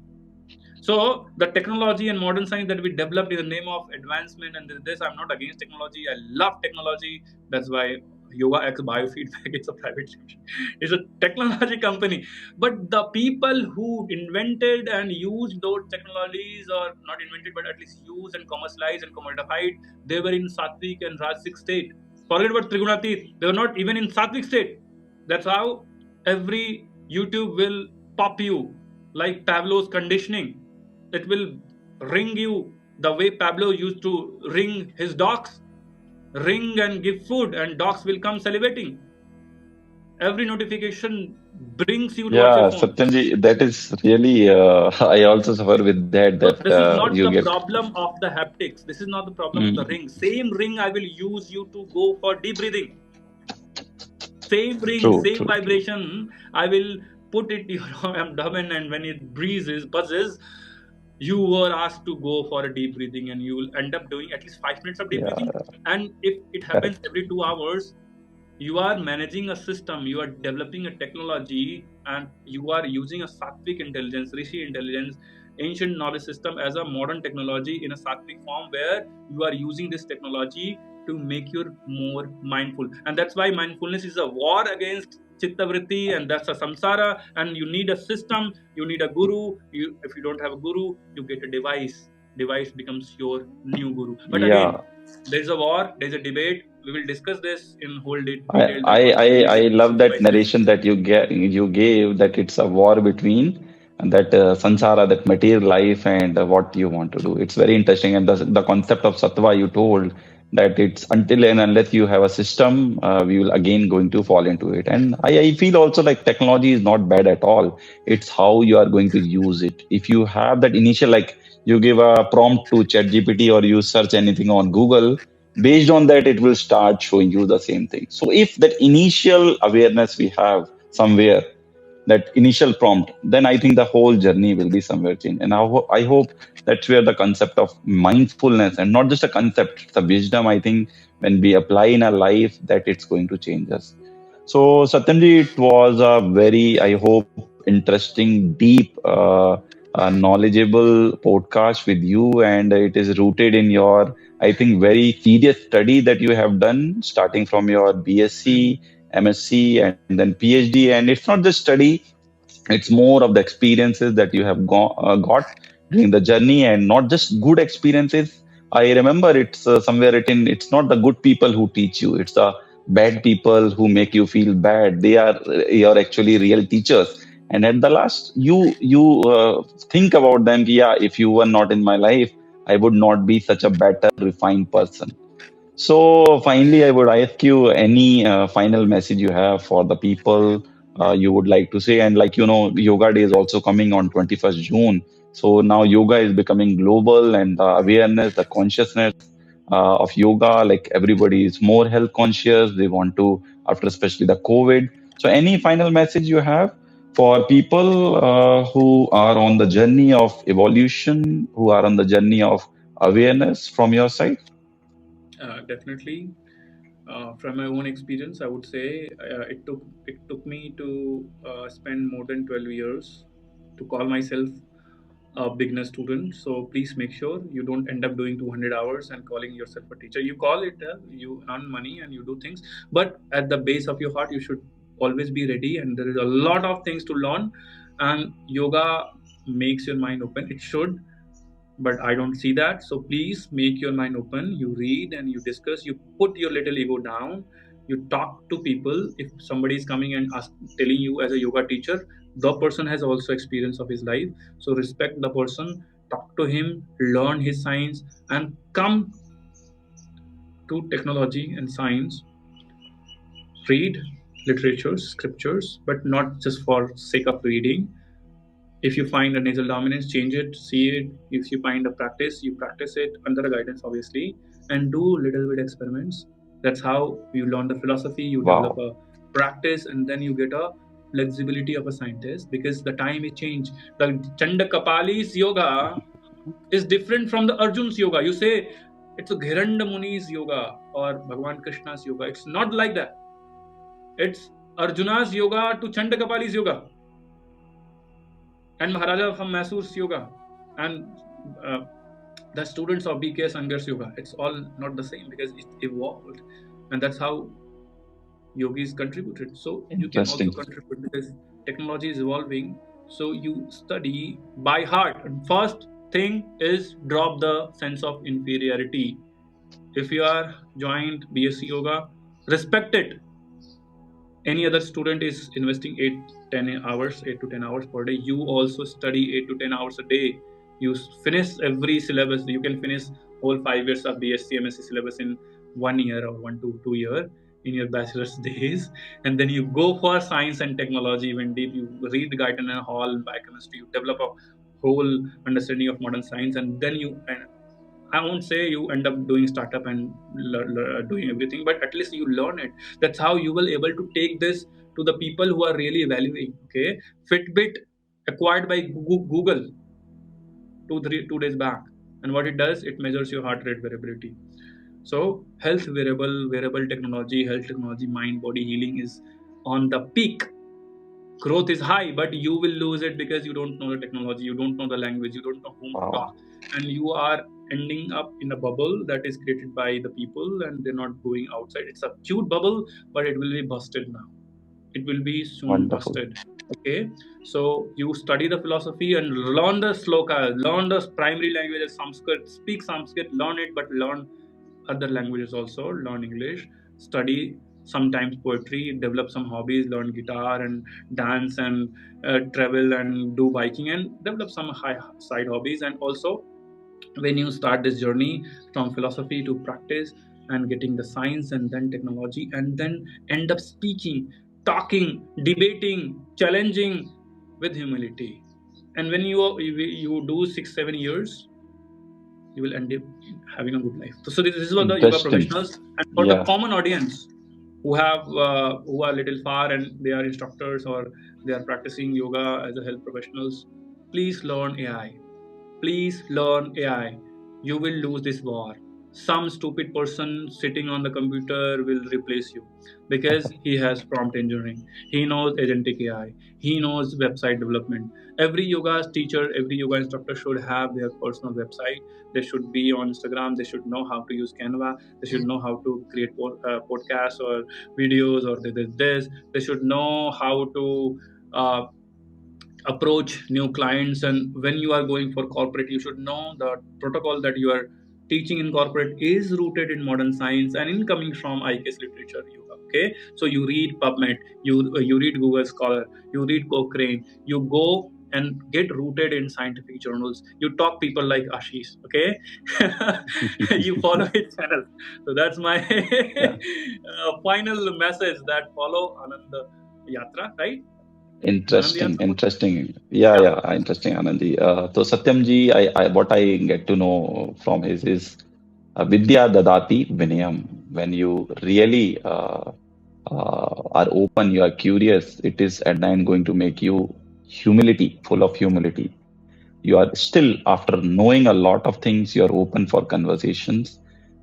So the technology and modern science that we developed in the name of advancement and this, I'm not against technology. I love technology. That's why Yoga X Biofeedback is a private limited. It's a technology company. But the people who invented and used those technologies, or not invented, but at least used and commercialized and commodified, they were in Sattvic and Rajasic state. Forget about Trigunatit. They were not even in Sattvic state. That's how every YouTube will pop you like Pavlov's conditioning. It will ring you the way Pablo used to ring his dogs. Ring and give food, and dogs will come salivating. Every notification brings you towards your Yeah, phone. Satyamji, that is really, I also suffer with that, So that this is not you the get. problem of the haptics. This is not the problem of the Mm, ring. Same ring I will use you to go for deep breathing. Same ring, true, same true, true. vibration. I will put it in your abdomen, and when it breezes, buzzes, you were asked to go for a deep breathing, and you will end up doing at least 5 minutes of deep breathing. Yeah, And if it happens correct. every 2 hours, you are managing a system, you are developing a technology, and you are using a sattvic intelligence, rishi intelligence, ancient knowledge system as a modern technology in a sattvic form, where you are using this technology to make you more mindful. And that's why mindfulness is a war against chitta vritti, and that's a samsara. And you need a system, you need a guru. If you don't have a guru, you get a device becomes your new guru. But again, Yeah, there is a war, there is a debate. We will discuss this in whole I, detail, that I, what should I, we I use love that devices. narration that you gave, that it's a war between that sansara, that material life, and what you want to do. It's very interesting, and the concept of sattva you told, that it's until and unless you have a system, we will again going to fall into it. And I feel also like technology is not bad at all. It's how you are going to use it. If you have that initial, like you give a prompt to ChatGPT or you search anything on Google, based on that it will start showing you the same thing. So if that initial awareness we have somewhere, that initial prompt, then I think the whole journey will be somewhere changed. And I hope that's where the concept of mindfulness, and not just a concept, it's a wisdom, I think, when we apply in our life, that it's going to change us. So Satyamji, it was a very, I hope, interesting, deep, knowledgeable podcast with you, and it is rooted in your, I think, very serious study that you have done, starting from your BSc, MSc, and then PhD. And it's not just study; it's more of the experiences that you have got during the journey, and not just good experiences. I remember it's somewhere written, it's not the good people who teach you, it's the bad people who make you feel bad. They are your actually real teachers. And at the last, you think about them. Yeah, if you were not in my life, I would not be such a better, refined person. So finally, I would ask you any final message you have for the people you would like to say. And like, Yoga Day is also coming on 21st June. So now yoga is becoming global, and the awareness, the consciousness of yoga, like everybody is more health conscious. They want to, after especially the COVID. So any final message you have for people who are on the journey of evolution, who are on the journey of awareness from your side? Definitely. From my own experience, I would say it took me to spend more than 12 years to call myself a beginner student. So please make sure you don't end up doing 200 hours and calling yourself a teacher. You call it, you earn money and you do things, but at the base of your heart, you should always be ready. And there is a lot of things to learn. And yoga makes your mind open. It should, but I don't see that. So please make your mind open. You read and you discuss. You put your little ego down. You talk to people. If somebody is coming and telling you as a yoga teacher, the person has also experience of his life. So respect the person. Talk to him. Learn his science and come to technology and science. Read literatures, scriptures, but not just for sake of reading. If you find a nasal dominance, change it, see it. If you find a practice, you practice it under a guidance, obviously, and do little bit experiments. That's how you learn the philosophy, you develop Wow. a practice, and then you get a flexibility of a scientist because the time is changed. The Chandakapali's yoga is different from the Arjun's yoga. You say it's a Ghiranda Muni's yoga or Bhagwan Krishna's yoga. It's not like that. It's Arjuna's yoga to Chandakapali's yoga and Maharaja from Mysore's yoga and the students of IKSMHA's yoga. It's all not the same because it evolved, and that's how yogis contributed. So you can also Interesting. contribute because technology is evolving. So you study by heart. And first thing is drop the sense of inferiority. If you are joined BSc yoga, respect it. Any other student is investing 8 to 10 hours per day. You also study 8 to 10 hours a day. You finish every syllabus. You can finish whole 5 years of BSc MSc syllabus in 1 year or 1 to 2 year in your bachelor's days, and then you go for science and technology even deep. You read Guyton and Hall biochemistry. You develop a whole understanding of modern science, and then you and I won't say you end up doing startup and doing everything, but at least you learn it. That's how you will able to take this to the people who are really valuing. Okay, Fitbit acquired by Google 2 days back, and what it does, it measures your heart rate variability. So health wearable technology, health technology, mind body healing is on the peak. Growth is high, but you will lose it because you don't know the technology, you don't know the language, you don't know whom to Wow. talk, and you are ending up in a bubble that is created by the people, and they're not going outside. It's a cute bubble, but it will be busted now. It will be soon Wonderful. busted. Okay, so you study the philosophy and learn the sloka, learn the primary languages, Sanskrit, speak Sanskrit, learn it, but learn other languages also, learn English, study sometimes poetry, develop some hobbies, learn guitar and dance and travel and do biking and develop some high side hobbies. And also, when you start this journey from philosophy to practice and getting the science and then technology and then end up speaking, talking, debating, challenging with humility. And when you do 6 7 years, you will end up having a good life. So this is for the yoga Interesting. professionals, and for the Yeah. common audience who are little far and they are instructors or they are practicing yoga as a health professionals. Please learn AI. Please learn AI. You will lose this war. Some stupid person sitting on the computer will replace you because he has prompt engineering. He knows agentic AI. He knows website development. Every yoga teacher, every yoga instructor should have their personal website. They should be on Instagram. They should know how to use Canva. They should know how to create podcasts or videos or this. They should know how to approach new clients. And when you are going for corporate, you should know the protocol that you are teaching in corporate is rooted in modern science and in coming from IKS literature yoga. Okay, so you read PubMed, you read Google Scholar, you read Cochrane, you go and get rooted in scientific journals. You talk people like Ashish. Okay, you follow his channel. So that's my Yeah. final message, that follow Anand Yatra, right? Anand Interesting. Yatra Podcast. Interesting. Yeah. Yeah. Yeah. Interesting, Anandi. So Satyamji, what I get to know from his is Vidya Dadati Vinayam. When you really are open, you are curious, it is at the end going to make you humility, full of humility. You are still, after knowing a lot of things, you are open for conversations.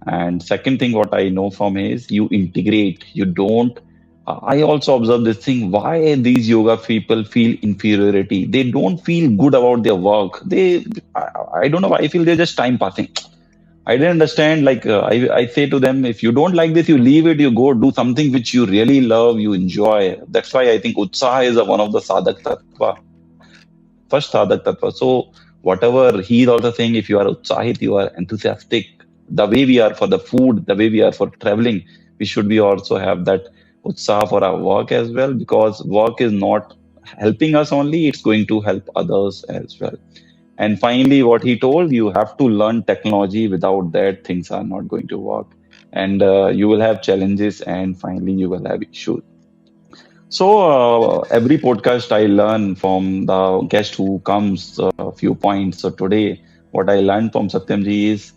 And second thing, what I know from is you integrate, you don't. I also observe this thing, why these yoga people feel inferiority. They don't feel good about their work. I don't know why I feel they're just time passing. I didn't understand. Like I say to them, if you don't like this, you leave it. You go do something which you really love, you enjoy. That's why I think Utsaha is one of the sadhak tattva, first sadhak tattva. So whatever he is also saying, if you are utsahit, you are enthusiastic. The way we are for the food, the way we are for traveling, we should be also have that utsaha for our work as well. Because work is not helping us only; it's going to help others as well. And finally, what he told, you have to learn technology. Without that, things are not going to work. And you will have challenges, and finally, you will have issues. So every podcast I learn from the guest who comes a few points. So today, what I learned from Satyamji is,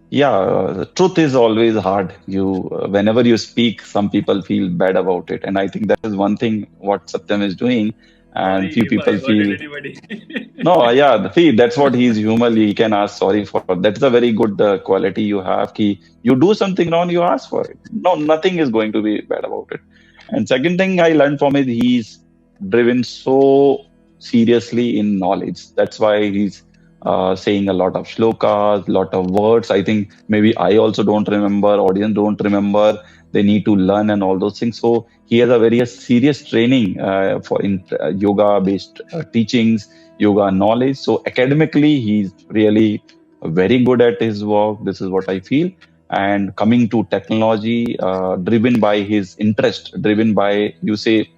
yeah, truth is always hard. You whenever you speak, some people feel bad about it, and I think that is one thing what Satyam is doing, and Sorry few if I people hurted feel. anybody. No, yeah, see, that's what he's human. He can ask sorry for. That's a very good quality you have. Ki you do something wrong, you ask for it. No, nothing is going to be bad about it. And second thing I learned from it, he's driven so seriously in knowledge. That's why he's saying a lot of shlokas, lot of words. I think maybe I also don't remember, audience don't remember. They need to learn and all those things. So he has a very serious training for in yoga-based teachings, yoga knowledge. So academically, he's really very good at his work. This is what I feel. And coming to technology, driven by his interest, driven by, you say,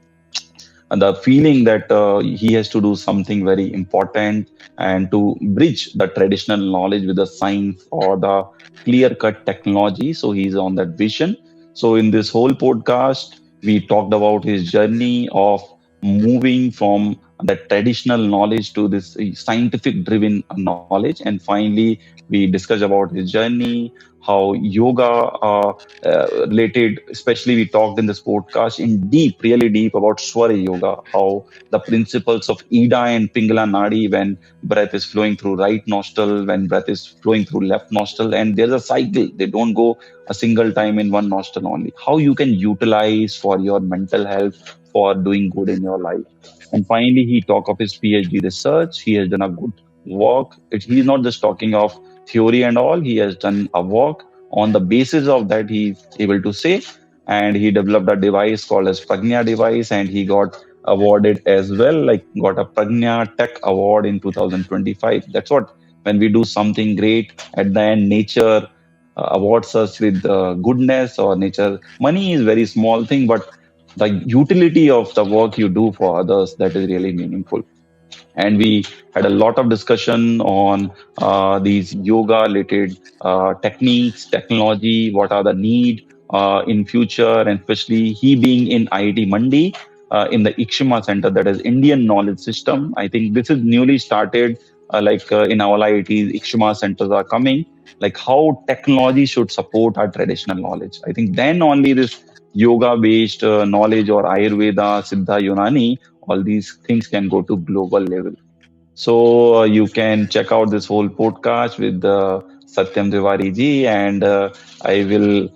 the feeling that he has to do something very important and to bridge the traditional knowledge with the science or the clear cut technology. So he's on that vision. So in this whole podcast, we talked about his journey of moving from the traditional knowledge to this scientific driven knowledge. And finally, we discussed about his journey, how yoga related, especially we talked in this podcast in deep, really deep about Swara Yoga, how the principles of Ida and Pingala Nadi, when breath is flowing through right nostril, when breath is flowing through left nostril, and there's a cycle. They don't go a single time in one nostril only. How you can utilize for your mental health, for doing good in your life. And finally, he talk of his PhD research. He has done a good work. He's not just talking of theory and all. He has done a work. On the basis of that, he's able to say, and he developed a device called as Pragna device, and he got awarded as well, like got a Pragna Tech Award in 2025. That's what, when we do something great, at the end, nature awards us with goodness, or nature. Money is very small thing, but the utility of the work you do for others, that is really meaningful. And we had a lot of discussion on these yoga related techniques, technology, what are the need in future, and especially he being in IIT Mandi, in the IKSMHA center, that is Indian Knowledge System. I think this is newly started, in our IITs, IKSMHA centers are coming, like how technology should support our traditional knowledge. I think then only this yoga based knowledge or Ayurveda, Siddha, Unani, all these things can go to global level. So you can check out this whole podcast with Satyam Tiwari ji, and I will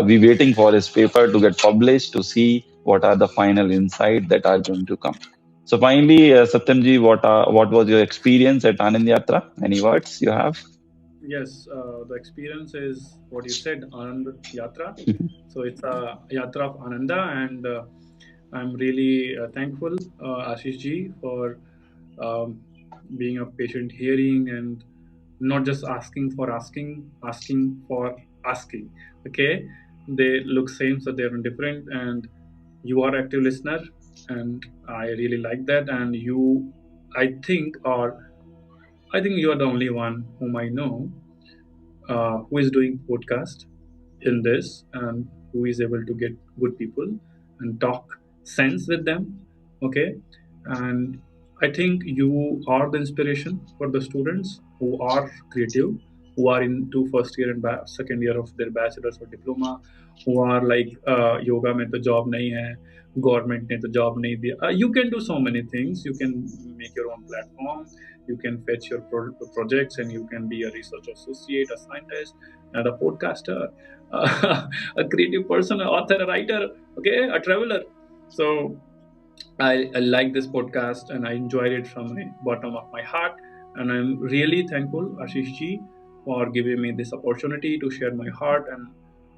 be waiting for his paper to get published to see what are the final insights that are going to come. So finally, Satyam ji, what was your experience at Anand Yatra? Any words you have? Yes, the experience is what you said, Anand Yatra. So it's a Yatra of Ananda, and I'm really thankful, Ashish ji, for um, being a patient hearing and not just asking for asking, asking for asking. Okay, they look same, so they're different, and you are active listener, and I really like that. And you, I think you are the only one whom I know who is doing podcast in this and who is able to get good people and talk sense with them. Okay, and I think you are the inspiration for the students who are creative, who are into first year and second year of their bachelor's or diploma, who are like yoga में तो job नहीं है, government ने तो job नहीं दिया. You can do so many things. You can make your own platform. You can fetch your projects, and you can be a research associate, a scientist, and a podcaster, a creative person, an author, a writer, okay, a traveler. So I like this podcast and I enjoyed it from the bottom of my heart. And I'm really thankful, Ashish ji, for giving me this opportunity to share my heart. And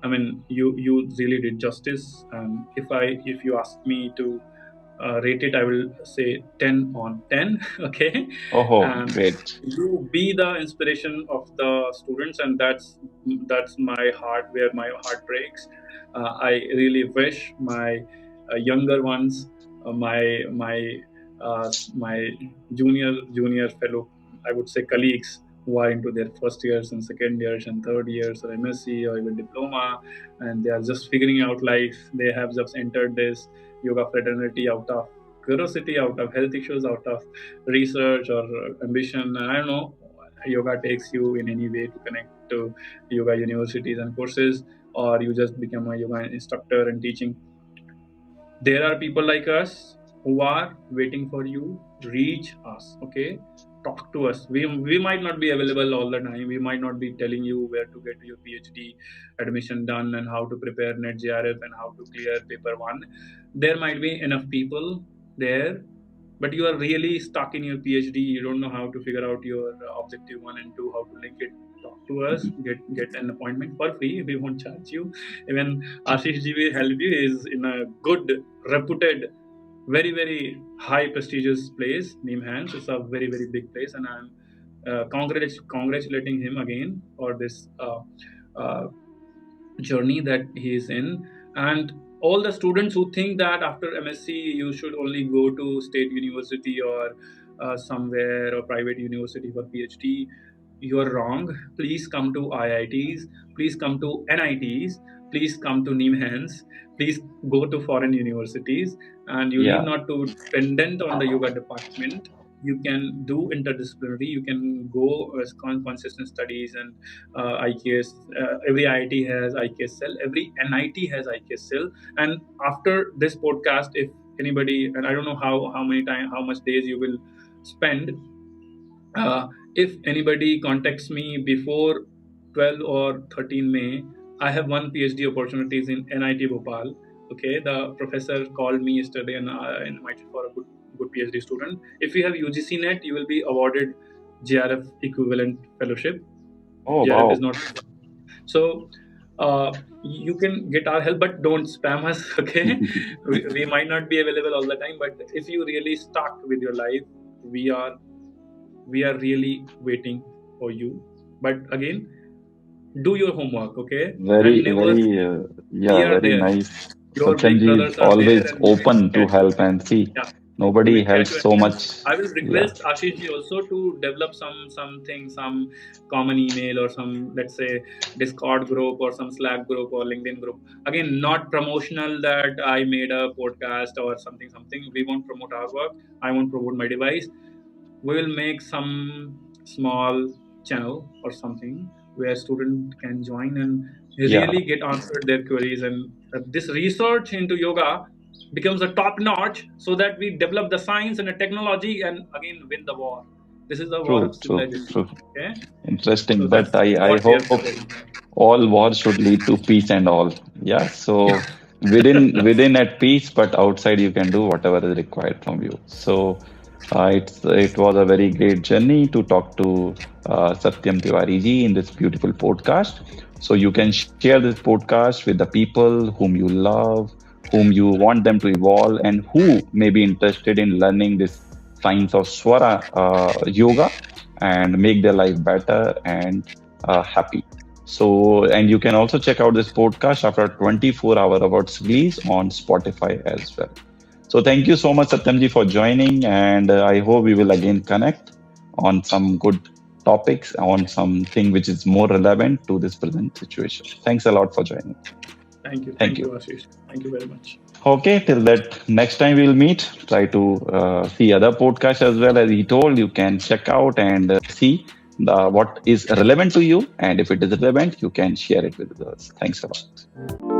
I mean, you really did justice. And if you ask me to rate it, I will say 10 on 10. Okay, Oh, and great. you be the inspiration of the students, and that's my heart, where my heart breaks. I really wish my younger ones, my my junior fellow, I would say colleagues, who are into their first years and second years and third years or MSc or even diploma, and they are just figuring out life. They have just entered this yoga fraternity out of curiosity, out of health issues, out of research or ambition. I don't know. Yoga takes you in any way to connect to yoga universities and courses, or you just become a yoga instructor and teaching. There are people like us who are waiting for you. Reach us, okay? Talk to us. We might not be available all the time. We might not be telling you where to get your PhD admission done and how to prepare net JRF and how to clear paper one. There might be enough people there, but you are really stuck in your PhD. You don't know how to figure out your objective one and two, how to link it. Talk to us. Get an appointment for free. We won't charge you. Even Ashish ji will help you. He is in a good, reputed, very very high prestigious place. Nimhans. It's a very very big place, and I'm congratulating him again for this uh, journey that he is in. And all the students who think that after MSc you should only go to state university or somewhere or private university for PhD, you are wrong. Please come to IITs, please come to NITs, please come to Nimhans, please go to foreign universities, and you need not to dependent on the yoga department. You can do interdisciplinary. You can go as consistent studies and IKS. Every IIT has IKS cell. Every NIT has IKS cell. And after this podcast, if anybody, and I don't know how much days you will spend. If anybody contacts me before 12 or 13 May, I have one PhD opportunities in NIT Bhopal. Okay, the professor called me yesterday and invited for a good PhD student. If you have UGC net, you will be awarded JRF equivalent fellowship. Oh, JRF wow. is not so. You can get our help, but don't spam us. Okay, we might not be available all the time, but if you really stuck with your life, we are really waiting for you. But again, do your homework, okay? Very, And never very, we are very there. nice. Your big Satyamji brothers is are there, always and we will open to catch you. help and see. Yeah, we Nobody will catch helps you. so And much. I will Yeah. request Ashish ji also to develop some common email or some, let's say, Discord group or some Slack group or LinkedIn group. Again, not promotional that I made a podcast or something. We won't promote our work. I won't promote my device. We will make some small channel or something where student can join and Yeah. really get answered their queries, and this research into yoga becomes a top notch so that we develop the science and the technology and again win the war. This is the war True, of true, civilization. true. Okay, Interesting. so But that's I what we hope have today. all wars should lead to peace and all. Yeah. So within at peace, but outside you can do whatever is required from you. So it was a very great journey to talk to Satyam Tiwari ji in this beautiful podcast. So you can share this podcast with the people whom you love, whom you want them to evolve, and who may be interested in learning this science of Swara Yoga and make their life better and happy. So, and you can also check out this podcast after 24 hour awards release on Spotify as well. So thank you so much, Satyamji, for joining, and I hope we will again connect on some good topics, on something which is more relevant to this present situation. Thanks a lot for joining. Thank you, Ashish. Thank you very much. Okay, till that next time we'll meet. Try to see other podcasts as well. As he told, you can check out and see what is relevant to you, and if it is relevant, you can share it with others. Thanks a lot.